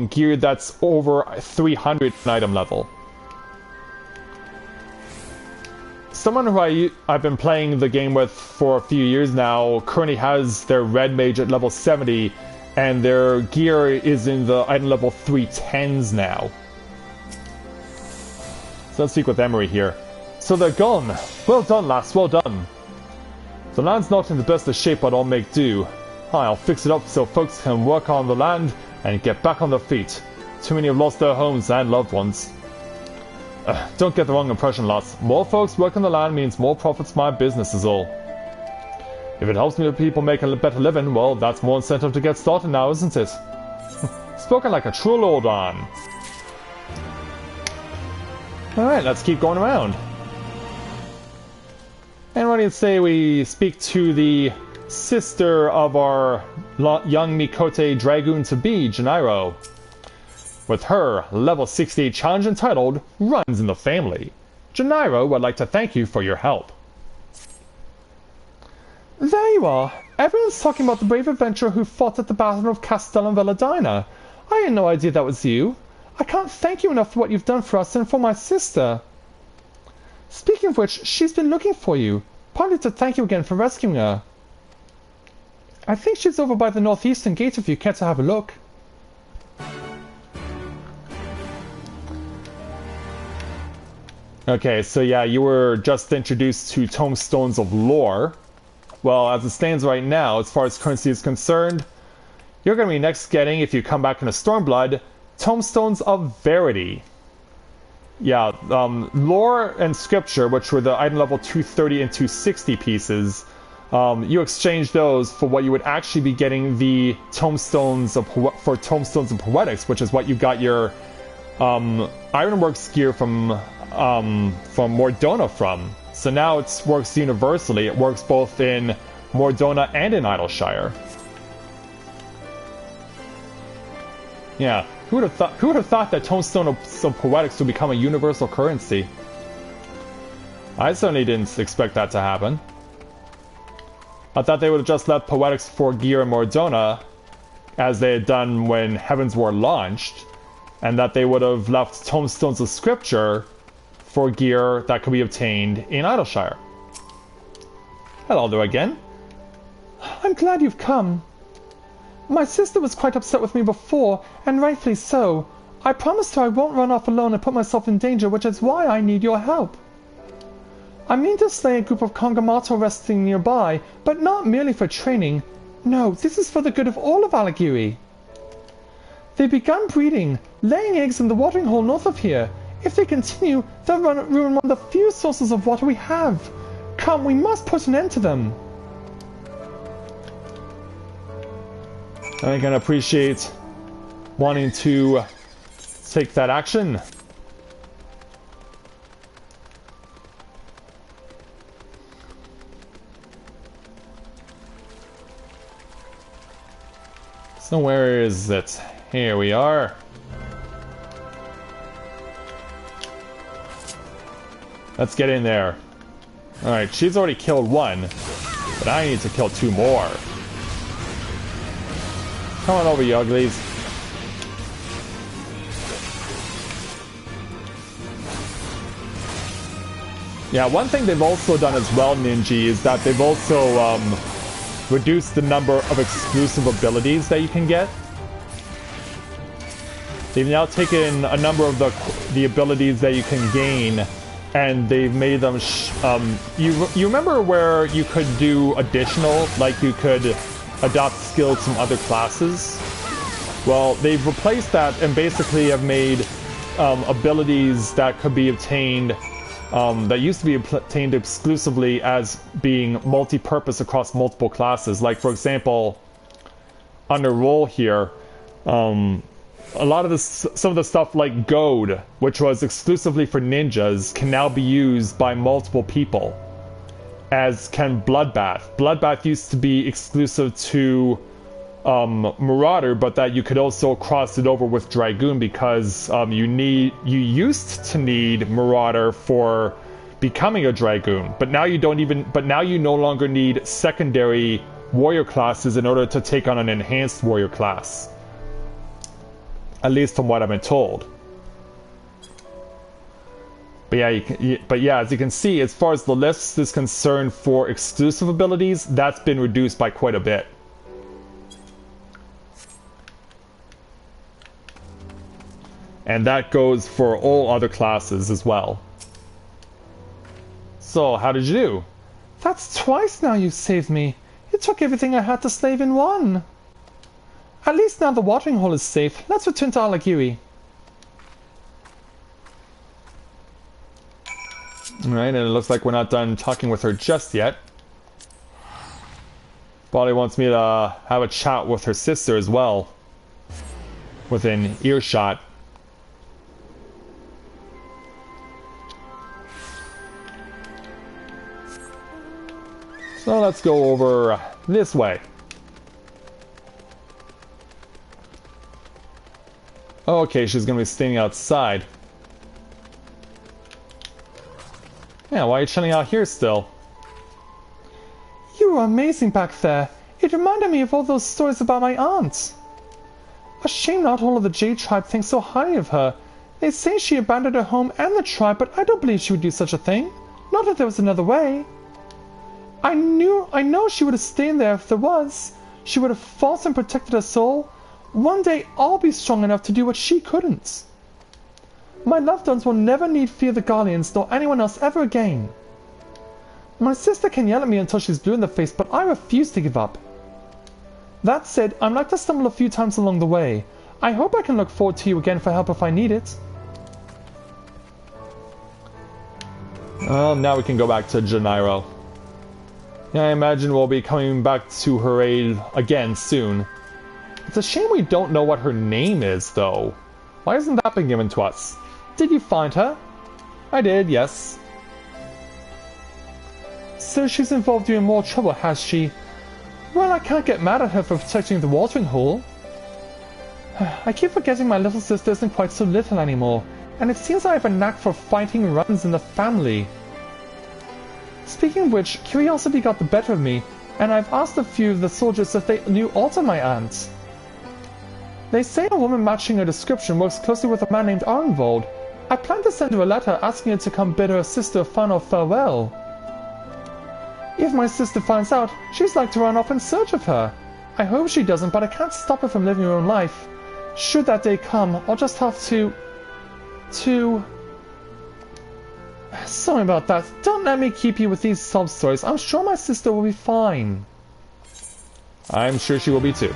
gear that's over 300 item level. Someone who I've been playing the game with for a few years now currently has their red mage at level 70, and their gear is in the item level 310s now. So let's speak with Emery here. So they're gone. Well done, lass, well done. The land's not in the best of shape, but I'll make do. I'll fix it up so folks can work on the land and get back on their feet. Too many have lost their homes and loved ones. Don't get the wrong impression, lads. More folks working the land means more profits for my business is all. If it helps me with people making a better living, well, that's more incentive to get started now, isn't it? Spoken like a true lord on. Alright, let's keep going around. And what do you say we speak to the sister of our young Mikote Dragoon-to-be, Gennaro. With her level 68 challenge entitled Runs in the Family. Gennaro would like to thank you for your help. There you are. Everyone's talking about the brave adventurer who fought at the Battle of Castellum Velladina. I had no idea that was you. I can't thank you enough for what you've done for us and for my sister. Speaking of which, she's been looking for you. Partly to thank you again for rescuing her. I think she's over by the northeastern gate if you care to have a look. Okay, so yeah, you were just introduced to Tomestones of Lore. Well, as it stands right now, as far as currency is concerned, you're going to be next getting, if you come back into Stormblood, Tomestones of Verity. Yeah, Lore and Scripture, which were the item level 230 and 260 pieces, you exchange those for what you would actually be getting the Tomestones for Tomestones of Poetics, which is what you got your Ironworks gear from Mordona from. So now it works universally. It works both in Mordona and in Idleshire. Yeah, who would have thought that Tombstone of Poetics would become a universal currency? I certainly didn't expect that to happen. I thought they would have just left Poetics for gear in Mordona, as they had done when Heaven's War launched, and that they would have left Tomestones of Scripture for gear that could be obtained in Idleshire. Hello there again. I'm glad you've come. My sister was quite upset with me before, and rightfully so. I promised her I won't run off alone and put myself in danger, which is why I need your help. I mean to slay a group of Kongamato resting nearby, but not merely for training. No, this is for the good of all of Alagiri. They've begun breeding, laying eggs in the watering hole north of here. If they continue, they'll ruin one of the few sources of water we have. Come, we must put an end to them. I can appreciate wanting to Let's take that action. So where is it? Here we are. Let's get in there. Alright, she's already killed one, but I need to kill 2 more. Come on over, you uglies. Yeah, one thing they've also done as well, Ninja, is that they've also reduced the number of exclusive abilities that you can get. They've now taken a number of the abilities that you can gain, and they've made them you remember where you could do additional, like you could adopt skills from other classes? Well, they've replaced that and basically have made abilities that could be obtained that used to be obtained exclusively as being multi-purpose across multiple classes. Like, for example, under role here, a lot of some of the stuff like Goad, which was exclusively for ninjas, can now be used by multiple people, as can Bloodbath. Bloodbath used to be exclusive to Marauder, but that you could also cross it over with Dragoon because you used to need Marauder for becoming a Dragoon, but now you no longer need secondary warrior classes in order to take on an enhanced warrior class. At least from what I've been told. But yeah, as you can see, as far as the list is concerned for exclusive abilities, that's been reduced by quite a bit. And that goes for all other classes as well. So, how did you do? That's twice now you've saved me. You took everything I had to slave in one. At least now the watering hole is safe. Let's return to Alagiri. Alright, and it looks like we're not done talking with her just yet. Probably wants me to have a chat with her sister as well. Within earshot. So let's go over this way. Okay, she's gonna be standing outside. Yeah, why are you chilling out here still? You were amazing back there. It reminded me of all those stories about my aunt. A shame not all of the Jade tribe think so highly of her. They say she abandoned her home and the tribe, but I don't believe she would do such a thing. Not if there was another way. I know she would have stayed there if there was. She would have fought and protected her soul. One day I'll be strong enough to do what she couldn't. My loved ones will never need fear the Guardians nor anyone else ever again. My sister can yell at me until she's blue in the face, but I refuse to give up. That said, I'm like to stumble a few times along the way. I hope I can look forward to you again for help if I need it. Well, now we can go back to Gennaro. Yeah, I imagine we'll be coming back to her aid again soon. It's a shame we don't know what her name is, though. Why hasn't that been given to us? Did you find her? I did, yes. So she's involved you in more trouble, has she? Well, I can't get mad at her for protecting the watering hole. I keep forgetting my little sister isn't quite so little anymore, and it seems I have a knack for fighting runs in the family. Speaking of which, curiosity got the better of me, and I've asked a few of the soldiers if they knew aught of my aunt. They say a woman matching her description works closely with a man named Arnvold. I plan to send her a letter asking her to come bid her sister a final farewell. If my sister finds out, she's like to run off in search of her. I hope she doesn't, but I can't stop her from living her own life. Should that day come, I'll just have to... Sorry about that. Don't let me keep you with these sob stories. I'm sure my sister will be fine. I'm sure she will be too.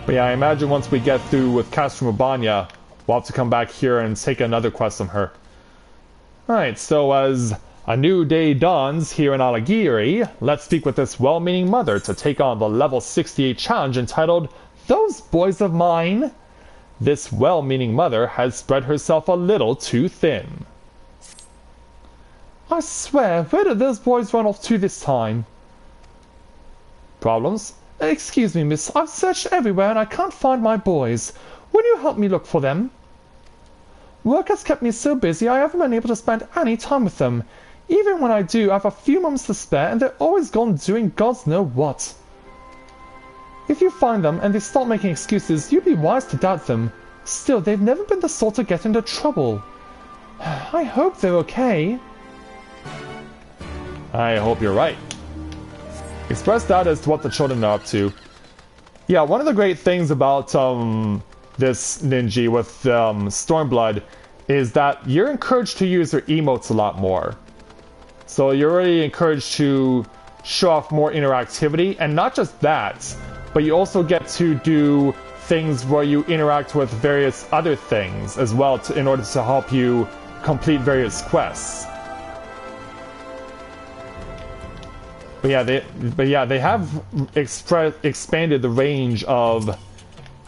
But yeah, I imagine once we get through with Castro Mabania, we'll have to come back here and take another quest from her. Alright, so as a new day dawns here in Alagiri, let's speak with this well-meaning mother to take on the level 68 challenge entitled, Those Boys of Mine. This well-meaning mother has spread herself a little too thin. I swear, where did those boys run off to this time? Problems? Excuse me, miss, I've searched everywhere and I can't find my boys. Will you help me look for them? Work has kept me so busy I haven't been able to spend any time with them. Even when I do, I have a few moments to spare and they're always gone doing God's know what. If you find them and they start making excuses, you'd be wise to doubt them. Still, they've never been the sort to get into trouble. I hope they're okay. I hope you're right. Express doubt as to what the children are up to. Yeah, one of the great things about this Ninja with Stormblood is that you're encouraged to use their emotes a lot more. So you're really encouraged to show off more interactivity, and not just that, but you also get to do things where you interact with various other things as well in order to help you complete various quests. But yeah, they have expanded the range of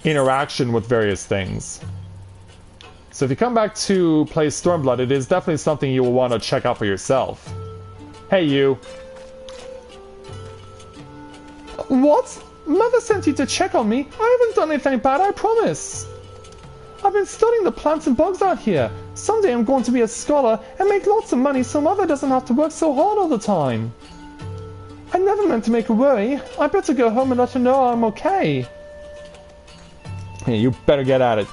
interaction with various things. So if you come back to play Stormblood, it is definitely something you will want to check out for yourself. Hey, you. What? Mother sent you to check on me? I haven't done anything bad, I promise. I've been studying the plants and bugs out here. Someday I'm going to be a scholar and make lots of money so Mother doesn't have to work so hard all the time. I never meant to make her worry. I better go home and let her know I'm okay. Hey, you better get at it.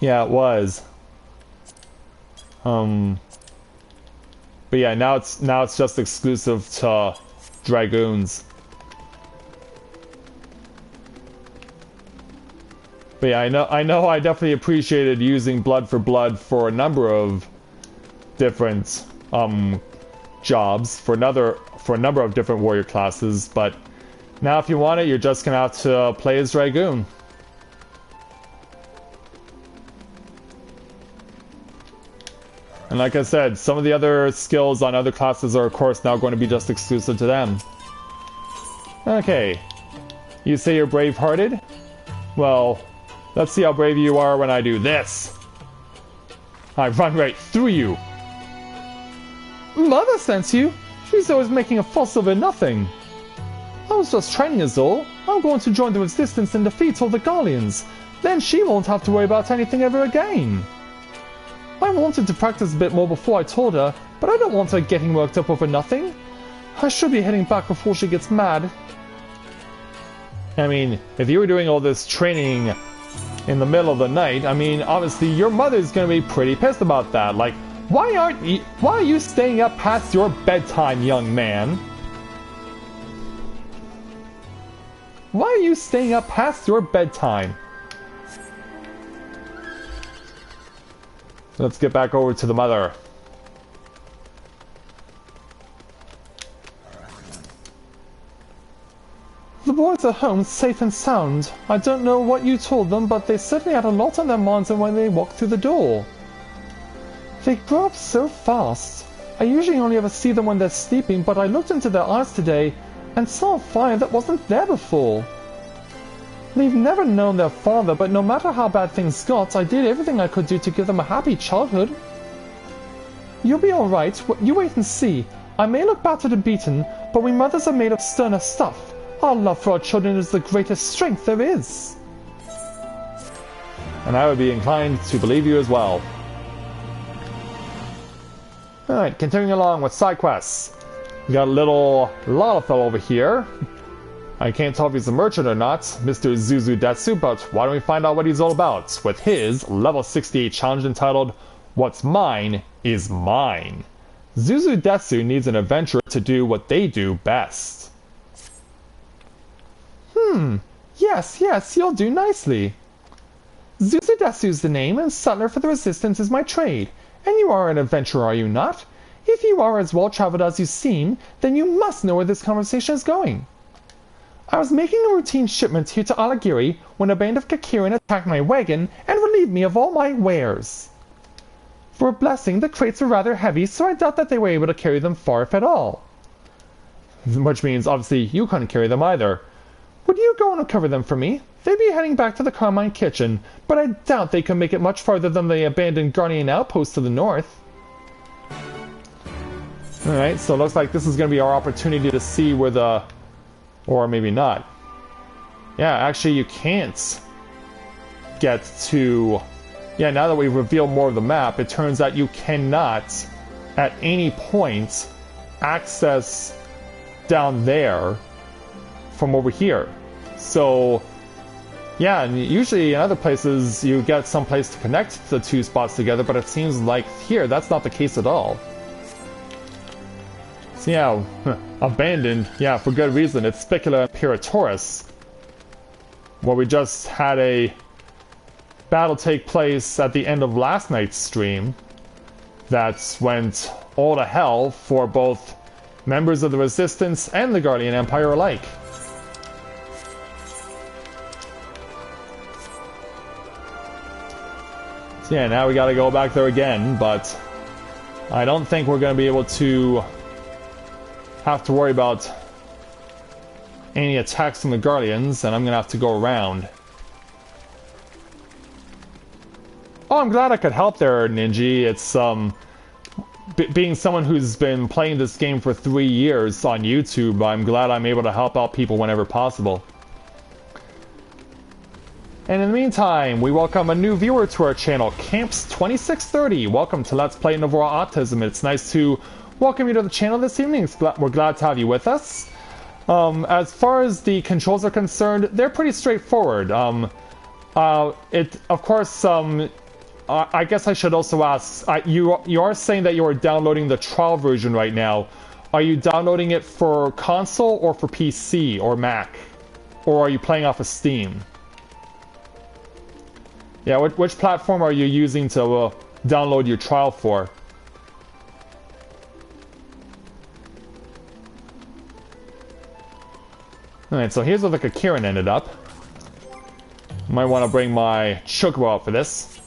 Yeah, it was. But yeah, now it's just exclusive to Dragoons. But yeah, I know I definitely appreciated using Blood for a number of different jobs for a number of different warrior classes, but now if you want it, you're just gonna have to play as Dragoon. And like I said, some of the other skills on other classes are of course now going to be just exclusive to them. Okay. You say you're brave-hearted? Well, let's see how brave you are when I do this. I run right through you. Mother sent you? She's always making a fuss over nothing. I was just training us all. I'm going to join the resistance and defeat all the Garleans. Then she won't have to worry about anything ever again. I wanted to practice a bit more before I told her, but I don't want her getting worked up over nothing. I should be heading back before she gets mad. I mean, if you were doing all this training in the middle of the night, I mean, obviously your mother's gonna be pretty pissed about that. Like, why are you staying up past your bedtime, young man? Why are you staying up past your bedtime? Let's get back over to the mother. The boys are home safe and sound. I don't know what you told them, but they certainly had a lot on their minds when they walked through the door. They grow up so fast. I usually only ever see them when they're sleeping, but I looked into their eyes today and saw a fire that wasn't there before. They've never known their father, but no matter how bad things got, I did everything I could do to give them a happy childhood. You'll be alright, you wait and see. I may look battered and beaten, but we mothers are made of sterner stuff. Our love for our children is the greatest strength there is. And I would be inclined to believe you as well. Alright, continuing along with side quests. We got a little fellow over here. I can't tell if he's a merchant or not, Mr. Zuzudetsu, but why don't we find out what he's all about with his level 68 challenge entitled, What's Mine is Mine. Zuzudetsu needs an adventurer to do what they do best. Yes, you'll do nicely. Zuzudetsu's the name, and Sutler for the Resistance is my trade. And you are an adventurer, are you not? If you are as well-traveled as you seem, then you must know where this conversation is going. I was making a routine shipment here to Alagiri when a band of Kakirin attacked my wagon and relieved me of all my wares. For a blessing, the crates were rather heavy, so I doubt that they were able to carry them far if at all. which means obviously you couldn't carry them either. Would you go and recover them for me? They'd be heading back to the Carmine kitchen, but I doubt they can make it much farther than the abandoned Guardian outpost to the north. Alright, so it looks like this is going to be our opportunity to see where the... or maybe not. Yeah, actually you can't get to... Yeah, now that we've revealed more of the map, it turns out you cannot, at any point, access down there from over here. So, yeah, and usually in other places you get some place to connect the two spots together, but it seems like here that's not the case at all. So yeah, abandoned, yeah, for good reason. It's Spicula Imperatoris, where we just had a battle take place at the end of last night's stream that went all to hell for both members of the Resistance and the Guardian Empire alike. So yeah, now we gotta go back there again, but I don't think we're gonna be able to have to worry about any attacks from the Guardians, and I'm gonna have to go around. Oh, I'm glad I could help there, Ninji. It's, being someone who's been playing this game for 3 years on YouTube, I'm glad I'm able to help out people whenever possible. And in the meantime, we welcome a new viewer to our channel, Camps2630. Welcome to Let's Play Novaura Autism. It's nice to welcome you to the channel this evening. We're glad to have you with us. As far as the controls are concerned, they're pretty straightforward. Of course, I guess I should also ask, you are saying that you are downloading the trial version right now. Are you downloading it for console or for PC or Mac? Or are you playing off of Steam? Yeah, which platform are you using to download your trial for? Alright, so here's where the Kakirin ended up. Might want to bring my Chocobo out for this.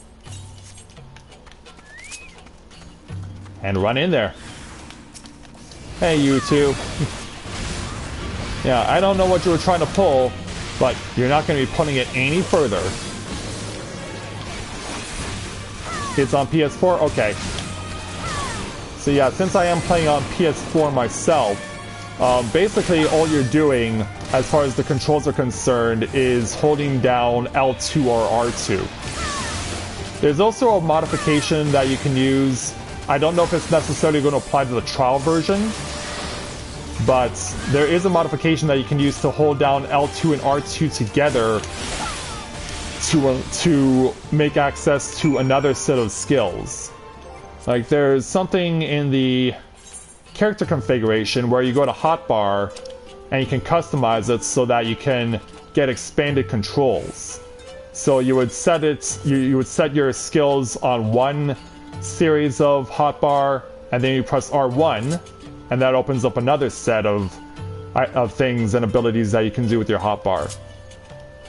And run in there. Hey, you two. Yeah, I don't know what you were trying to pull, but you're not going to be pulling it any further. It's on PS4? Okay. So yeah, since I am playing on PS4 myself, basically all you're doing, as far as the controls are concerned, is holding down L2 or R2. There's also a modification that you can use. I don't know if it's necessarily going to apply to the trial version, but there is a modification that you can use to hold down L2 and R2 together to make access to another set of skills. Like, there's something in the character configuration where you go to hotbar and you can customize it so that you can get expanded controls. So you would set it, you would set your skills on one series of hotbar, and then you press R1, and that opens up another set of things and abilities that you can do with your hotbar.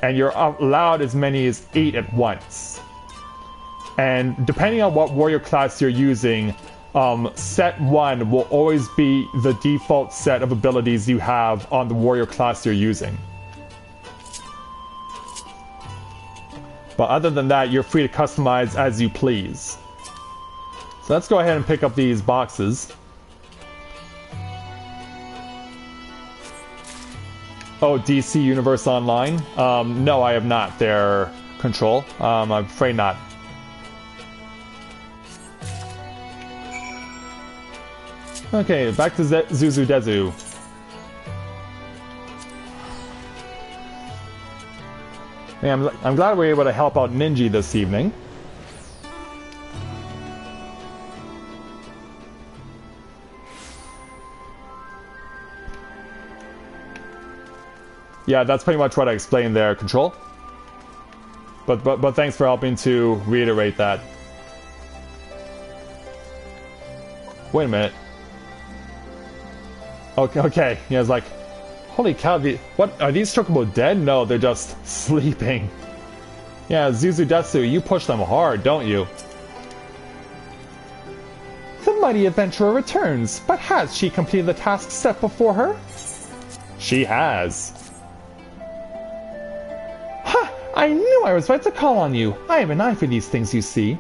And you're allowed as many as 8 at once. And depending on what warrior class you're using, set 1 will always be the default set of abilities you have on the warrior class you're using. But other than that, you're free to customize as you please. So let's go ahead and pick up these boxes. Oh, DC Universe Online? No, I have not. Their control. I'm afraid not. Okay, back to Zuzu Dezu. Yeah, I'm glad we were able to help out Ninji this evening. Yeah, that's pretty much what I explained there, Control. But thanks for helping to reiterate that. Wait a minute. Okay. Yeah, it's like, holy cow! What are these Chocobo dead? No, they're just sleeping. Yeah, Zuzu Detsu, you push them hard, don't you? The mighty adventurer returns, but has she completed the task set before her? She has. Ha! I knew I was right to call on you. I have an eye for these things, you see.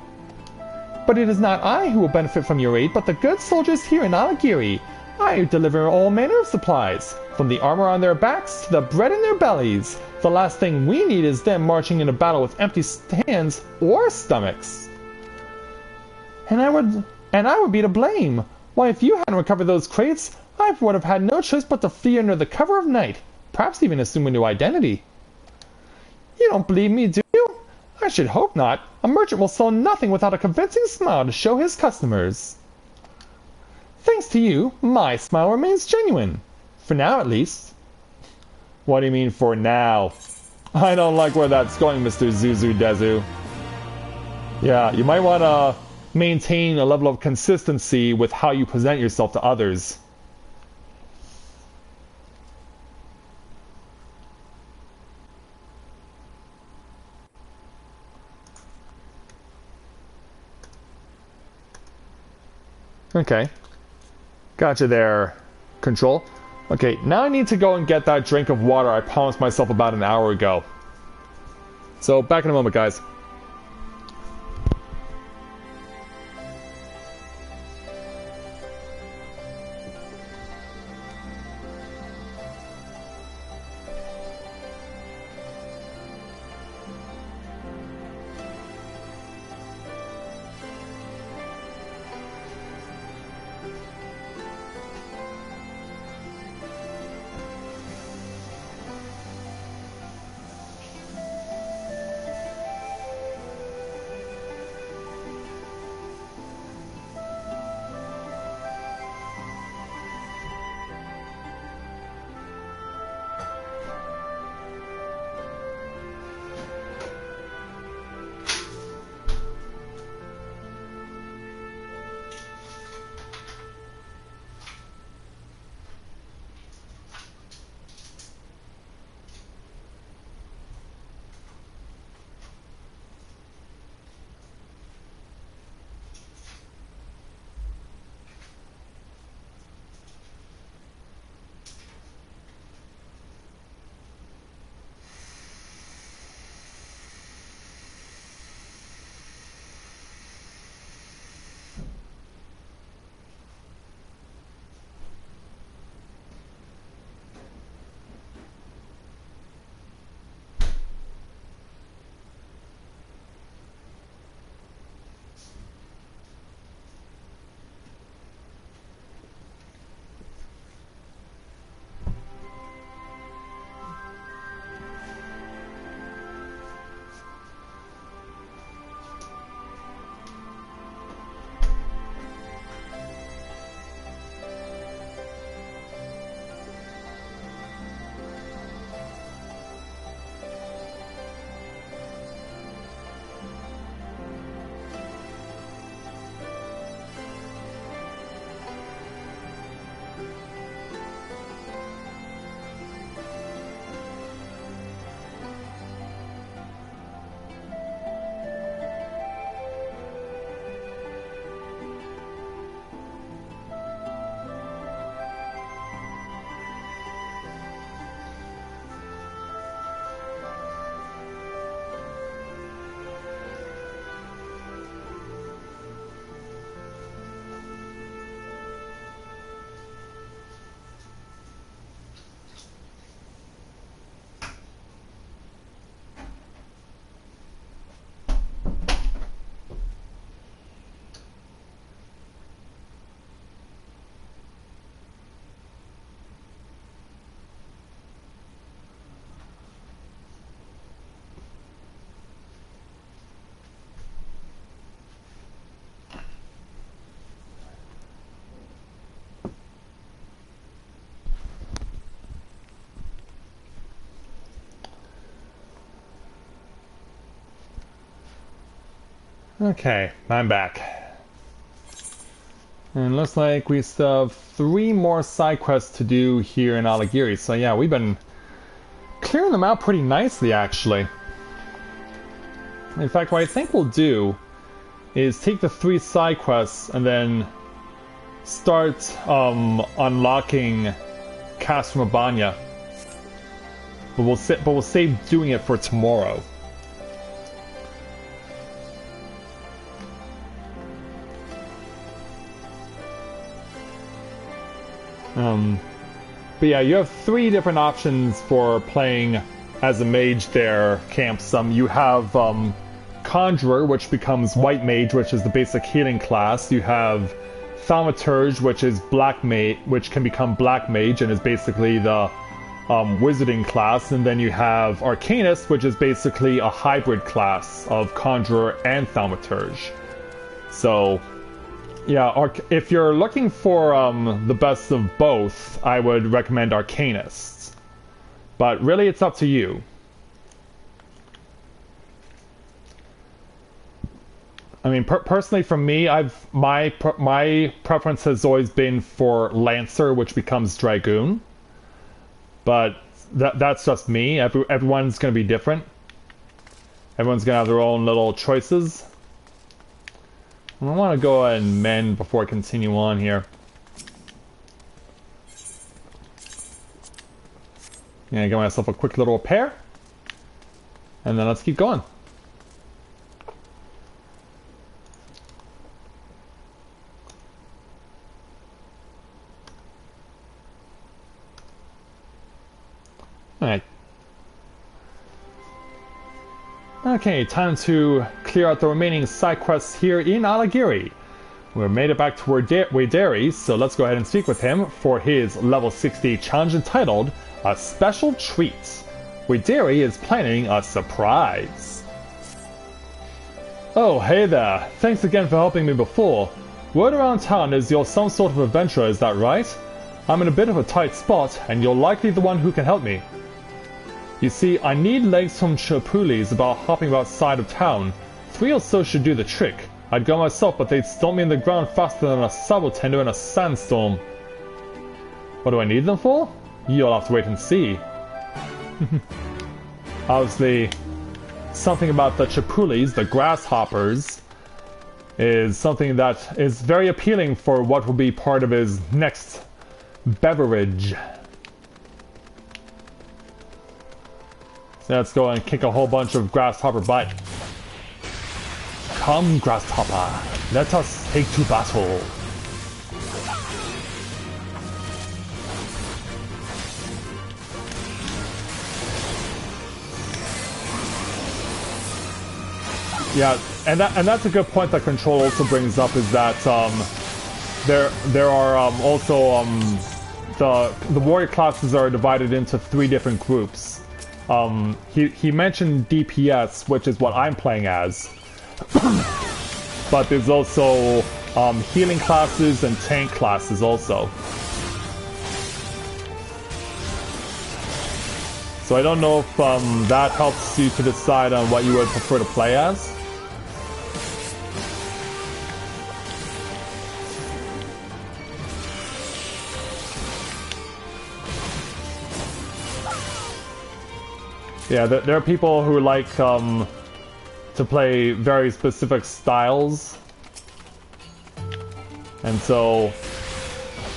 But it is not I who will benefit from your aid, but the good soldiers here in Alagiri. I deliver all manner of supplies, from the armor on their backs to the bread in their bellies. The last thing we need is them marching into battle with empty hands or stomachs. And I would be to blame. Why, if you hadn't recovered those crates, I would have had no choice but to flee under the cover of night, perhaps even assume a new identity. You don't believe me, do you? I should hope not. A merchant will sell nothing without a convincing smile to show his customers. Thanks to you, my smile remains genuine. For now, at least. What do you mean, for now? I don't like where that's going, Mr. Zuzu Dezu. Yeah, you might want to maintain a level of consistency with how you present yourself to others. Okay. Gotcha there, Control. Okay, now I need to go and get that drink of water I promised myself about an hour ago. So, back in a moment, guys. Okay, I'm back. And looks like we still have 3 more side quests to do here in Alagiri. So yeah, we've been clearing them out pretty nicely, actually. In fact, what I think we'll do is take the 3 side quests and then start unlocking Cast from Abanya. But we'll save doing it for tomorrow. But yeah, you have 3 different options for playing as a mage there, Camps. You have Conjurer, which becomes White Mage, which is the basic healing class. You have Thaumaturge, which is Black Mage, which can become Black Mage and is basically the Wizarding class. And then you have Arcanist, which is basically a hybrid class of Conjurer and Thaumaturge. So yeah, if you're looking for the best of both, I would recommend Arcanist. But really, it's up to you. I mean, personally, for me, my preference has always been for Lancer, which becomes Dragoon. But that's just me. Everyone's going to be different. Everyone's going to have their own little choices. I want to go ahead and mend before I continue on here. Yeah, get myself a quick little repair. And then let's keep going. Alright. Okay, time to clear out the remaining side quests here in Alagiri. We've made it back to Wayderi, so let's go ahead and speak with him for his level 60 challenge entitled A Special Treat. Wayderi is planning a surprise. Oh, hey there. Thanks again for helping me before. Word around town is you're some sort of adventurer, is that right? I'm in a bit of a tight spot, and you're likely the one who can help me. You see, I need legs from Chapulis about hopping outside of town. 3 or so should do the trick. I'd go myself, but they'd stomp me in the ground faster than a sabo tender in a sandstorm. What do I need them for? You'll have to wait and see. Obviously, something about the Chapulis, the grasshoppers, is something that is very appealing for what will be part of his next beverage. Let's go and kick a whole bunch of grasshopper butt. Come, grasshopper, let us take to battle. Yeah, and that's a good point that Control also brings up, is that there are also the warrior classes are divided into 3 different groups. He mentioned DPS, which is what I'm playing as. But there's also healing classes and tank classes also. So I don't know if that helps you to decide on what you would prefer to play as. Yeah, there are people who like to play very specific styles, and so,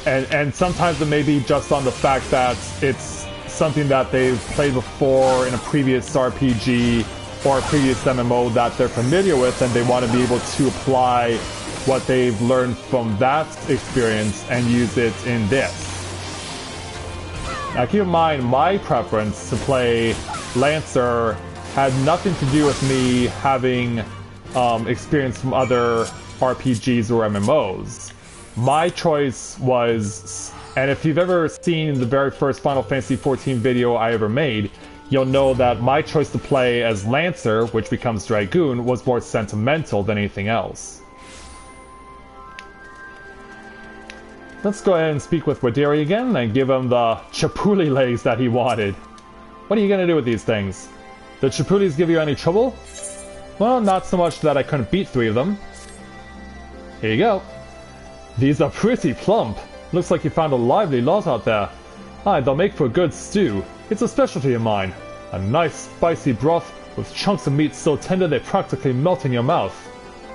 and sometimes it may be just on the fact that it's something that they've played before in a previous RPG or a previous MMO that they're familiar with, and they want to be able to apply what they've learned from that experience and use it in this. Now keep in mind, my preference to play Lancer had nothing to do with me having experience from other RPGs or MMOs. My choice was, and if you've ever seen the very first Final Fantasy XIV video I ever made, you'll know that my choice to play as Lancer, which becomes Dragoon, was more sentimental than anything else. Let's go ahead and speak with Wayderi again and give him the Chapuli legs that he wanted. What are you gonna do with these things? Did Chapulis give you any trouble? Well, not so much that I couldn't beat 3 of them. Here you go. These are pretty plump. Looks like you found a lively lot out there. Aye, they'll make for a good stew. It's a specialty of mine. A nice spicy broth with chunks of meat so tender they practically melt in your mouth.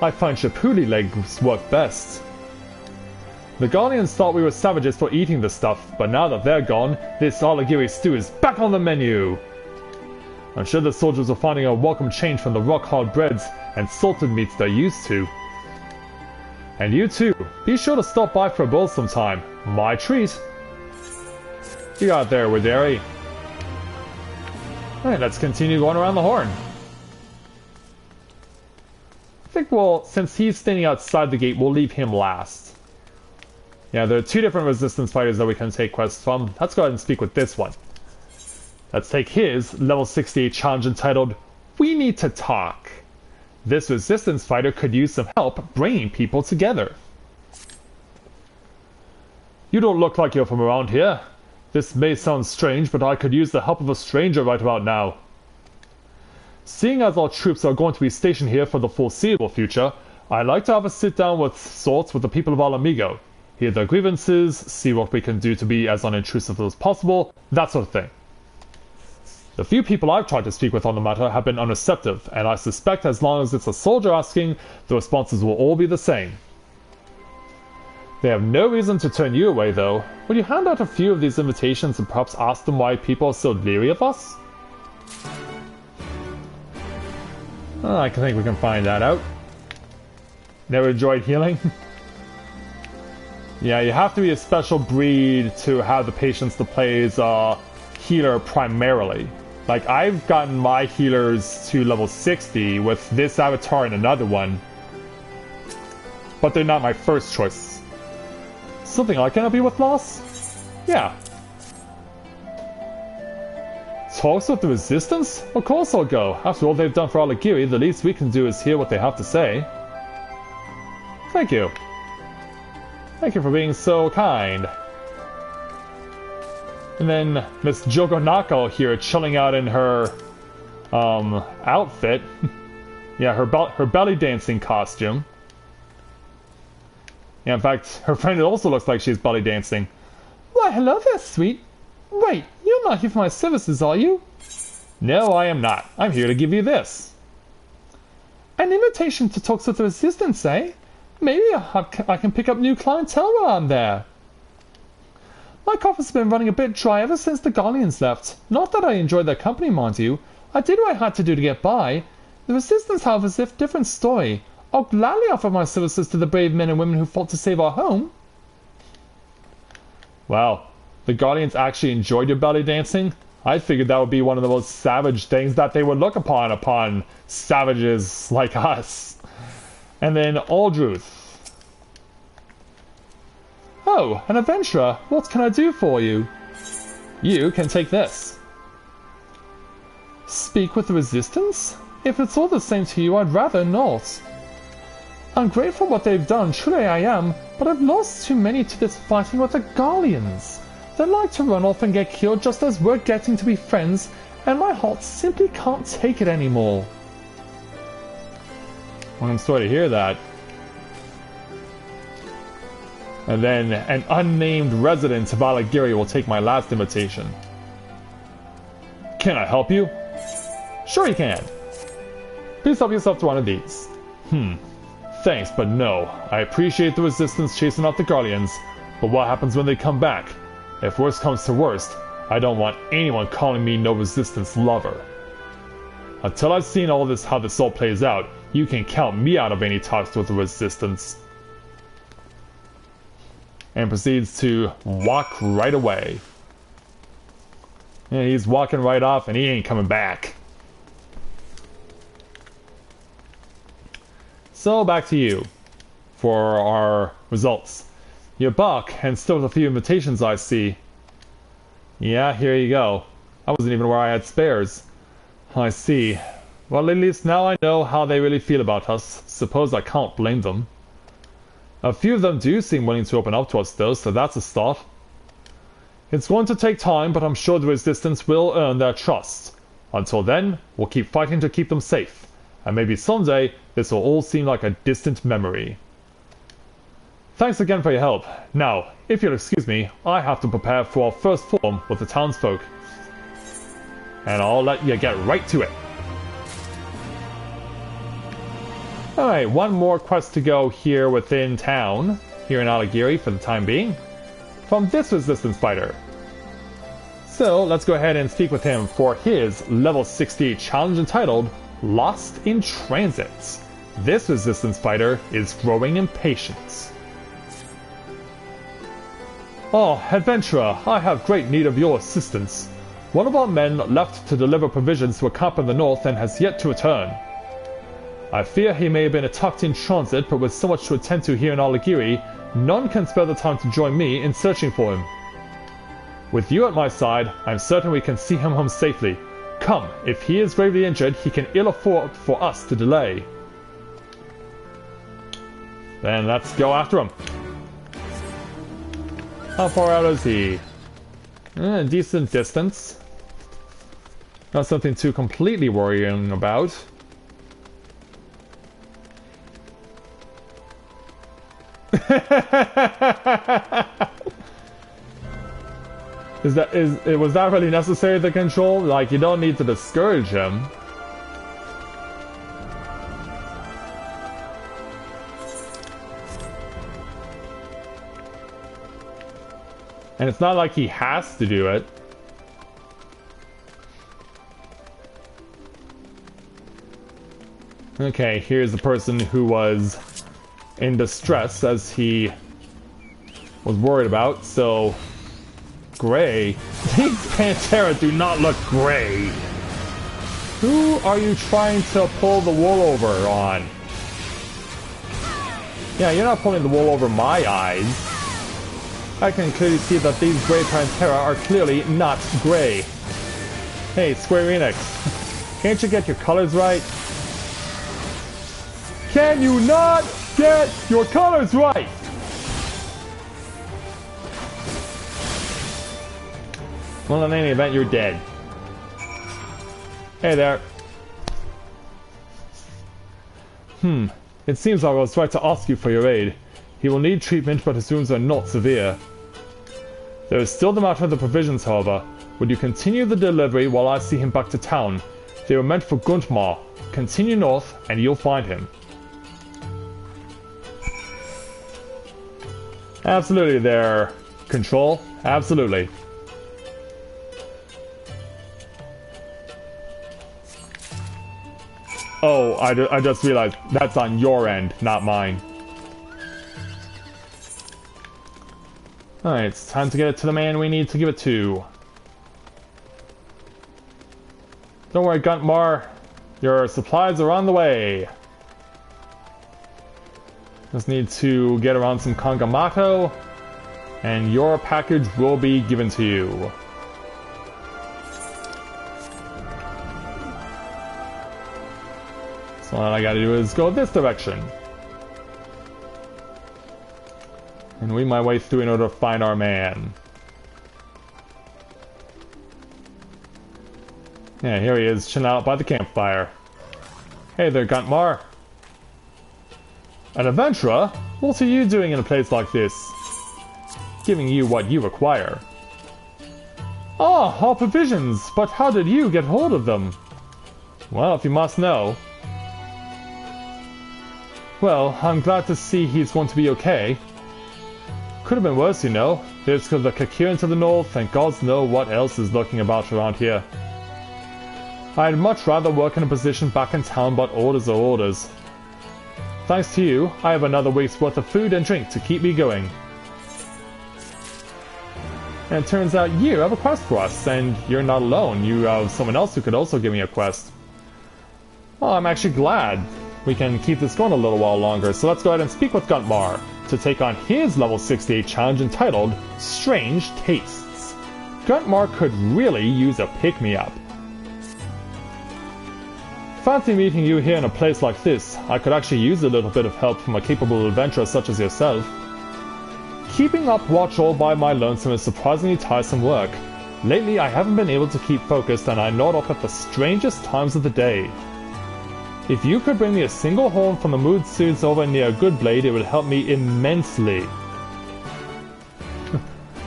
I find Chapuli legs work best. The Guardians thought we were savages for eating the stuff, but now that they're gone, this alligiri stew is back on the menu! I'm sure the soldiers are finding a welcome change from the rock-hard breads and salted meats they're used to. And you too, be sure to stop by for a bowl sometime. My treat! You got there, Waderi. Alright, let's continue going around the horn. I think since he's standing outside the gate, we'll leave him last. Yeah, there are two different resistance fighters that we can take quests from. Let's go ahead and speak with this one. Let's take his level 68 challenge entitled, We Need to Talk. This resistance fighter could use some help bringing people together. You don't look like you're from around here. This may sound strange, but I could use the help of a stranger right about now. Seeing as our troops are going to be stationed here for the foreseeable future, I'd like to have a sit-down with sorts with the people of Alamigo. Hear their grievances, see what we can do to be as unintrusive as possible, that sort of thing. The few people I've tried to speak with on the matter have been unreceptive, and I suspect as long as it's a soldier asking, the responses will all be the same. They have no reason to turn you away, though. Will you hand out a few of these invitations and perhaps ask them why people are so leery of us? I think we can find that out. Never enjoyed healing? Yeah, you have to be a special breed to have the patience to play as a healer primarily. Like, I've gotten my healers to level 60 with this avatar and another one, but they're not my first choice. Something I can help you with, Loss? Yeah. Talks with the Resistance? Of course I'll go. After all they've done for Alagiri, the least we can do is hear what they have to say. Thank you. Thank you for being so kind. And then Miss Jogonako here chilling out in her outfit. Yeah, her belly dancing costume. Yeah, in fact, her friend also looks like she's belly dancing. Why, hello there, sweet. Wait, you're not here for my services, are you? No, I am not. I'm here to give you this. An invitation to talks with the Resistance, eh? Maybe I can pick up new clientele while I'm there. My coffee's been running a bit dry ever since the Guardians left. Not that I enjoyed their company, mind you. I did what I had to do to get by. The Resistance, however, is a different story. I'll gladly offer my services to the brave men and women who fought to save our home. Wow, the Guardians actually enjoyed your belly dancing? I figured that would be one of the most savage things that they would look upon savages like us. And then Aldruth. Oh, an adventurer. What can I do for you? You can take this. Speak with the Resistance? If it's all the same to you, I'd rather not. I'm grateful for what they've done, truly I am, but I've lost too many to this fighting with the Guardians. They like to run off and get killed just as we're getting to be friends, and my heart simply can't take it anymore. Well, I'm sorry to hear that. And then an unnamed resident of Alagiri will take my last invitation. Can I help you? Sure you can. Please help yourself to one of these. Thanks, but no. I appreciate the Resistance chasing out the Guardians, but what happens when they come back? If worst comes to worst, I don't want anyone calling me no Resistance lover. Until I've seen all this, how this all plays out, you can count me out of any talks with the Resistance. And proceeds to walk right away. Yeah, he's walking right off and he ain't coming back. So back to you for our results. You're back and still with a few invitations I see. Yeah, here you go. I wasn't even aware I had spares. I see. Well, at least now I know how they really feel about us. Suppose I can't blame them. A few of them do seem willing to open up to us though, so that's a start. It's going to take time, but I'm sure the Resistance will earn their trust. Until then, we'll keep fighting to keep them safe. And maybe someday, this will all seem like a distant memory. Thanks again for your help. Now, if you'll excuse me, I have to prepare for our first form with the townsfolk. And I'll let you get right to it. Alright, one more quest to go here within town. here in Alighieri for the time being from this resistance fighter. So let's go ahead and speak with him for his level 60 challenge entitled Lost in Transit. This resistance fighter is growing in patience. Oh, adventurer, I have great need of your assistance. One of our men left to deliver provisions to a camp in the north and has yet to return. I fear he may have been attacked in transit, but with so much to attend to here in Alighieri, none can spare the time to join me in searching for him. With you at my side, I'm certain we can see him home safely. Come, if he is gravely injured, he can ill afford for us to delay. Then let's go after him. How far out is he? Decent distance. Not something too completely worrying about. Was that really necessary to control? Like, you don't need to discourage him. And it's not like he has to do it. Okay, here's the person who was in distress as he was worried about, so... Gray? These Pantera do not look gray! Who are you trying to pull the wool over on? Yeah, you're not pulling the wool over my eyes. I can clearly see that these gray Pantera are clearly not gray. Hey, Square Enix, can't you get your colors right? Can you not get your colors right? Well, in any event, you're dead. Hey there. It seems I was right to ask you for your aid. He will need treatment, but his wounds are not severe. There is still the matter of the provisions, however. Would you continue the delivery while I see him back to town? They were meant for Guntmar. Continue north, and you'll find him. Absolutely there, Control. Absolutely. Oh, I just realized that's on your end, not mine. Alright, it's time to get it to the man we need to give it to. Don't worry, Guntmar. Your supplies are on the way. Just need to get around some Kangamato, and your package will be given to you. So all I gotta do is go this direction. And weed my way through in order to find our man. Yeah, here he is, chilling out by the campfire. Hey there, Guntmar. An adventurer? What are you doing in a place like this? Giving you what you require. Ah, our provisions! But how did you get hold of them? Well, if you must know. Well, I'm glad to see he's going to be okay. Could have been worse, you know. There's the Kakirin to the north, and gods know what else is lurking about around here. I'd much rather work in a position back in town, but orders are orders. Thanks to you, I have another week's worth of food and drink to keep me going. And it turns out you have a quest for us, and you're not alone. You have someone else who could also give me a quest. Well, I'm actually glad. We can keep this going a little while longer, so let's go ahead and speak with Guntmar to take on his level 68 challenge entitled Strange Tastes. Guntmar could really use a pick-me-up. Fancy meeting you here in a place like this. I could actually use a little bit of help from a capable adventurer such as yourself. Keeping up watch all by my lonesome is surprisingly tiresome work. Lately I haven't been able to keep focused and I nod up at the strangest times of the day. If you could bring me a single horn from the mood suits over near Goodblade, it would help me immensely.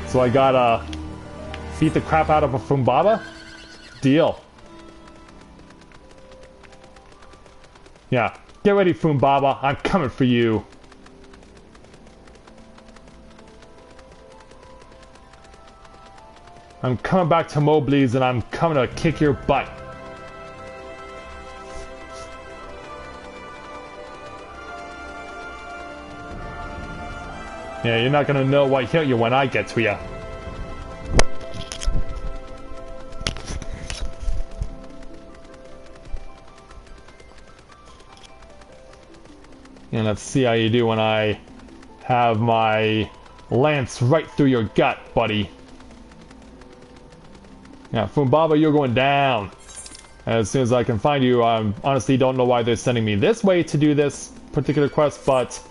So I gotta beat the crap out of a Fumbaba? Deal. Yeah, get ready, Fumbaba. I'm coming for you. I'm coming back to Mobley's and I'm coming to kick your butt. Yeah, you're not gonna know what hit you when I get to you. And let's see how you do when I have my lance right through your gut, buddy. Yeah, Fumbaba, you're going down. As soon as I can find you, I honestly don't know why they're sending me this way to do this particular quest, but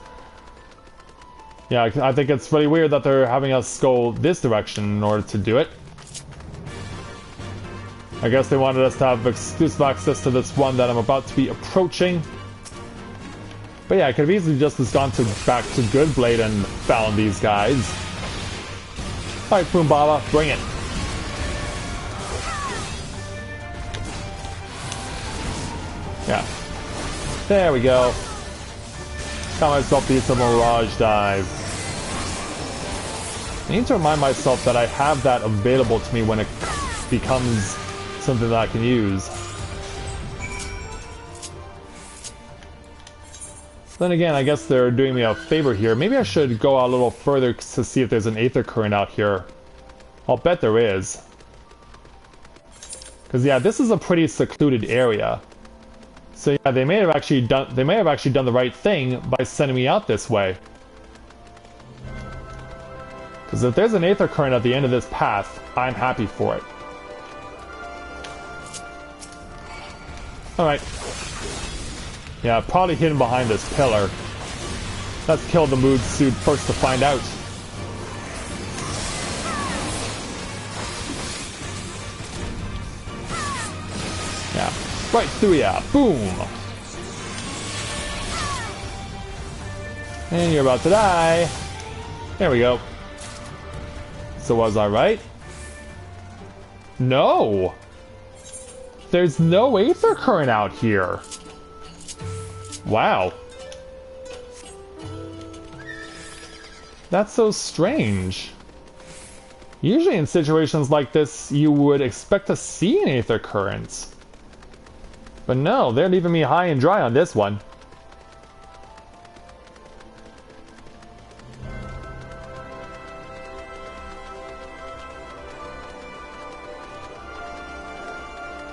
yeah, I think it's really weird that they're having us go this direction in order to do it. I guess they wanted us to have exclusive access to this one that I'm about to be approaching. But yeah, I could have easily just gone back to Goodblade and found these guys. Alright, Fumbaba, bring it. Yeah. There we go. Got myself the Mirage Dive. I need to remind myself that I have that available to me when it becomes something that I can use. Then again, I guess they're doing me a favor here. Maybe I should go out a little further to see if there's an Aether Current out here. I'll bet there is. Because yeah, this is a pretty secluded area. So yeah, they may have actually done the right thing by sending me out this way. Because if there's an Aether Current at the end of this path, I'm happy for it. Alright. Yeah, probably hidden behind this pillar. Let's kill the mood suit first to find out. Yeah, right through ya. Boom! And you're about to die. There we go. So was I right? No! There's no Aether Current out here. Wow. That's so strange. Usually in situations like this, you would expect to see an Aether Current. But no, they're leaving me high and dry on this one.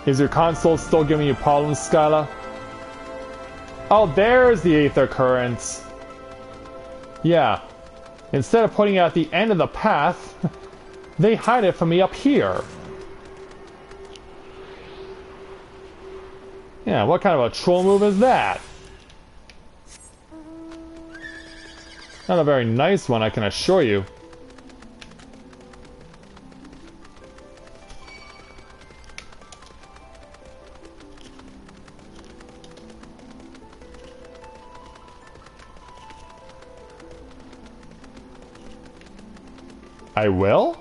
Is your console still giving you problems, Skyla? Oh, there's the Aether Currents. Yeah. Instead of putting it at the end of the path, they hide it from me up here. Yeah, what kind of a troll move is that? Not a very nice one, I can assure you. I will?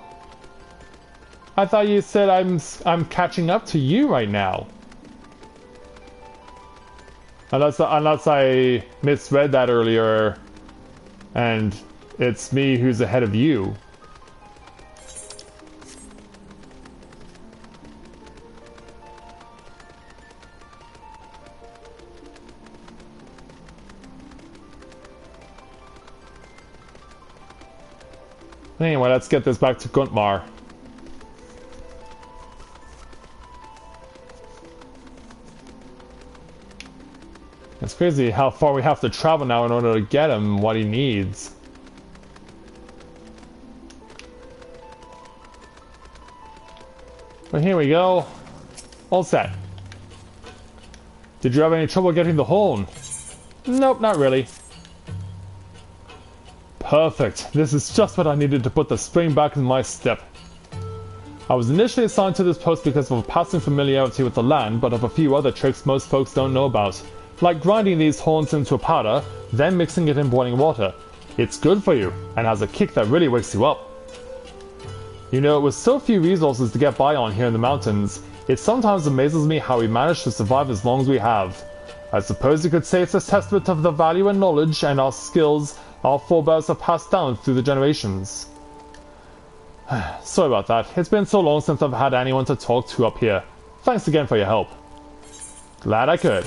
I thought you said I'm catching up to you right now. Unless I misread that earlier, and it's me who's ahead of you. Anyway, let's get this back to Guntmar. It's crazy how far we have to travel now in order to get him what he needs. But here we go. All set. Did you have any trouble getting the horn? Nope, not really. Perfect. This is just what I needed to put the spring back in my step. I was initially assigned to this post because of a passing familiarity with the land, but of a few other tricks most folks don't know about. Like grinding these horns into a powder, then mixing it in boiling water. It's good for you, and has a kick that really wakes you up. You know, with so few resources to get by on here in the mountains, it sometimes amazes me how we managed to survive as long as we have. I suppose you could say it's a testament of the value and knowledge and our skills our forebears have passed down through the generations. Sorry about that. It's been so long since I've had anyone to talk to up here. Thanks again for your help. Glad I could.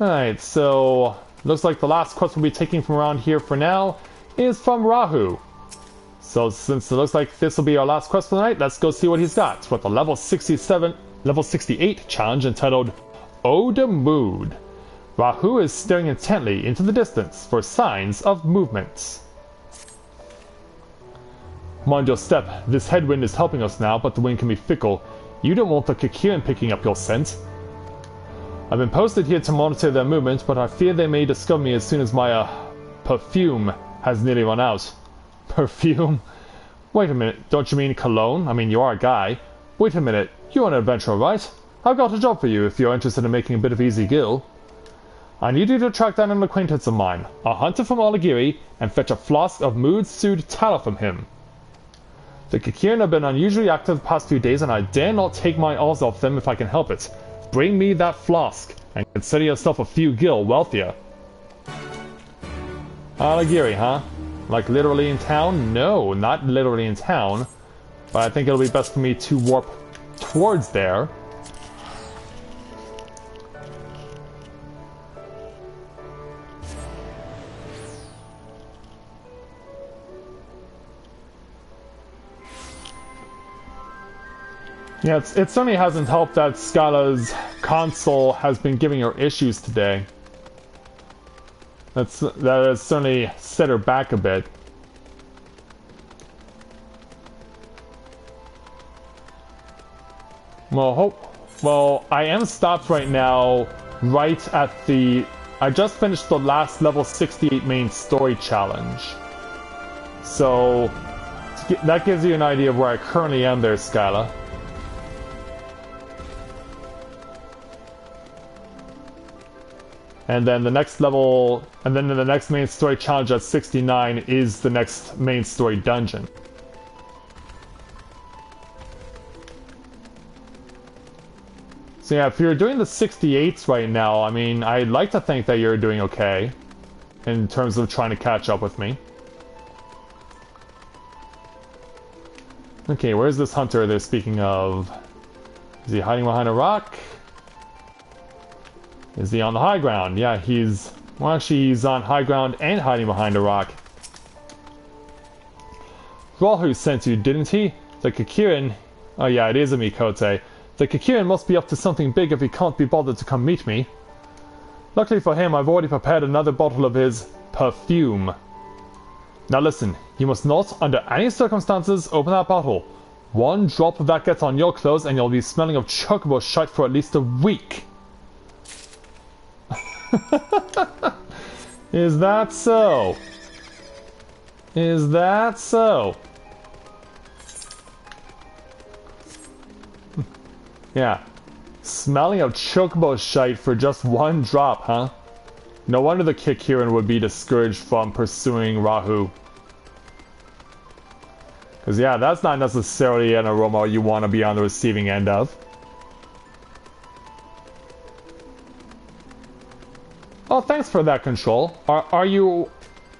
Alright, so looks like the last quest we'll be taking from around here for now is from Rahu. So since it looks like this will be our last quest for the night, let's go see what he's got with a level 68 challenge entitled Ode to Mood. Rahu is staring intently into the distance for signs of movement. Mind your step. This headwind is helping us now, but the wind can be fickle. You don't want the Kikirin picking up your scent. I've been posted here to monitor their movement, but I fear they may discover me as soon as my perfume has nearly run out. Perfume? Wait a minute, don't you mean cologne? I mean, you are a guy. Wait a minute, you're an adventurer, right? I've got a job for you if you're interested in making a bit of easy gil. I need you to track down an acquaintance of mine, a hunter from Alagiri, and fetch a flask of mood-soothed tallow from him. The Kikirin have been unusually active the past few days, and I dare not take my eyes off them if I can help it. Bring me that flask, and consider yourself a few gil wealthier. Alagiri, huh? Like literally in town? No, not literally in town. But I think it'll be best for me to warp towards there. Yeah, it certainly hasn't helped that Skyla's console has been giving her issues today. That has certainly set her back a bit. Well, I am stopped right now, right at the... I just finished the last level 68 main story challenge. So, that gives you an idea of where I currently am there, Skyla. And then the next level, and then the next main story challenge at 69 is the next main story dungeon. So yeah, if you're doing the 68s right now, I mean, I'd like to think that you're doing okay in terms of trying to catch up with me. Okay, where's this hunter they're speaking of? Is he hiding behind a rock? Is he on the high ground? Yeah, he's... Well, actually, he's on high ground and hiding behind a rock. Rahu sent you, didn't he? The Kikirin... Oh yeah, it is a Mikote. The Kikirin must be up to something big if he can't be bothered to come meet me. Luckily for him, I've already prepared another bottle of his perfume. Now listen, you must not, under any circumstances, open that bottle. One drop of that gets on your clothes and you'll be smelling of chocobo shite for at least a week. Is that so? Is that so? Yeah. Smelling of chocobo shite for just one drop, huh? No wonder the Kikirin would be discouraged from pursuing Rahu. Because yeah, that's not necessarily an aroma you want to be on the receiving end of. Oh, thanks for that, Control. Are you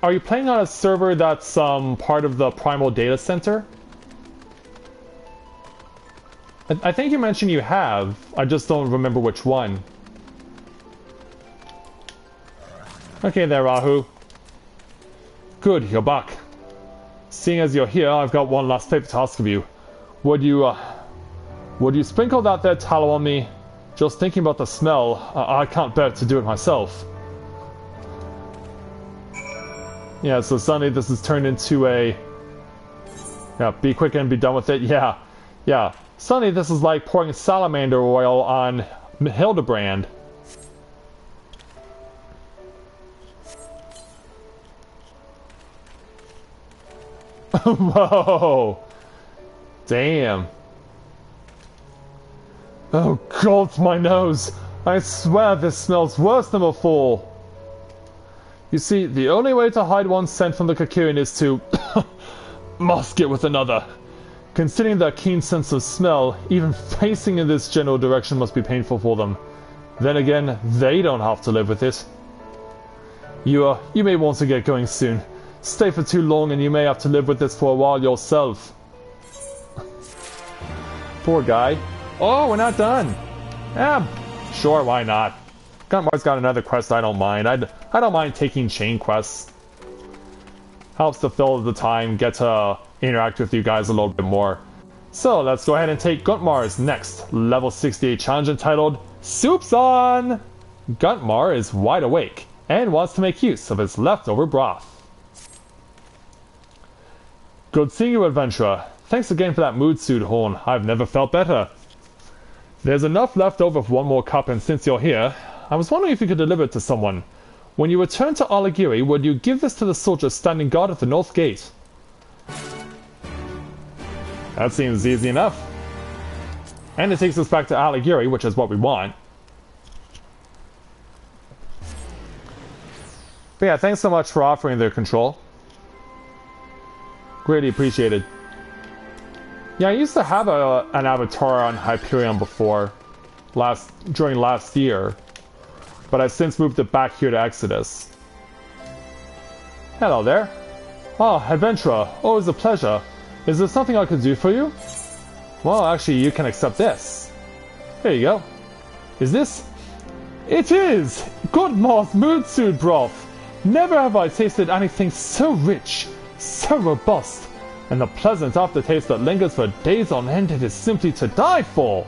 playing on a server that's part of the Primal Data Center? I think you mentioned you have. I just don't remember which one. Okay there, Rahu. Good, you're back. Seeing as you're here, I've got one last favor to ask of you. Would you sprinkle that there tallow on me? Just thinking about the smell, I can't bear to do it myself. Yeah, so suddenly this has turned into a... Yeah, be quick and be done with it. Yeah, yeah. Suddenly this is like pouring salamander oil on Hildebrand. Whoa! Damn. Oh God, my nose! I swear this smells worse than before. You see, the only way to hide one scent from the Kikirin is to mask it with another. Considering their keen sense of smell, even facing in this general direction must be painful for them. Then again, they don't have to live with it. You may want to get going soon. Stay for too long and you may have to live with this for a while yourself. Poor guy. Oh, we're not done. Sure, why not? Guntmar's got another quest I don't mind. I don't mind taking chain quests. Helps to fill the time, get to interact with you guys a little bit more. So let's go ahead and take Guntmar's next level 68 challenge entitled Soup's On! Guntmar is wide awake and wants to make use of his leftover broth. Good seeing you, adventurer. Thanks again for that mood suit horn. I've never felt better. There's enough left over for one more cup, and since you're here, I was wondering if you could deliver it to someone. When you return to Alagiri, would you give this to the soldiers standing guard at the north gate? That seems easy enough. And it takes us back to Alagiri, which is what we want. But yeah, thanks so much for offering their control. Greatly appreciated. Yeah, I used to have an avatar on Hyperion before, during last year, but I've since moved it back here to Exodus. Hello there. Oh, adventurer, always a pleasure. Is there something I could do for you? Well, actually, you can accept this. Here you go. Is this? It is! Guntmar's mood suit broth! Never have I tasted anything so rich, so robust, and the pleasant aftertaste that lingers for days on end. It is simply to die for!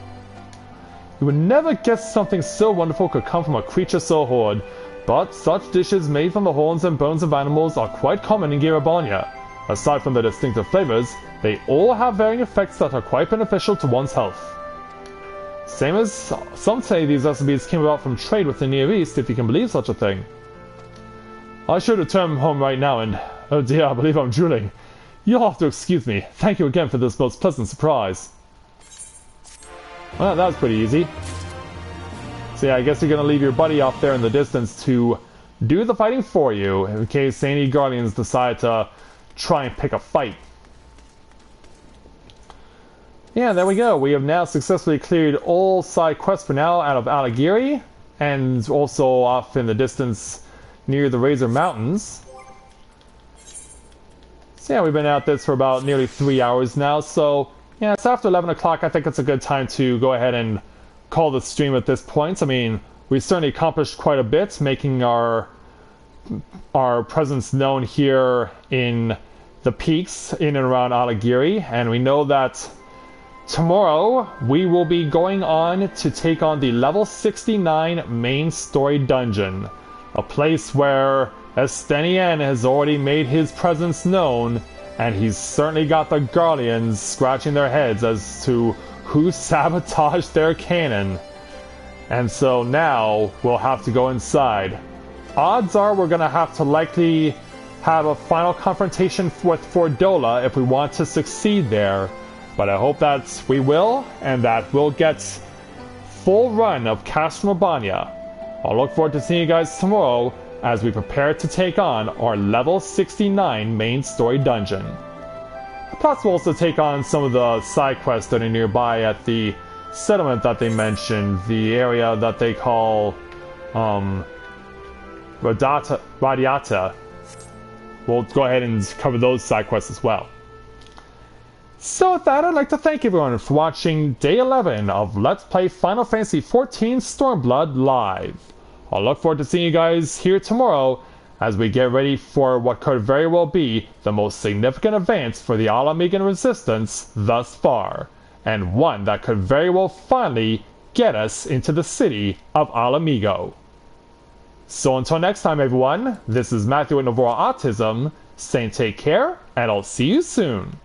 You would never guess something so wonderful could come from a creature so horrid, but such dishes made from the horns and bones of animals are quite common in Girabanya. Aside from the distinctive flavors, they all have varying effects that are quite beneficial to one's health. Same as some say these recipes came about from trade with the Near East, if you can believe such a thing. I should return home right now and... oh dear, I believe I'm drooling. You'll have to excuse me. Thank you again for this most pleasant surprise. Well, that was pretty easy. So yeah, I guess you're gonna leave your buddy off there in the distance to do the fighting for you, in case any Guardians decide to try and pick a fight. Yeah, there we go. We have now successfully cleared all side quests for now out of Alagiri, and also off in the distance near the Razor Mountains. So yeah, we've been at this for about nearly 3 hours now, so yeah, it's after 11 o'clock. I think it's a good time to go ahead and call the stream at this point. I mean, we certainly accomplished quite a bit, making our presence known here in the peaks in and around Alagiri, and we know that tomorrow we will be going on to take on the level 69 main story dungeon, a place where Estenien has already made his presence known, and he's certainly got the Guardians scratching their heads as to who sabotaged their cannon. And so now we'll have to go inside. Odds are we're gonna have to likely have a final confrontation with Fordola if we want to succeed there. But I hope that we will, and that we'll get full run of Castro Urbania. I'll look forward to seeing you guys tomorrow as we prepare to take on our level 69 main story dungeon. Plus we'll also take on some of the side quests that are nearby at the settlement that they mentioned, the area that they call Radiata. We'll go ahead and cover those side quests as well. So with that, I'd like to thank everyone for watching Day 11 of Let's Play Final Fantasy XIV Stormblood Live. I'll look forward to seeing you guys here tomorrow as we get ready for what could very well be the most significant advance for the Ala Mhigan Resistance thus far, and one that could very well finally get us into the city of Ala Mhigo. So until next time everyone, this is Matthew at Novaura Autism, saying take care, and I'll see you soon.